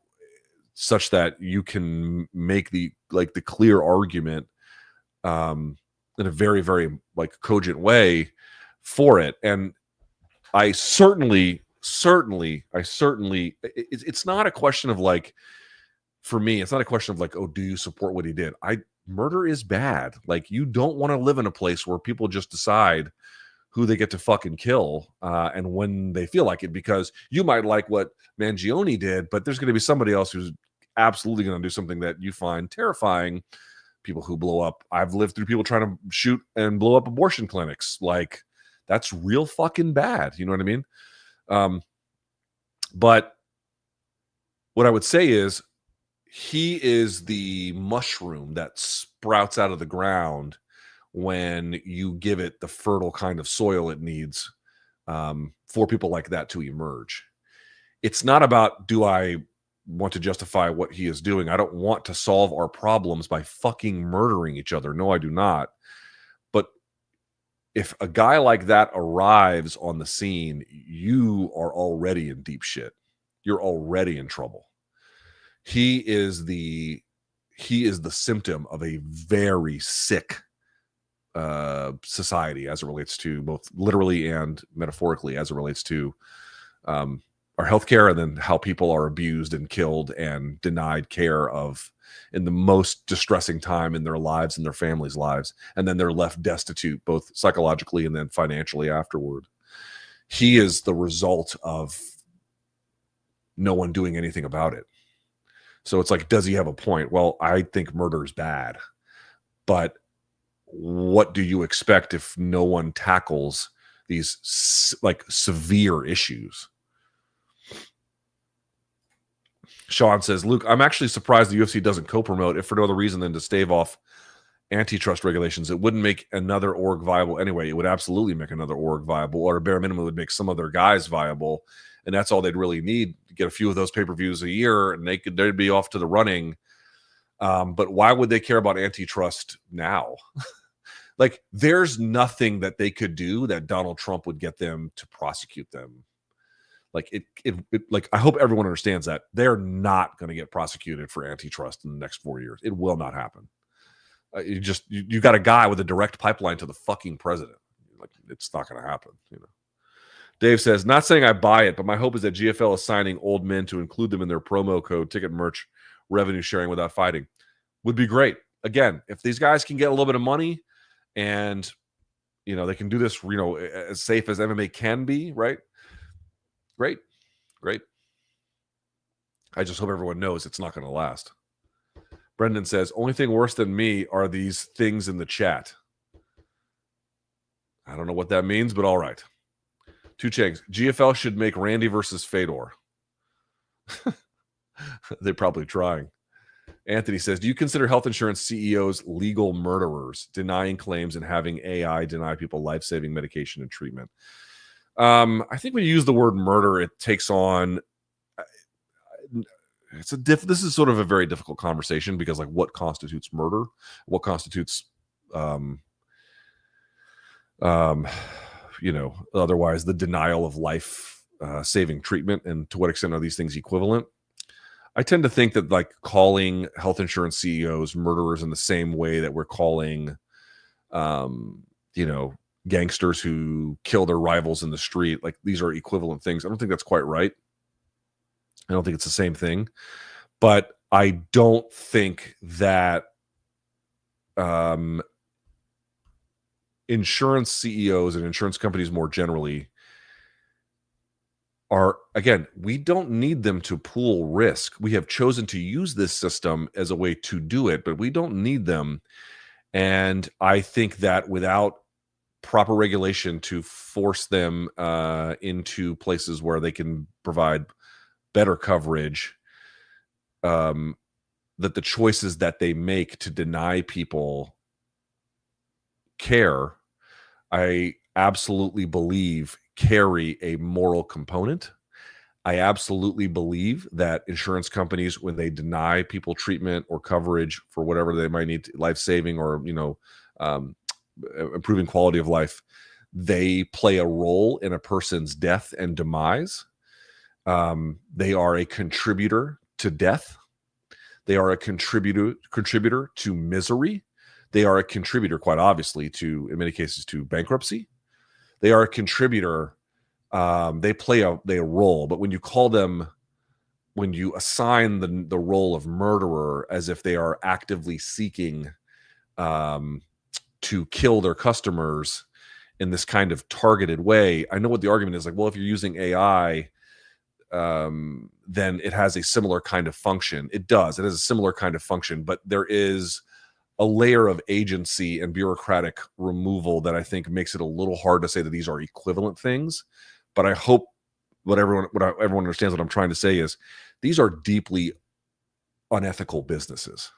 such that you can make the clear argument in a very, very cogent way for it. And I certainly it's not a question of for me, it's not a question of oh, do you support what he did? Murder is bad. You don't want to live in a place where people just decide who they get to fucking kill and when they feel like it, because you might like what Mangione did, but there's going to be somebody else who's absolutely going to do something that you find terrifying. People who blow up. I've lived through people trying to shoot and blow up abortion clinics. That's real fucking bad. You know what I mean? But what I would say is, he is the mushroom that sprouts out of the ground when you give it the fertile kind of soil it needs for people like that to emerge. It's not about, do I want to justify what he is doing? I don't want to solve our problems by fucking murdering each other. No, I do not. But if a guy like that arrives on the scene, you are already in deep shit. You're already in trouble. He is the symptom of a very sick society as it relates to both literally and metaphorically, as it relates to our healthcare, and then how people are abused and killed and denied care of in the most distressing time in their lives and their families' lives, and then they're left destitute both psychologically and then financially afterward. He is the result of no one doing anything about it. So it's does he have a point? Well, I think murder is bad, but what do you expect if no one tackles these severe issues? Sean says, Luke, I'm actually surprised the UFC doesn't co-promote, if for no other reason than to stave off antitrust regulations. It wouldn't make another org viable anyway. It would absolutely make another org viable, or a bare minimum would make some of their guys viable. And that's all they'd really need to get a few of those pay-per-views a year, and they'd be off to the running. But why would they care about antitrust now? There's nothing that they could do that Donald Trump would get them to prosecute them. I hope everyone understands that they're not going to get prosecuted for antitrust in the next 4 years. It will not happen. You got a guy with a direct pipeline to the fucking president. It's not going to happen. Dave says, not saying I buy it, but my hope is that GFL is signing old men to include them in their promo code, ticket merch, revenue sharing without fighting. Would be great. Again, if these guys can get a little bit of money and, they can do this, as safe as MMA can be, right? Great. I just hope everyone knows it's not going to last. Brendan says, only thing worse than me are these things in the chat. I don't know what that means, but all right. Two Chengs. GFL should make Randy versus Fedor. They're probably trying. Anthony says, do you consider health insurance CEOs legal murderers, denying claims and having AI deny people life-saving medication and treatment? I think when you use the word murder, it takes on this is sort of a very difficult conversation, because what constitutes murder? What constitutes otherwise the denial of life saving treatment, and to what extent are these things equivalent? I tend to think that calling health insurance CEOs murderers in the same way that we're calling gangsters who kill their rivals in the street, these are equivalent things. I don't think that's quite right. I don't think it's the same thing, but I don't think that insurance CEOs and insurance companies more generally are, again, we don't need them to pool risk. We have chosen to use this system as a way to do it, but we don't need them. And I think that without proper regulation to force them into places where they can provide better coverage, that the choices that they make to deny people care, I absolutely believe carry a moral component. I absolutely believe that insurance companies, when they deny people treatment or coverage for whatever they might need, life-saving or, improving quality of life, they play a role in a person's death and demise. They are a contributor to death. They are a contributor to misery. They are a contributor, quite obviously, to, in many cases, to bankruptcy. They are a contributor. They play a role. But when you assign the role of murderer as if they are actively seeking to kill their customers in this kind of targeted way, I know what the argument is. Like, well, if you're using AI, then it has a similar kind of function. It does. It has a similar kind of function, but there is a layer of agency and bureaucratic removal that I think makes it a little hard to say that these are equivalent things. But I hope everyone understands what I'm trying to say is these are deeply unethical businesses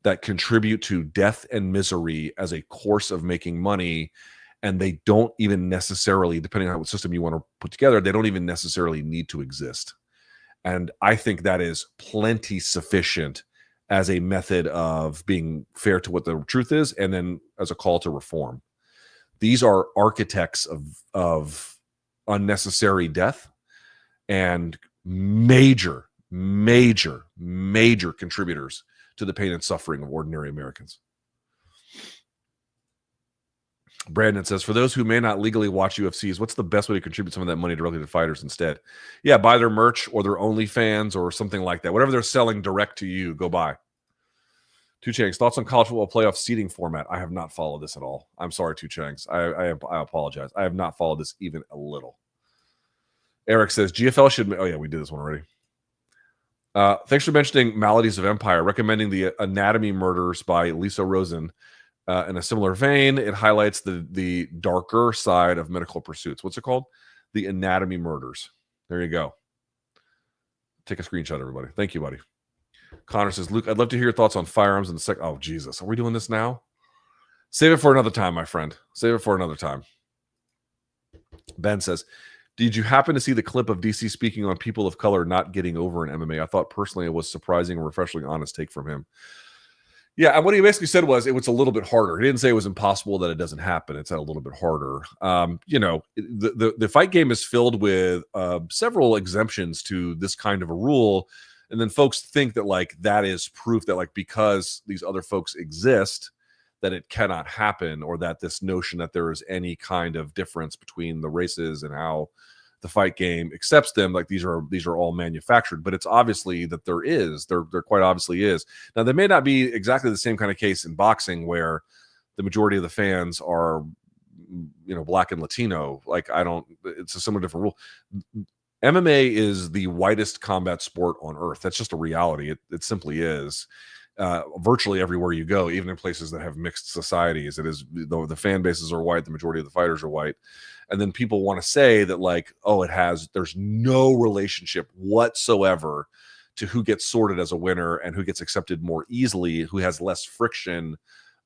that contribute to death and misery as a course of making money. And they don't even necessarily, depending on what system you want to put together, they don't even necessarily need to exist. And I think that is plenty sufficient as a method of being fair to what the truth is, and then as a call to reform. These are architects of unnecessary death and major contributors to the pain and suffering of ordinary Americans. Brandon says, for those who may not legally watch UFCs, what's the best way to contribute some of that money directly to fighters instead? Yeah, buy their merch or their OnlyFans or something like that. Whatever they're selling direct to you, go buy. Two Changs, thoughts on college football playoff seeding format? I have not followed this at all. I'm sorry, Two Changs. I apologize. I have not followed this even a little. Eric says, GFL should... Oh, yeah, we did this one already. Thanks for mentioning Maladies of Empire, recommending the Anatomy Murders by Lisa Rosen. In a similar vein, it highlights the darker side of medical pursuits. What's it called? The Anatomy Murders. There you go. Take a screenshot, everybody. Thank you, buddy. Connor says, Luke, I'd love to hear your thoughts on firearms and oh, Jesus. Are we doing this now? Save it for another time, my friend. Save it for another time. Ben says, did you happen to see the clip of DC speaking on people of color not getting over in MMA? I thought personally it was surprising and refreshingly honest take from him. Yeah, and what he basically said was it was a little bit harder. He didn't say it was impossible that it doesn't happen. It's a little bit harder. The fight game is filled with several exemptions to this kind of a rule. And then folks think that like that is proof that like because these other folks exist, that it cannot happen, or that this notion that there is any kind of difference between the races and how the fight game accepts them, like these are all manufactured. But it's obviously that there quite obviously is. Now, there may not be exactly the same kind of case in boxing where the majority of the fans are, Black and Latino. Like it's a similar different rule. MMA is the whitest combat sport on earth. That's just a reality. It simply is. Virtually everywhere you go, even in places that have mixed societies, it is, though the fan bases are white, the majority of the fighters are white. And then people want to say that like, oh, there's no relationship whatsoever to who gets sorted as a winner and who gets accepted more easily, who has less friction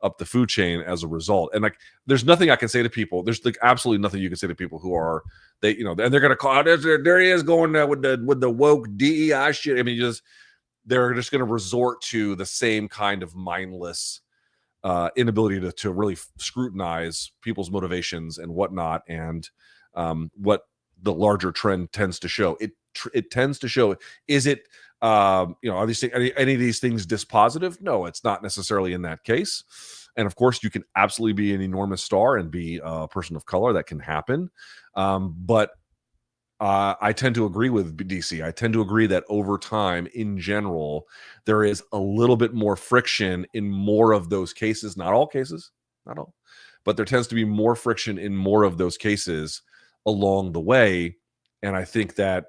up the food chain as a result. And like, there's nothing I can say to people. There's like absolutely nothing you can say to people who are, and they're going to call, there he is going with the woke DEI shit. I mean, they're just going to resort to the same kind of mindless inability to really scrutinize people's motivations and whatnot, and what the larger trend tends to show. It tends to show. Is it are any of these things dispositive? No, it's not necessarily in that case. And of course, you can absolutely be an enormous star and be a person of color. That can happen, but I tend to agree with DC. I tend to agree that over time, in general, there is a little bit more friction in more of those cases. Not all cases, not all, but there tends to be more friction in more of those cases along the way. And I think that,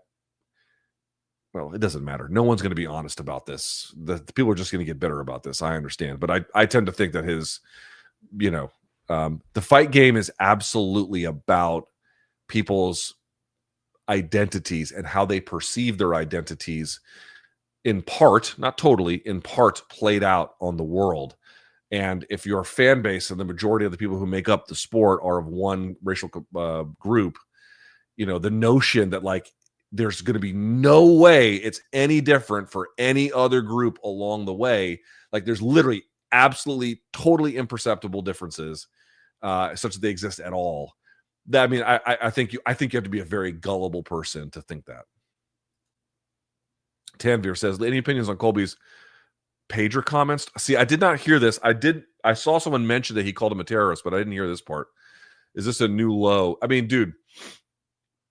well, it doesn't matter. No one's going to be honest about this. The people are just going to get bitter about this. I understand. But I tend to think that his, the fight game is absolutely about people's identities and how they perceive their identities, in part, not totally, in part played out on the world. And if your fan base and the majority of the people who make up the sport are of one racial group, the notion that like there's going to be no way it's any different for any other group along the way, like there's literally absolutely totally imperceptible differences such that they exist at all. I mean, I think you have to be a very gullible person to think that. Tanvir says, any opinions on Colby's pager comments? See, I did not hear this. I saw someone mention that he called him a terrorist, but I didn't hear this part. Is this a new low? I mean, dude,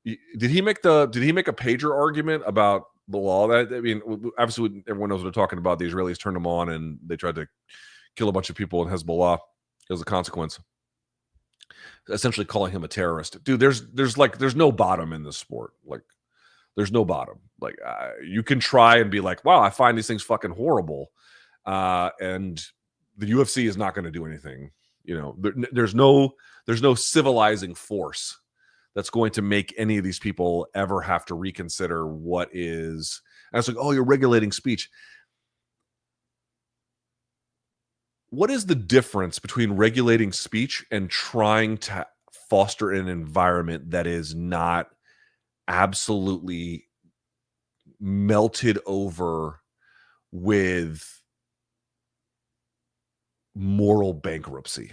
did he make a pager argument about Bilal? That, I mean, obviously everyone knows what they're talking about. The Israelis turned him on and they tried to kill a bunch of people in Hezbollah as a consequence. Essentially calling him a terrorist. Dude, there's no bottom in this sport. Like, there's no bottom. Like, you can try and be like, wow, I find these things fucking horrible. And the UFC is not going to do anything. There's no civilizing force that's going to make any of these people ever have to reconsider what is. And it's like, oh, you're regulating speech. What is the difference between regulating speech and trying to foster an environment that is not absolutely melted over with moral bankruptcy?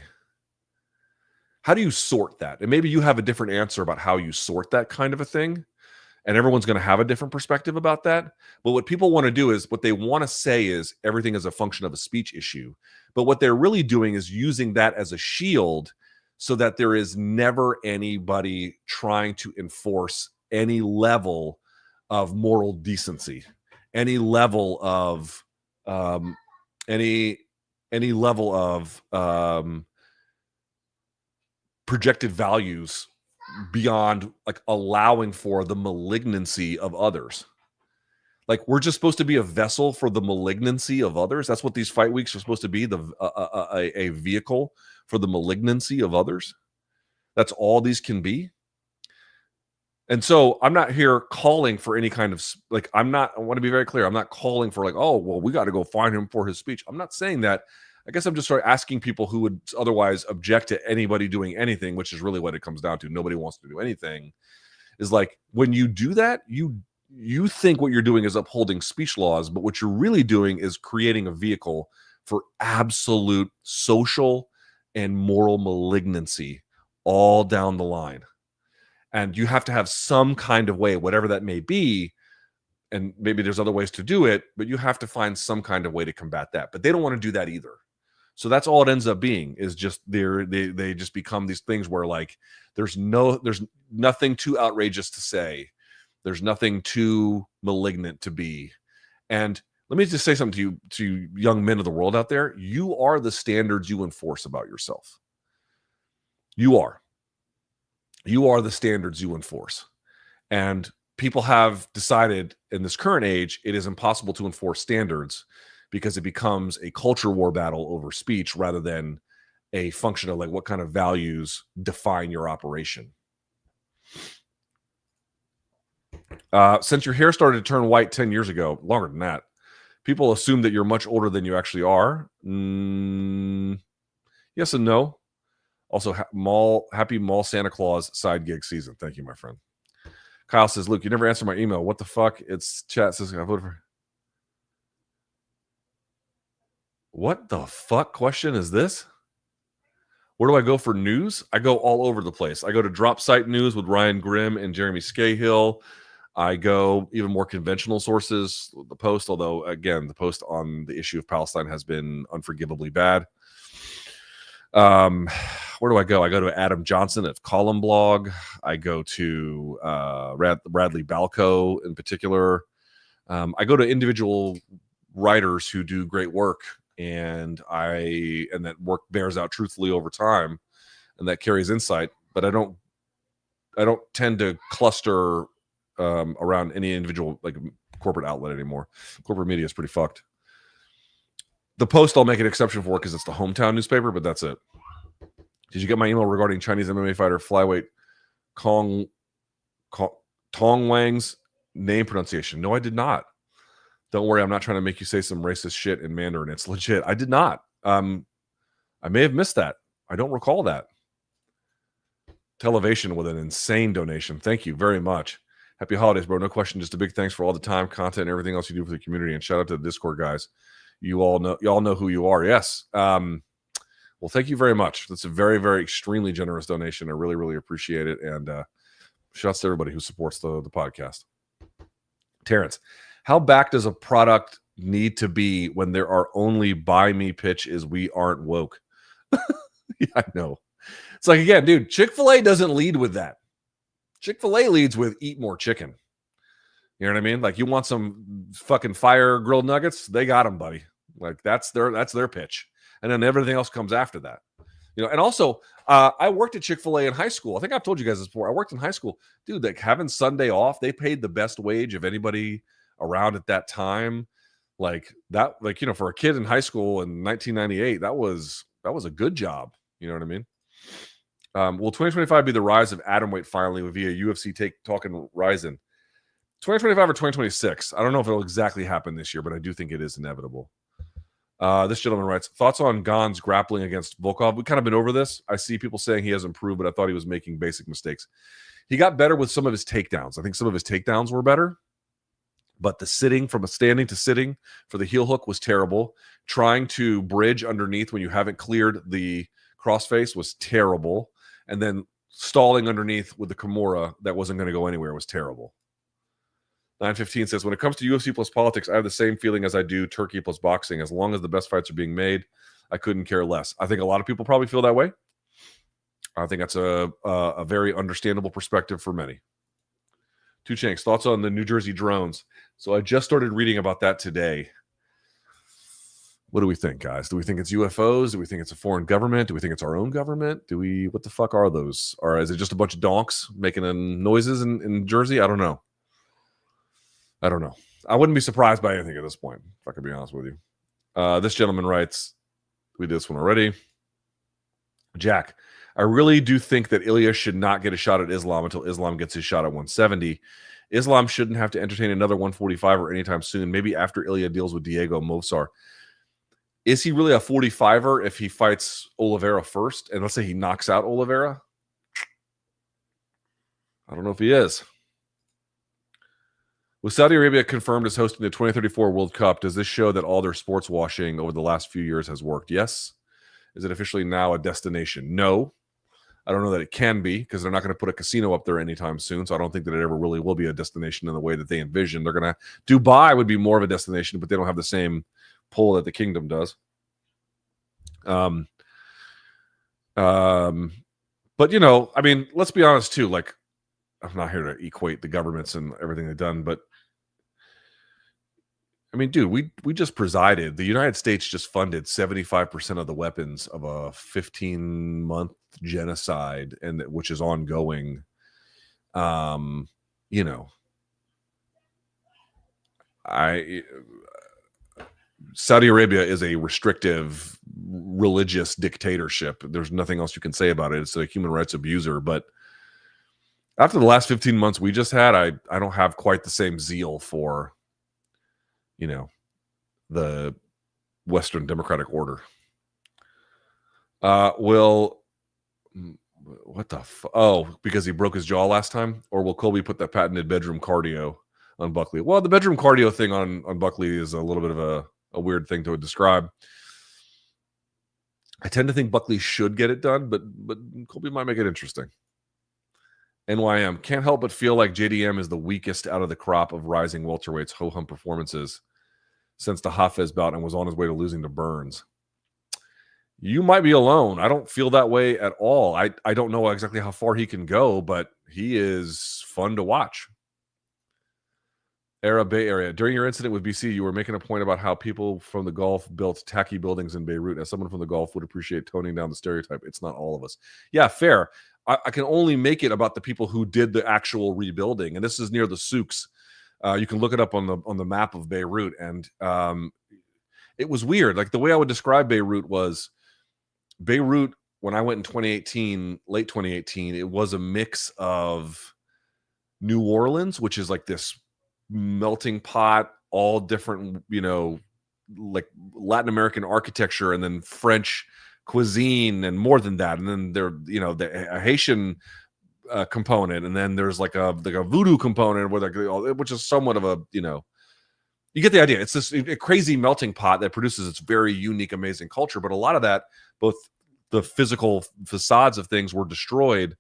How do you sort that? And maybe you have a different answer about how you sort that kind of a thing. And everyone's going to have a different perspective about that. But what people want to do is, what they want to say is everything is a function of a speech issue. But what they're really doing is using that as a shield so that there is never anybody trying to enforce any level of moral decency, any level of projected values beyond like allowing for the malignancy of others. Like, we're just supposed to be a vessel for the malignancy of others. That's what these fight weeks are supposed to be, a vehicle for the malignancy of others. That's all these can be. And so I'm not here calling for any kind of, like, I want to be very clear. I'm not calling for like, oh, well, we got to go find him for his speech. I'm not saying that. I guess I'm just sort of asking people who would otherwise object to anybody doing anything, which is really what it comes down to. Nobody wants to do anything. Is like, when you do that, you think what you're doing is upholding speech laws, but what you're really doing is creating a vehicle for absolute social and moral malignancy all down the line. And you have to have some kind of way, whatever that may be, and maybe there's other ways to do it, but you have to find some kind of way to combat that. But they don't want to do that either. So that's all it ends up being, is just they just become these things where like there's nothing too outrageous to say. There's nothing too malignant to be. And let me just say something to young men of the world out there. You are the standards you enforce about yourself. You are the standards you enforce. And people have decided in this current age, it is impossible to enforce standards because it becomes a culture war battle over speech rather than a function of like what kind of values define your operation. Since your hair started to turn white 10 years ago, longer than that, people assume that you're much older than you actually are. Yes and no. Also, happy Mall Santa Claus side gig season. Thank you, my friend. Kyle says, Luke, you never answered my email. What the fuck? It's chat says, I voted for. What the fuck question is this? Where do I go for news? I go all over the place. I go to Drop Site News with Ryan Grimm and Jeremy Scahill. I go even more conventional sources, the Post, although, again, the Post on the issue of Palestine has been unforgivably bad. Where do I go? I go to Adam Johnson at Column Blog. I go to Bradley Balco in particular. I go to individual writers who do great work, and that work bears out truthfully over time, and that carries insight. But I don't tend to cluster around any individual like corporate outlet anymore. Corporate media is pretty fucked. The Post I'll make an exception for because it's the hometown newspaper, but that's it. Did you get my email regarding Chinese MMA fighter flyweight Tong Wang's name pronunciation? No, I did not. Don't worry, I'm not trying to make you say some racist shit in Mandarin. It's legit. I did not. I may have missed that. I don't recall that. Televation with an insane donation. Thank you very much. Happy holidays, bro. No question. Just a big thanks for all the time, content, and everything else you do for the community. And shout out to the Discord guys. Y'all know who you are. Yes. Well, thank you very much. That's a very, very extremely generous donation. I really, really appreciate it. And shouts to everybody who supports the podcast. Terrence, how back does a product need to be when there are only buy me pitch is we aren't woke? Yeah, I know. It's like, again, dude, Chick-fil-A doesn't lead with that. Chick-fil-A leads with eat more chicken. You know what I mean? Like, you want some fucking fire grilled nuggets? They got them, buddy. Like, that's their pitch. And then everything else comes after that. You know, and also, I worked at Chick-fil-A in high school. I think I've told you guys this before. I worked in high school. Dude, like having Sunday off, they paid the best wage of anybody around at that time. Like that, like, you know, for a kid in high school in 1998, that was a good job. You know what I mean? Will 2025 be the rise of atomweight finally via UFC talking Ryzen? 2025 or 2026? I don't know if it'll exactly happen this year, but I do think it is inevitable. This gentleman writes, thoughts on Gane's grappling against Volkov? We've kind of been over this. I see people saying he has improved, but I thought he was making basic mistakes. He got better with some of his takedowns. I think some of his takedowns were better, but the sitting from a standing to sitting for the heel hook was terrible. Trying to bridge underneath when you haven't cleared the crossface was terrible. And then stalling underneath with the Kimura that wasn't going to go anywhere was terrible. 915 says, when it comes to UFC plus politics, I have the same feeling as I do Turkey plus boxing. As long as the best fights are being made, I couldn't care less. I think a lot of people probably feel that way. I think that's a very understandable perspective for many. Two Chanks, thoughts on the New Jersey Drones? So I just started reading about that today. What do we think, guys? Do we think it's UFOs? Do we think it's a foreign government? Do we think it's our own government? What the fuck are those? Or is it just a bunch of donks making noises in Jersey? I don't know. I wouldn't be surprised by anything at this point, if I could be honest with you. This gentleman writes, we did this one already. Jack, I really do think that Ilya should not get a shot at Islam until Islam gets his shot at 170. Islam shouldn't have to entertain another 145er anytime soon, maybe after Ilya deals with Diego Movsar. Is he really a 45er if he fights Oliveira first? And let's say he knocks out Oliveira? I don't know if he is. With Saudi Arabia confirmed as hosting the 2034 World Cup, does this show that all their sports washing over the last few years has worked? Yes. Is it officially now a destination? No. I don't know that it can be because they're not going to put a casino up there anytime soon. So I don't think that it ever really will be a destination in the way that they envision. They're going to Dubai would be more of a destination, but they don't have the same pull that the kingdom does. But you know, I mean, let's be honest too. Like, I'm not here to equate the governments and everything they've done, but I mean, dude, we just presided. The United States just funded 75% of the weapons of a 15-month genocide, and which is ongoing. You know, Saudi Arabia is a restrictive religious dictatorship. There's nothing else you can say about it. It's a human rights abuser. But after the last 15 months we just had, I don't have quite the same zeal for, you know, the Western democratic order. What the because he broke his jaw last time? Or will Colby put that patented bedroom cardio on Buckley? Well, the bedroom cardio thing on Buckley is a little bit of a weird thing to describe. I tend to think Buckley should get it done, but Colby might make it interesting. NYM, can't help but feel like JDM is the weakest out of the crop of rising welterweights ho-hum performances since the Hafez bout and was on his way to losing to Burns. You might be alone. I don't feel that way at all. I don't know exactly how far he can go, but he is fun to watch. Arab Bay Area. During your incident with BC, you were making a point about how people from the Gulf built tacky buildings in Beirut. As someone from the Gulf would appreciate toning down the stereotype. It's not all of us. Yeah, fair. I can only make it about the people who did the actual rebuilding, and this is near the souks. You can look it up on the map of Beirut, and it was weird. Like the way I would describe Beirut was Beirut when I went in 2018, late 2018. It was a mix of New Orleans, which is like this melting pot, all different, like Latin American architecture, and then French cuisine, and more than that, and then there, the Haitian component, and then there's like a voodoo component, which is somewhat of a, you get the idea. It's this crazy melting pot that produces its very unique, amazing culture. But a lot of that, both the physical facades of things were destroyed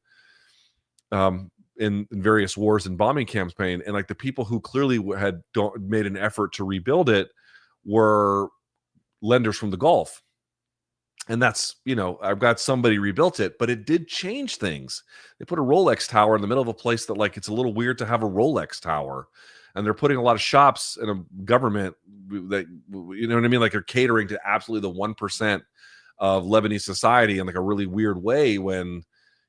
in various wars and bombing campaign, and like the people who clearly had made an effort to rebuild it were lenders from the Gulf. And that's, I've got somebody rebuilt it, but it did change things. They put a Rolex tower in the middle of a place that, like, it's a little weird to have a Rolex tower. And they're putting a lot of shops in a government that, you know what I mean? Like they're catering to absolutely the 1% of Lebanese society in like a really weird way when,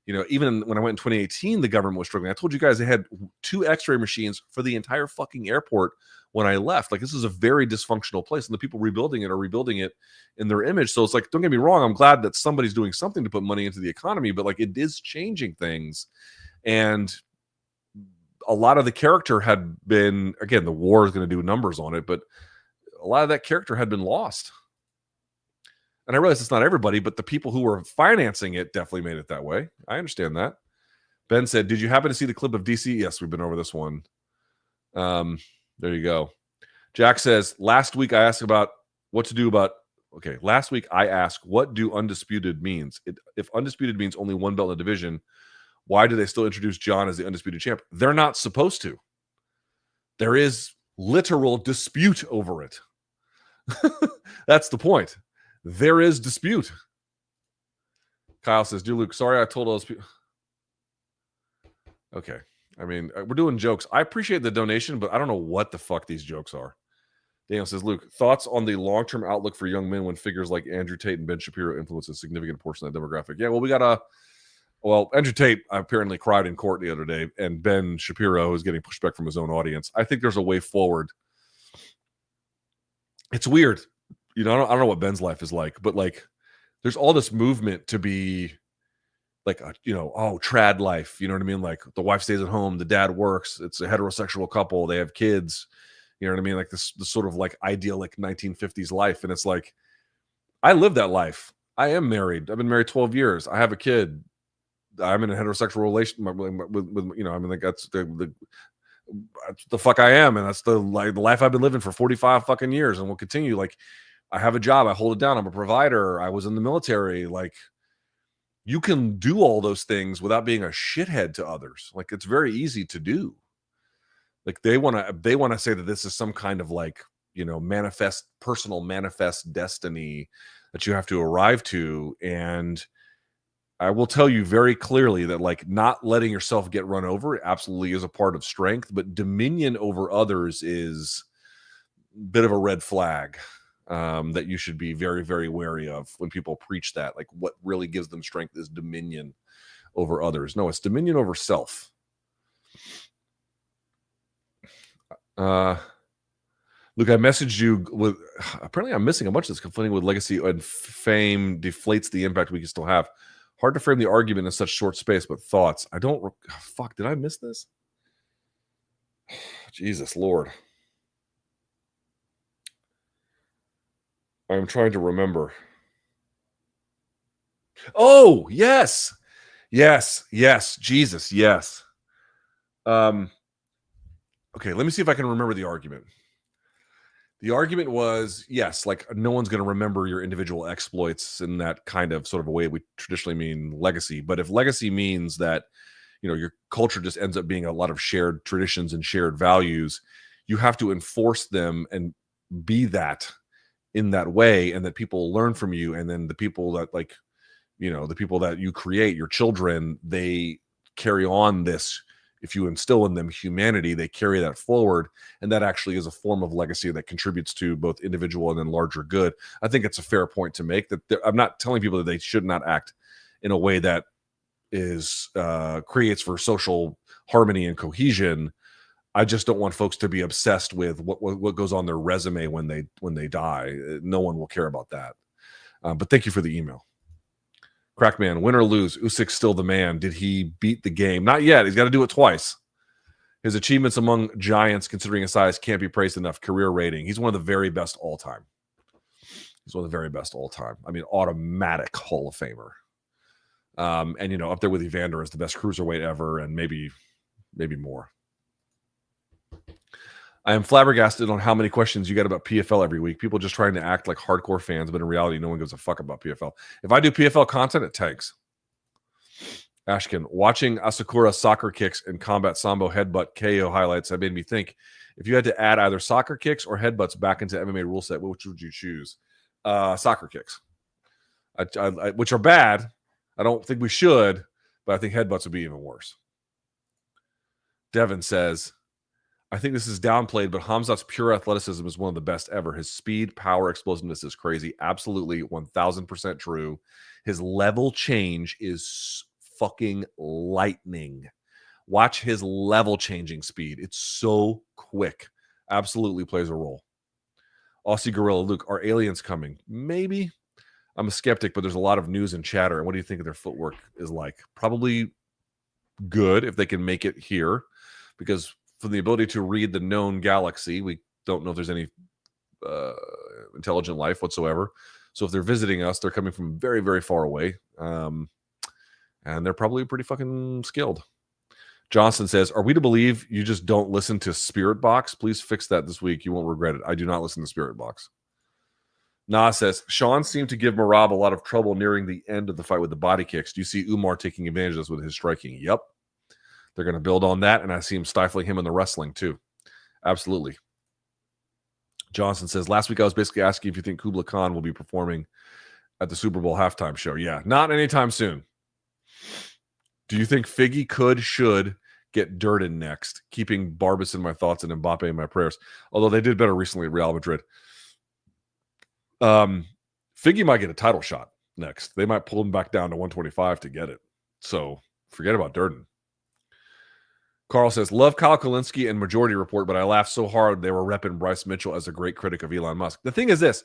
even when I went in 2018, the government was struggling. I told you guys they had 2 X-ray machines for the entire fucking airport when I left. Like, this is a very dysfunctional place, and the people rebuilding it are rebuilding it in their image. So it's like, don't get me wrong, I'm glad that somebody's doing something to put money into the economy, but like it is changing things. And a lot of the character had been, again, the war is going to do numbers on it, but a lot of that character had been lost. And I realize it's not everybody, but the people who were financing it definitely made it that way. I understand that. Ben said, did you happen to see the clip of DC? Yes, we've been over this one. There you go. Jack says, last week I asked about what to do about, okay, last week I asked, what do undisputed means? If undisputed means only one belt in a division, why do they still introduce John as the undisputed champ? They're not supposed to. There is literal dispute over it. That's the point. There is dispute. Kyle says, dear Luke, sorry I told all those people. Okay. I mean, we're doing jokes. I appreciate the donation, but I don't know what the fuck these jokes are. Daniel says, Luke, thoughts on the long-term outlook for young men when figures like Andrew Tate and Ben Shapiro influence a significant portion of the demographic? Yeah, well, Andrew Tate apparently cried in court the other day, and Ben Shapiro is getting pushback from his own audience. I think there's a way forward. It's weird. I don't know what Ben's life is like, but like there's all this movement to be like, trad life. You know what I mean? Like the wife stays at home, the dad works. It's a heterosexual couple. They have kids. You know what I mean? Like this sort of like idyllic 1950s life. And it's like, I live that life. I am married. I've been married 12 years. I have a kid. I'm in a heterosexual relation with I mean, like that's the fuck I am. And that's the life I've been living for 45 fucking years and will continue. Like, I have a job. I hold it down. I'm a provider. I was in the military. Like, you can do all those things without being a shithead to others. Like, it's very easy to do. Like, they want to say that this is some kind of like, personal manifest destiny that you have to arrive to. And I will tell you very clearly that like not letting yourself get run over absolutely is a part of strength, but dominion over others is a bit of a red flag. That you should be very, very wary of when people preach that. Like, what really gives them strength is dominion over others. No, it's dominion over self. Luke, I messaged you with, apparently I'm missing a bunch of this. Conflicting with legacy and fame deflates the impact we can still have. Hard to frame the argument in such short space, but thoughts. Fuck, did I miss this? Jesus Lord. I'm trying to remember. Oh, yes. Jesus, yes. Okay, let me see if I can remember the argument. The argument was, yes, like no one's going to remember your individual exploits in that kind of sort of a way we traditionally mean legacy. But if legacy means that, your culture just ends up being a lot of shared traditions and shared values, you have to enforce them and be that in that way, and that people learn from you, and then the people that the people that you create, your children, they carry on this. If you instill in them humanity, they carry that forward, and that actually is a form of legacy that contributes to both individual and then larger good. I think it's a fair point to make. That I'm not telling people that they should not act in a way that is creates for social harmony and cohesion. I just don't want folks to be obsessed with what goes on their resume when they die. No one will care about that. But thank you for the email. Crackman, win or lose, Usyk's still the man. Did he beat the game? Not yet. He's got to do it twice. His achievements among giants, considering his size, can't be praised enough. Career rating. He's one of the very best all time. He's one of the very best all time. I mean, automatic Hall of Famer. And up there with Evander as the best cruiserweight ever, and maybe more. I am flabbergasted on how many questions you get about PFL every week. People just trying to act like hardcore fans, but in reality, no one gives a fuck about PFL. If I do PFL content, it tanks. Ashkin, watching Asakura soccer kicks and combat Sambo headbutt KO highlights have made me think, if you had to add either soccer kicks or headbutts back into MMA rule set, which would you choose? Soccer kicks, which are bad. I don't think we should, but I think headbutts would be even worse. Devin says, I think this is downplayed, but Khamzat's pure athleticism is one of the best ever. His speed, power, explosiveness is crazy. Absolutely 1000% true. His level change is fucking lightning. Watch his level changing speed. It's so quick. Absolutely plays a role. Aussie Gorilla, Luke, are aliens coming? Maybe. I'm a skeptic, but there's a lot of news and chatter. And what do you think their footwork is like? Probably good if they can make it here, because for the ability to read the known galaxy, we don't know if there's any intelligent life whatsoever. So if they're visiting us, they're coming from very, very far away. And they're probably pretty fucking skilled. Johnson says, are we to believe you just don't listen to Spirit Box? Please fix that this week. You won't regret it. I do not listen to Spirit Box. Nas says, Sean seemed to give Merab a lot of trouble nearing the end of the fight with the body kicks. Do you see Umar taking advantage of this with his striking? Yep. They're going to build on that, and I see him stifling him in the wrestling too. Absolutely. Johnson says, last week I was basically asking if you think Kubla Khan will be performing at the Super Bowl halftime show. Yeah, not anytime soon. Do you think Figgy should get Durden next? Keeping Barbas in my thoughts and Mbappe in my prayers. Although they did better recently at Real Madrid. Figgy might get a title shot next. They might pull him back down to 125 to get it. So forget about Durden. Carl says, love Kyle Kalinske and Majority Report, but I laughed so hard they were repping Bryce Mitchell as a great critic of Elon Musk. The thing is this,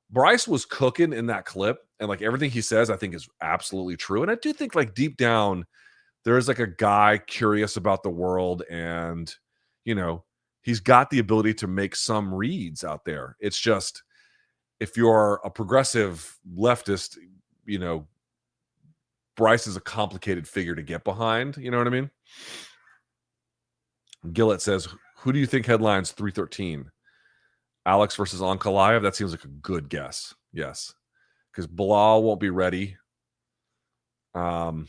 Bryce was cooking in that clip, and like everything he says, I think is absolutely true. And I do think like deep down, there is like a guy curious about the world, and, he's got the ability to make some reads out there. It's just, if you're a progressive leftist, Bryce is a complicated figure to get behind. You know what I mean? Gillett says, who do you think headlines 313? Alex versus Ankalaev? That seems like a good guess. Yes. Because Bilal won't be ready. Maybe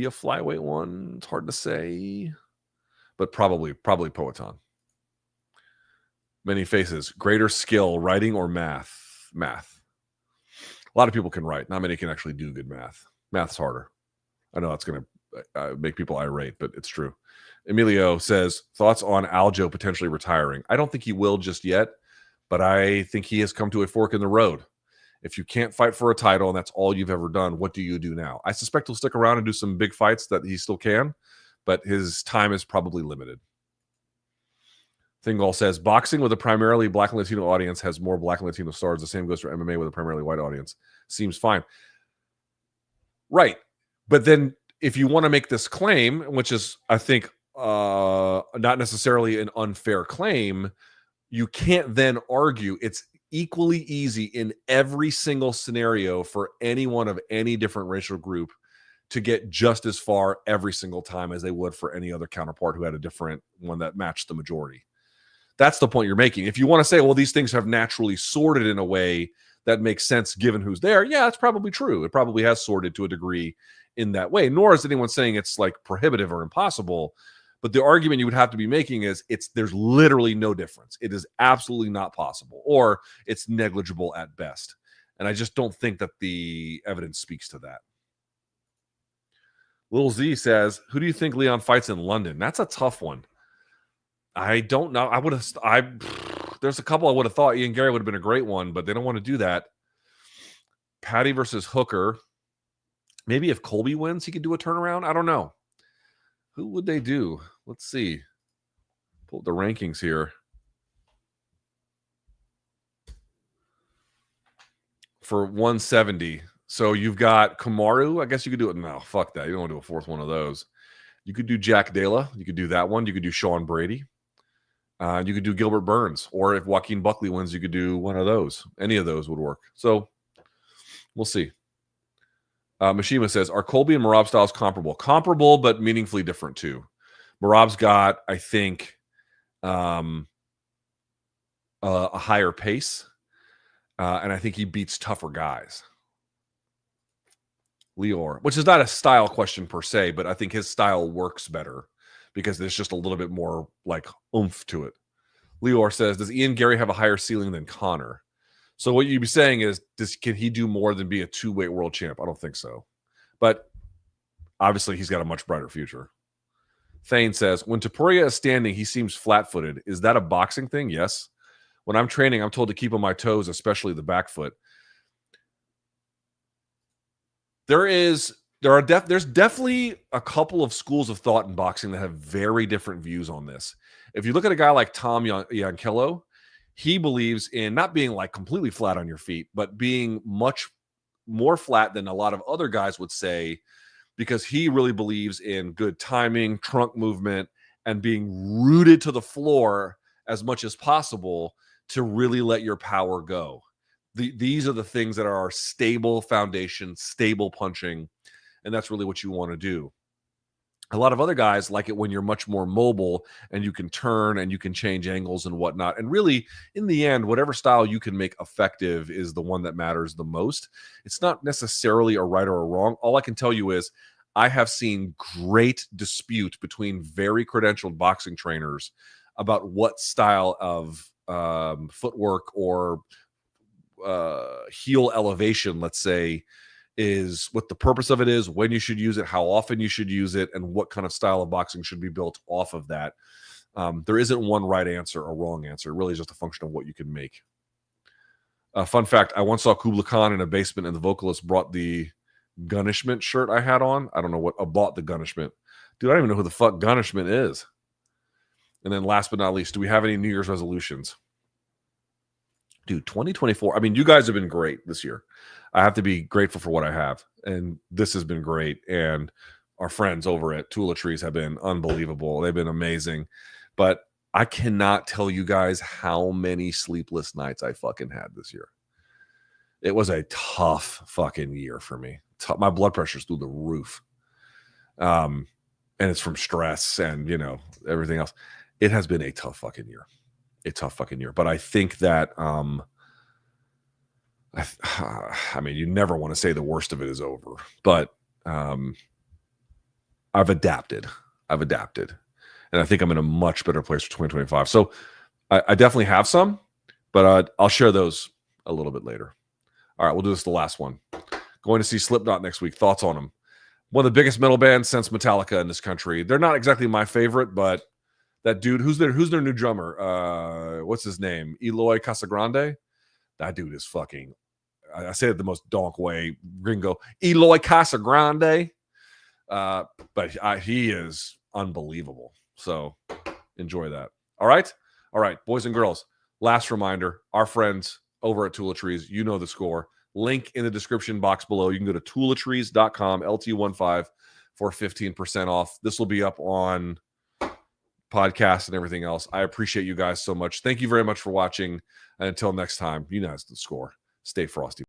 a flyweight one. It's hard to say. But probably Poetan. Many faces. Greater skill, writing or math? Math. A lot of people can write. Not many can actually do good math. Math's harder. I know that's going to make people irate, but it's true. Emilio says, thoughts on Aljo potentially retiring? I don't think he will just yet, but I think he has come to a fork in the road. If you can't fight for a title and that's all you've ever done, what do you do now? I suspect he'll stick around and do some big fights that he still can, but his time is probably limited. Thingall says, boxing with a primarily Black and Latino audience has more Black and Latino stars. The same goes for MMA with a primarily white audience. Seems fine. Right. But then if you want to make this claim, which is, I think, not necessarily an unfair claim, you can't then argue it's equally easy in every single scenario for anyone of any different racial group to get just as far every single time as they would for any other counterpart who had a different one that matched the majority. That's the point you're making. If you want to say, well, these things have naturally sorted in a way that makes sense given who's there, yeah, it's probably true. It probably has sorted to a degree in that way. Nor is anyone saying it's like prohibitive or impossible. But the argument you would have to be making is there's literally no difference. It is absolutely not possible, or it's negligible at best. And I just don't think that the evidence speaks to that. Lil Z says, who do you think Leon fights in London? That's a tough one. I don't know. There's a couple I would have thought Ian Garry would have been a great one, but they don't want to do that. Patty versus Hooker. Maybe if Colby wins, he could do a turnaround. I don't know. Who would they do? Let's see. Pull up the rankings here. For 170. So you've got Kamaru. I guess you could do it. No, fuck that. You don't want to do a fourth one of those. You could do Jack Dela. You could do that one. You could do Sean Brady. You could do Gilbert Burns. Or if Joaquin Buckley wins, you could do one of those. Any of those would work. So we'll see. Mishima says, are Colby and Merab styles comparable? Comparable, but meaningfully different too. Merab's got, I think, a higher pace. And I think he beats tougher guys. Lior, which is not a style question per se, but I think his style works better because there's just a little bit more like oomph to it. Lior says, does Ian Garry have a higher ceiling than Connor? So what you'd be saying is, can he do more than be a two-weight world champ? I don't think so. But obviously he's got a much brighter future. Thane says, when Topuria is standing, he seems flat-footed. Is that a boxing thing? Yes. When I'm training, I'm told to keep on my toes, especially the back foot. There's definitely a couple of schools of thought in boxing that have very different views on this. If you look at a guy like Tom Yankello, he believes in not being like completely flat on your feet, but being much more flat than a lot of other guys would say, because he really believes in good timing, trunk movement, and being rooted to the floor as much as possible to really let your power go. These are the things that are our stable foundation, stable punching, and that's really what you want to do. A lot of other guys like it when you're much more mobile and you can turn and you can change angles and whatnot. And really, in the end, whatever style you can make effective is the one that matters the most. It's not necessarily a right or a wrong. All I can tell you is I have seen great dispute between very credentialed boxing trainers about what style of footwork or heel elevation, let's say, is, what the purpose of it is, when you should use it, how often you should use it, and what kind of style of boxing should be built off of that. There isn't one right answer or wrong answer. It really is just a function of what you can make. Fun fact, I once saw Kubla Khan in a basement and the vocalist brought the Gunishment shirt I had on. I don't know what, I bought the Gunishment. Dude, I don't even know who the fuck Gunishment is. And then last but not least, do we have any New Year's resolutions? Dude, 2024. I mean, you guys have been great this year. I have to be grateful for what I have. And this has been great. And our friends over at TOOLETRIES have been unbelievable. They've been amazing. But I cannot tell you guys how many sleepless nights I fucking had this year. It was a tough fucking year for me. My blood pressure's through the roof. And it's from stress and, you know, everything else. It has been a tough fucking year. But I think that I mean, you never want to say the worst of it is over, but I've adapted, and I think I'm in a much better place for 2025. So I definitely have some, but I'll share those a little bit later. All right, we'll do this the last one. Going to see Slipknot next week. Thoughts on them? One of the biggest metal bands since Metallica in this country. They're not exactly my favorite, but that dude, who's their new drummer? What's his name? Eloy Casagrande. That dude is fucking, I say it the most donk way, gringo. Eloy Casagrande. But he is unbelievable. So enjoy that. All right, boys and girls. Last reminder: our friends over at TOOLETRIES, you know the score. Link in the description box below. You can go to TOOLETRIES.com, LT15, for 15% off. This will be up on podcasts and everything else. I appreciate you guys so much. Thank you very much for watching. And until next time, you know the score. Stay frosty.